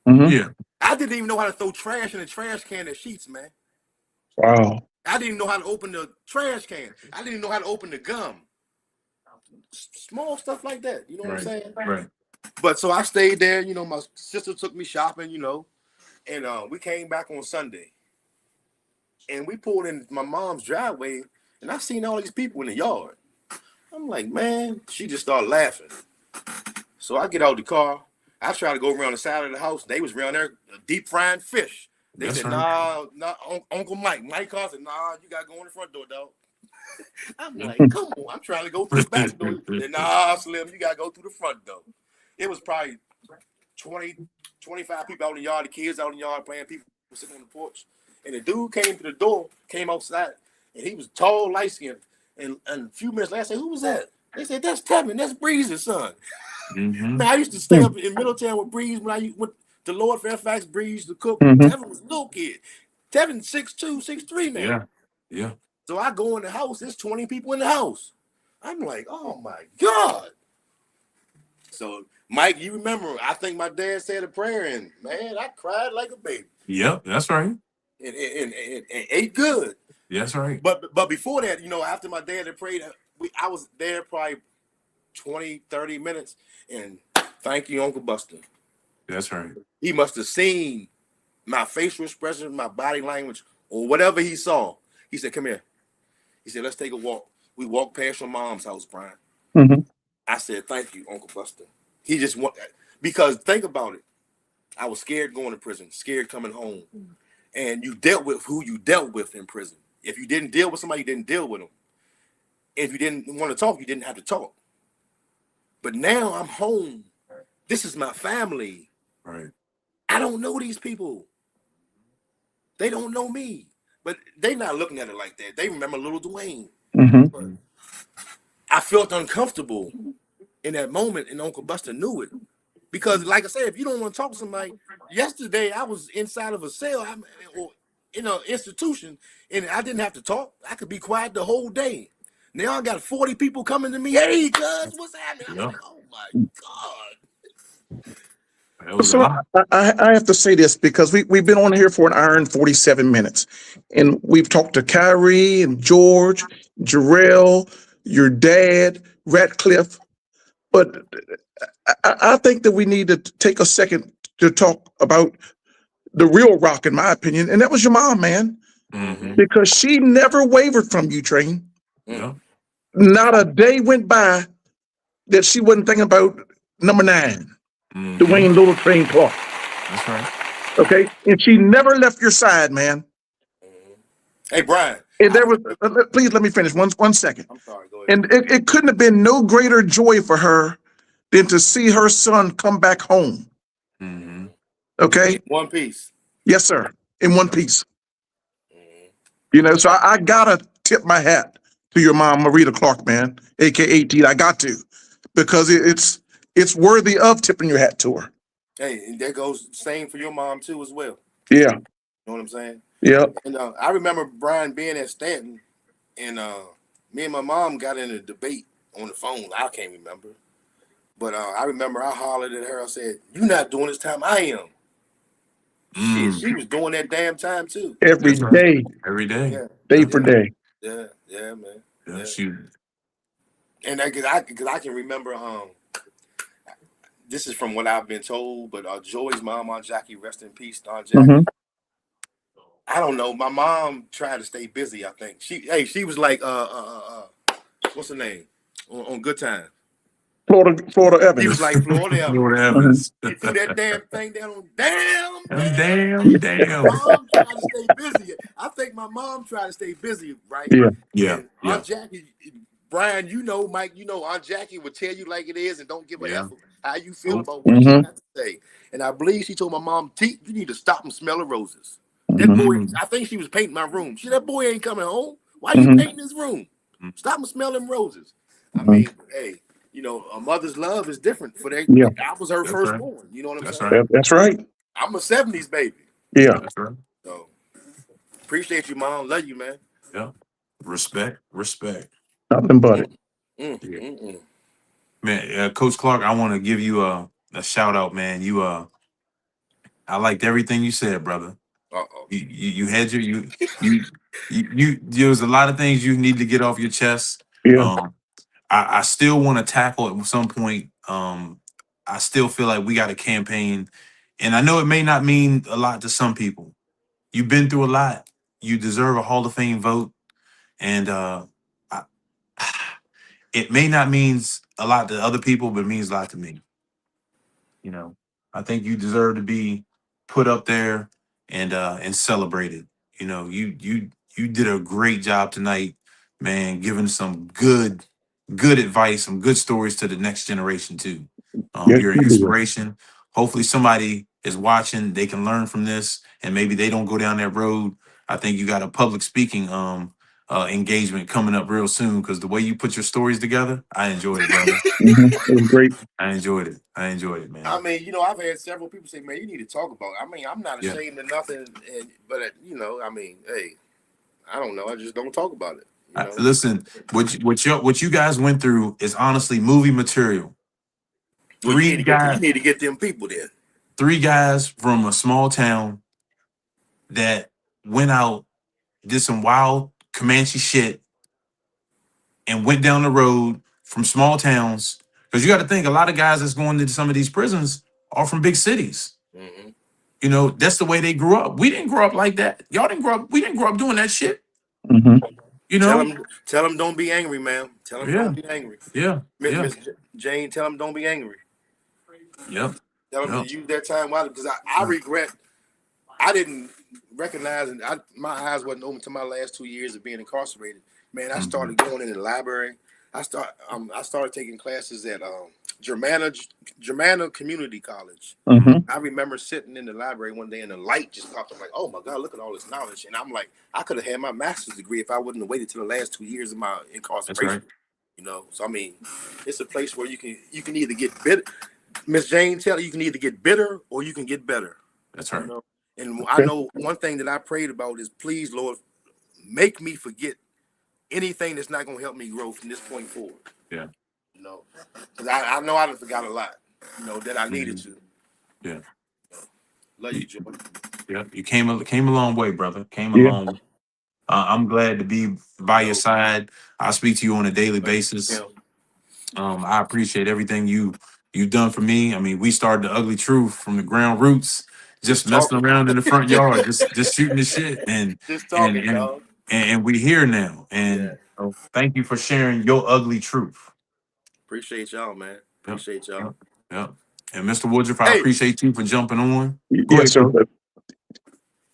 Mm-hmm.
Yeah.
I didn't even know how to throw trash in a trash can at Sheets, man.
Wow.
I didn't even know how to open the trash can. I didn't even know how to open the gum. Small stuff like that. You know what I'm saying?
Right.
But so I stayed there. My sister took me shopping, and we came back on Sunday. And we pulled in my mom's driveway, and I seen all these people in the yard. I'm like, man, she just started laughing. So I get out the car. I try to go around the side of the house. They was around there deep frying fish. They
That's
said,
right.
nah, Uncle Mike. Mike called said, nah, you got to go in the front door, dog. I'm like, come on. I'm trying to go through the back door. Said, nah, Slim, you got to go through the front door. It was probably 20, 25 people out in the yard, the kids out in the yard playing, people sitting on the porch. And the dude came to the door, came outside, and he was tall, light-skinned. And a few minutes later, I said, who was that? They said, that's Tevin. That's Breeze's son.
Mm-hmm.
Man, I used to stay up in Middletown with Breeze when I went to Lord Fairfax, Breeze, the cook.
Mhm.
Tevin was a little kid. Tevin 6'2", 6'3" now.
Yeah.
So I go in the house. There's 20 people in the house. I'm like, oh, my God. So Mike, you remember? I think my dad said a prayer, and man, I cried like a baby.
Yep, that's right.
And ate good.
That's right.
But before that, after my dad had prayed, I was there probably 20, 30 minutes, and thank you, Uncle Buster.
That's right.
He must have seen my facial expression, my body language, or whatever he saw. He said, "Come here." He said, "Let's take a walk." We walked past your mom's house, Brian.
Mm-hmm.
I said, "Thank you, Uncle Buster." He just because think about it. I was scared going to prison, scared coming home, and you dealt with who you dealt with in prison. If you didn't deal with somebody, you didn't deal with them. If you didn't want to talk, you didn't have to talk. But now I'm home. This is my family.
Right.
I don't know these people. They don't know me. But they're not looking at it like that. They remember little Dwayne.
Mm-hmm.
I felt uncomfortable in that moment, and Uncle Buster knew it. Because, like I said, if you don't want to talk to somebody, yesterday I was inside of a cell or in an institution, and I didn't have to talk. I could be quiet the whole day. Now I got 40 people coming to me. "Hey, cuz, what's happening?" I'm like, "Oh my God."
That was a
So
lot.
I have to say this because we've been on here for an hour and 47 minutes. And we've talked to Kyrie and George, Jarrell, your dad, Ratcliffe. But I think that we need to take a second to talk about the real rock, in my opinion. And that was your mom, man.
Mm-hmm.
Because she never wavered from you, Train.
Yeah.
Not a day went by that she wasn't thinking about number 9,
Mm-hmm.
Dwayne Little Train Clarke.
That's right.
Okay. And she never left your side, man.
Hey, Brian.
And there was, please let me finish one second.
I'm sorry, go ahead.
And it couldn't have been no greater joy for her than to see her son come back home.
Mm-hmm.
Okay.
One piece.
Yes, sir. In one piece. So I gotta tip my hat to your mom, Marita Clarke, man, aka T. I got to, because it's worthy of tipping your hat to her.
Hey, and that goes same for your mom too as well.
Yeah.
You know what I'm saying?
Yeah.
And I remember Brian being at Stanton, and me and my mom got in a debate on the phone. I can't remember, but I remember I hollered at her. I said, "You're not doing this time. I am." Shit, she was doing that damn time too.
Every
That's right.
day,
Every day.
Yeah,
day for day.
yeah, man.
Yeah,
Yeah.
she.
And because I can remember this is from what I've been told, but Joey's mom, Aunt Jackie, rest in peace, Aunt Jackie.
Mhm.
I don't know. My mom tried to stay busy. I think she was like what's her name on Good Time.
Florida
He
Evans.
was like Florida
Lord
Evans.
Evans.
He threw that damn thing down on damn.
Damn.
My mom tried to stay busy. I think my mom tried to stay busy, right?
Yeah.
Yeah.
And
Yeah.
Aunt Jackie, Brian, Mike, Aunt Jackie would tell you like it is and don't give a
Yeah.
F how you feel about what she
Mhm.
has to say. And I believe she told my mom, "T, you need to stop and smell the roses." That
Mhm.
boy,
Mm.
I think she was painting my room. That boy ain't coming home. Why you
Mhm.
painting his room?
Mm.
Stop and smell them roses. I
Mhm.
mean, hey, a mother's love is different for that.
Yeah.
I was her
That's right.
firstborn. You know what I'm
That's
saying?
right.
That's right.
I'm a 70s baby.
Yeah.
That's right.
So appreciate you, mom. Love you, man.
Yeah. Respect.
Nothing but it.
Yeah. Man, Coach Clarke, I want to give you a shout out, man. I liked everything you said, brother.
Uh-oh.
You had there was a lot of things you need to get off your chest.
Yeah.
I still want to tackle at some point. I still feel like we got a campaign, and I know it may not mean a lot to some people. You've been through a lot. You deserve a Hall of Fame vote, and I, it may not mean a lot to other people, but it means a lot to me. I think you deserve to be put up there and celebrated. You did a great job tonight, man, giving some good advice, some good stories to the next generation too.
Yes,
You're an
you did.
inspiration. Hopefully somebody is watching, they can learn from this and maybe they don't go down that road. I think you got a public speaking engagement coming up real soon because the way you put your stories together, I enjoyed it, brother.
Mhm. It was great.
I enjoyed it, man.
I mean, I've had several people say, "Man, you need to talk about it." I mean, I'm not
Yeah.
ashamed of nothing, but I mean, hey, I don't know. I just don't talk about it.
Listen, what you guys went through is honestly movie material.
Well, you need to get them people there.
3 guys from a small town that went out, did some wild Comanche shit, and went down the road from small towns. Because you got to think, a lot of guys that's going into some of these prisons are from big cities.
Mm-hmm.
You know, that's the way they grew up. We didn't grow up like that. Y'all didn't grow up. We didn't grow up doing that shit.
Mm-hmm.
You know.
Tell them don't be angry, man. Tell them don't be angry.
Yeah.
Miss Jane, tell them don't be angry.
Yep.
Tell them to use that time wisely, because I regret I didn't recognize, and my eyes wasn't open to my last 2 years of being incarcerated. Man, I started going in the library. I started taking classes at Germanna Community College.
Mm-hmm.
I remember sitting in the library one day and the light just popped up, like, oh my God, look at all this knowledge. And I'm like, I could have had my master's degree if I wouldn't have waited till the last 2 years of my incarceration.
That's right.
You know, so I mean, it's a place where you can either get bitter. Miss Jane tell you can either get bitter or you can get better.
That's right.
You know? And I know one thing that I prayed about is, please, Lord, make me forget anything that's not going to help me grow from this point forward.
Yeah.
You know, because I know I done forgot a lot, you know, that I needed to.
Yeah.
Love you, Jordan.
Yeah. You came a long way, brother. Came a long way. I'm glad to be by your side. I speak to you on a daily basis. I appreciate everything you've done for me. I mean, we started the Ugly Truth from the ground roots, just messing around in the front yard, just shooting the shit, and
just talking,
and we here now. And thank you for sharing your ugly truth.
Appreciate y'all, man. Appreciate y'all.
Yeah. And Mr. Woodruff, I appreciate you for jumping on. Go
Yes,
ahead,
sir.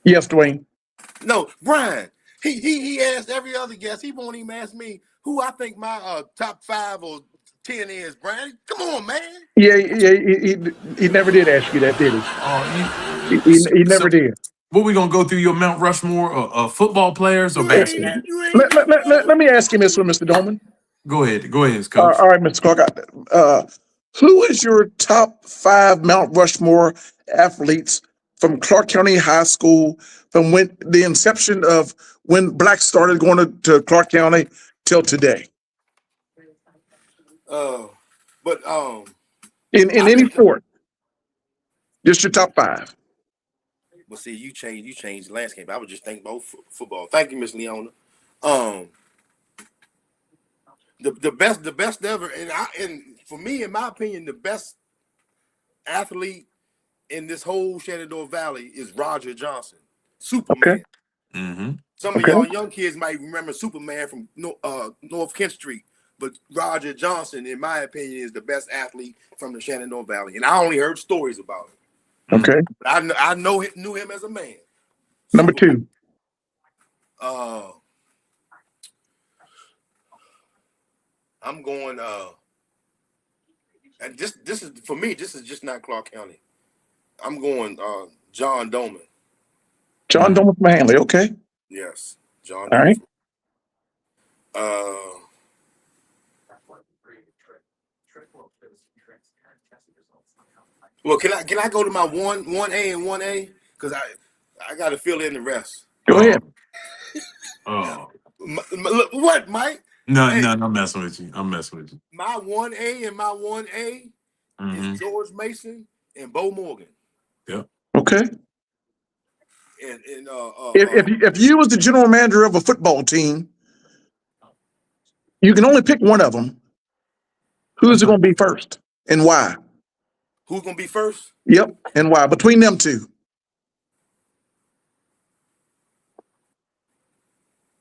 Yes, Dwayne.
No, Brian. He asked every other guest. He won't even ask me who I think my top 5 or 10 is. Brian, come on, man.
Yeah. He never did ask you that, did he? He never did.
What, we gonna go through your Mount Rushmore of football players or basketball?
Let me ask you this one, Mr. Dolman.
Go ahead, Coach.
All right, Mr. Clarke. Who is your top 5 Mount Rushmore athletes from Clarke County High School, from when the inception of when blacks started going to Clarke County till today?
But
in any sport, just your top 5.
Well, see, you changed the landscape. I would just think about football. Thank you, Miss Leona. The best ever, and for me, in my opinion, the best athlete in this whole Shenandoah Valley is Roger Johnson, Superman.
Okay.
Mm-hmm.
Some of y'all young kids might remember Superman from North Kent Street, but Roger Johnson, in my opinion, is the best athlete from the Shenandoah Valley, and I only heard stories about him.
Okay.
But I knew him as a man.
Number 2.
I'm going. And this is for me. This is just not Clarke County. I'm going. John Doman.
John Doman from Hanley. Okay.
Yes, John.
All right.
Well, can I go to my 1A and 1A, because I got to fill in the rest.
Go ahead.
What, Mike?
No, I'm messing with you.
My 1A and my 1A is George Mason and Bo Morgan.
Yep.
Okay.
And
if you was the general manager of a football team, you can only pick one of them. Who's it going to be first, and why?
Who's going to be first?
Yep, and why? Between them two.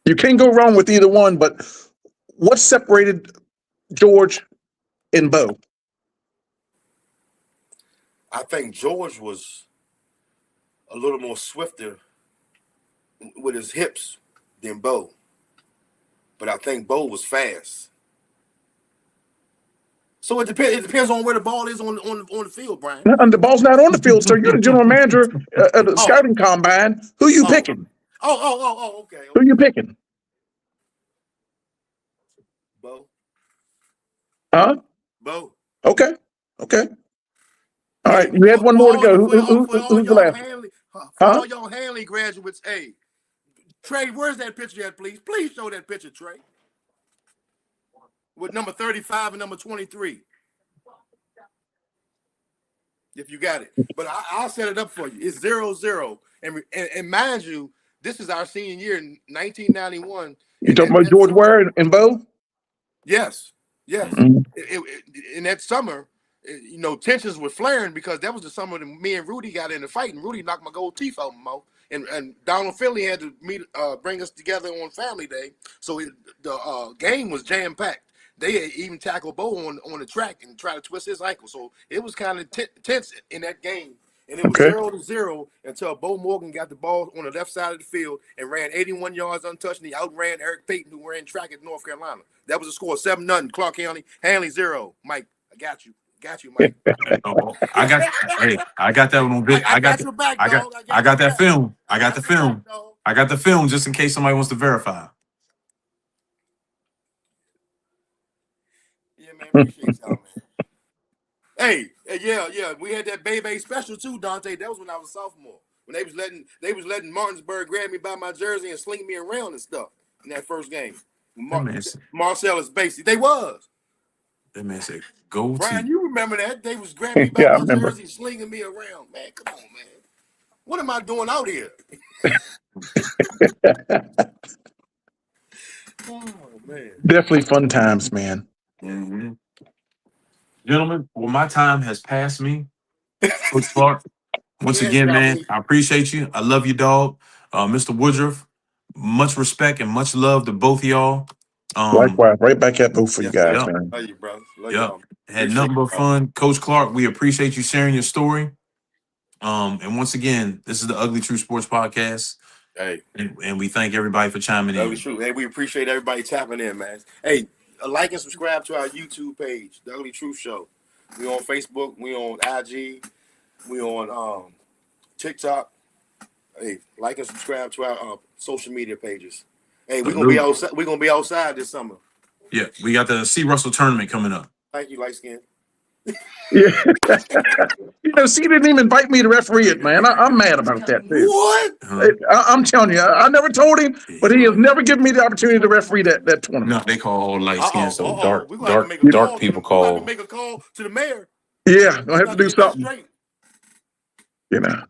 You can't go wrong with either one, but what separated George and Bo?
I think George was a little more swifter with his hips than Bo. But I think Bo was fast. So it depends on where the ball is on the field, Brian.
And the ball's not on the field, so you're the general manager at the scouting combine. Who you picking?
Okay.
Who you picking?
Bo.
Huh?
Bo.
Okay. All right, you had one more to go. Who's the last?
For all y'all Hanley graduates, hey, Trey, where's that picture at, please? Please show that picture, Trey. With number 35 and number 23. if you got it. But I'll set it up for you. It's 0-0, and mind you, this is our senior year in 1991.
You talking about George Ware and Bo?
Yes.
Mhm.
In that summer, tensions were flaring because that was the summer that me and Rudy got in the fight, and Rudy knocked my gold teeth out my mouth. And Donald Finley had to bring us together on Family Day, so the game was jam packed. They had even tackled Bo on the track and tried to twist his ankle, so it was kind of tense in that game. And it was 0-0 until Bo Morgan got the ball on the left side of the field and ran 81 yards untouched, and he outran Eric Payton, who ran track at North Carolina. That was a score 7-0. Clarke County, Hanley 0. Mike, I got you. Mike.
I got that one on video.
I got your back, dog.
I got that film. I got the film. I got the film just in case somebody wants to verify.
Yeah, man. Appreciate y'all, man. Hey, yeah. We had that Bay special too, Dante. That was when I was a sophomore. When they was letting Martinsburg grab me by my jersey and sling me around and stuff in that first game. Marcellus Basie. They was.
That man said, "Go
Brian,
team."
you remember that? They was grabbing me by my jersey, slinging me around. Man, come on, man. What am I doing out here? Oh, man.
Definitely fun times, man.
Mm-hmm. Gentlemen, well, my time has passed me. Coach Clarke, once again, man, I appreciate you. I love you, dog. Mr. Woodruff, much respect and much love to both of y'all.
Likewise, right back at both for you guys, man.
Love you, bro.
Had nothing but fun. Coach Clarke, we appreciate you sharing your story. And once again, this is the Ugly True Sports Podcast.
Hey.
And we thank everybody for chiming in.
True. Hey, we appreciate everybody tapping in, man. Hey, like and subscribe to our YouTube page, The Ugly Truth Show. We on Facebook, we on IG, we on TikTok. Hey, like and subscribe to our social media pages. Hey, we're gonna be outside. We're gonna be outside this summer.
Yeah, we got the C. Russell tournament coming up.
Thank you, light skin.
Yeah. C didn't even invite me to referee it, man. I'm mad about that too.
What?
I'm telling you, I never told him, but he has never given me the opportunity to referee that tournament.
No, they call all light skin, so dark people
call.
call.
Have to make a call to the mayor.
Yeah, I have to do something. You know.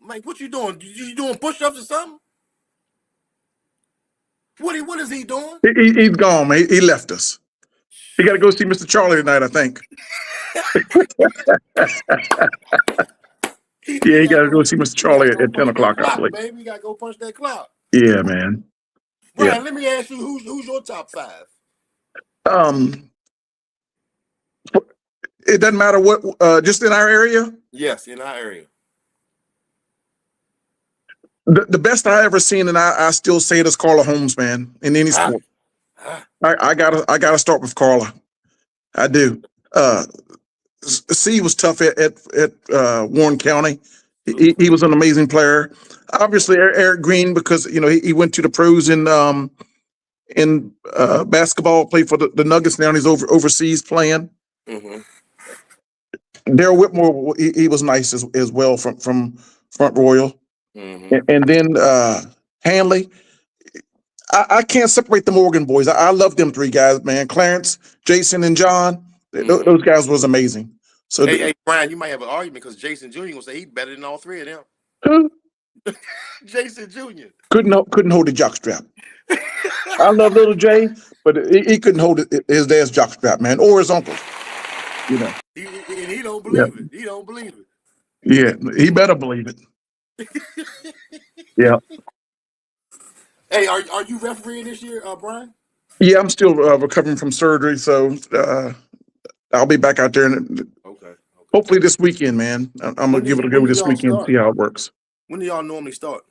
Mike, what you doing? You doing push-ups or something? What is he doing?
He's gone, man. He left us. He got to go see Mr. Charlie tonight, I think. Yeah, he got to go see Mr. Charlie at 10 o'clock, I believe.
Baby, you got to go punch that clock.
Yeah, man.
Brian, let me ask you, who's your top 5?
It doesn't matter what, just in our area?
Yes, in our area.
The best I ever seen, and I still say it, is Carla Holmes, man, in any sport. I gotta start with Carla. I do. C was tough at Warren County. He was an amazing player. Obviously, Eric Green, because he went to the pros in basketball, played for the Nuggets. Now he's overseas playing.
Mm-hmm.
Daryl Whitmore, he was nice as well from Front Royal.
Mm-hmm.
And then Hanley. I can't separate the Morgan boys. I love them 3 guys, man. Clarence, Jason, and John. Those guys was amazing. So
hey, Brian, you might have an argument because Jason Jr. gonna say he's better than all 3 of them.
Who?
Jason Jr.
Couldn't hold the jockstrap. I love little Jay, but he couldn't hold his dad's jockstrap, man, or his uncle.
He don't believe it. He don't believe it.
Yeah, he better believe it. Yeah.
Hey, are you refereeing this year, Brian?
Yeah, I'm still recovering from surgery, so I'll be back out there.
Okay.
Hopefully this weekend, man. I'm gonna give it a go this weekend and see how it works.
When do y'all normally start?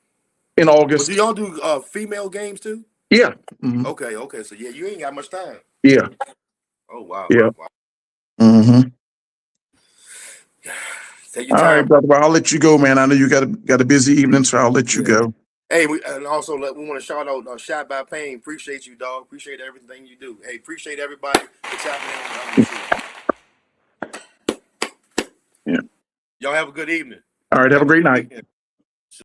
In August.
Well, do y'all do female games too?
Yeah. Mm-hmm.
Okay. So yeah, you ain't got much time.
Yeah.
Oh wow.
Yeah.
Wow.
Mm-hmm.
Take your
time. All right, brother. Well, I'll let you go, man. I know you got a busy evening, so I'll let you go.
Hey, and also we want to shout out Shot by Pain. Appreciate you, dog. Appreciate everything you do. Hey, appreciate everybody for tapping in.
Yeah.
Y'all have a good evening.
All right. Have a great night.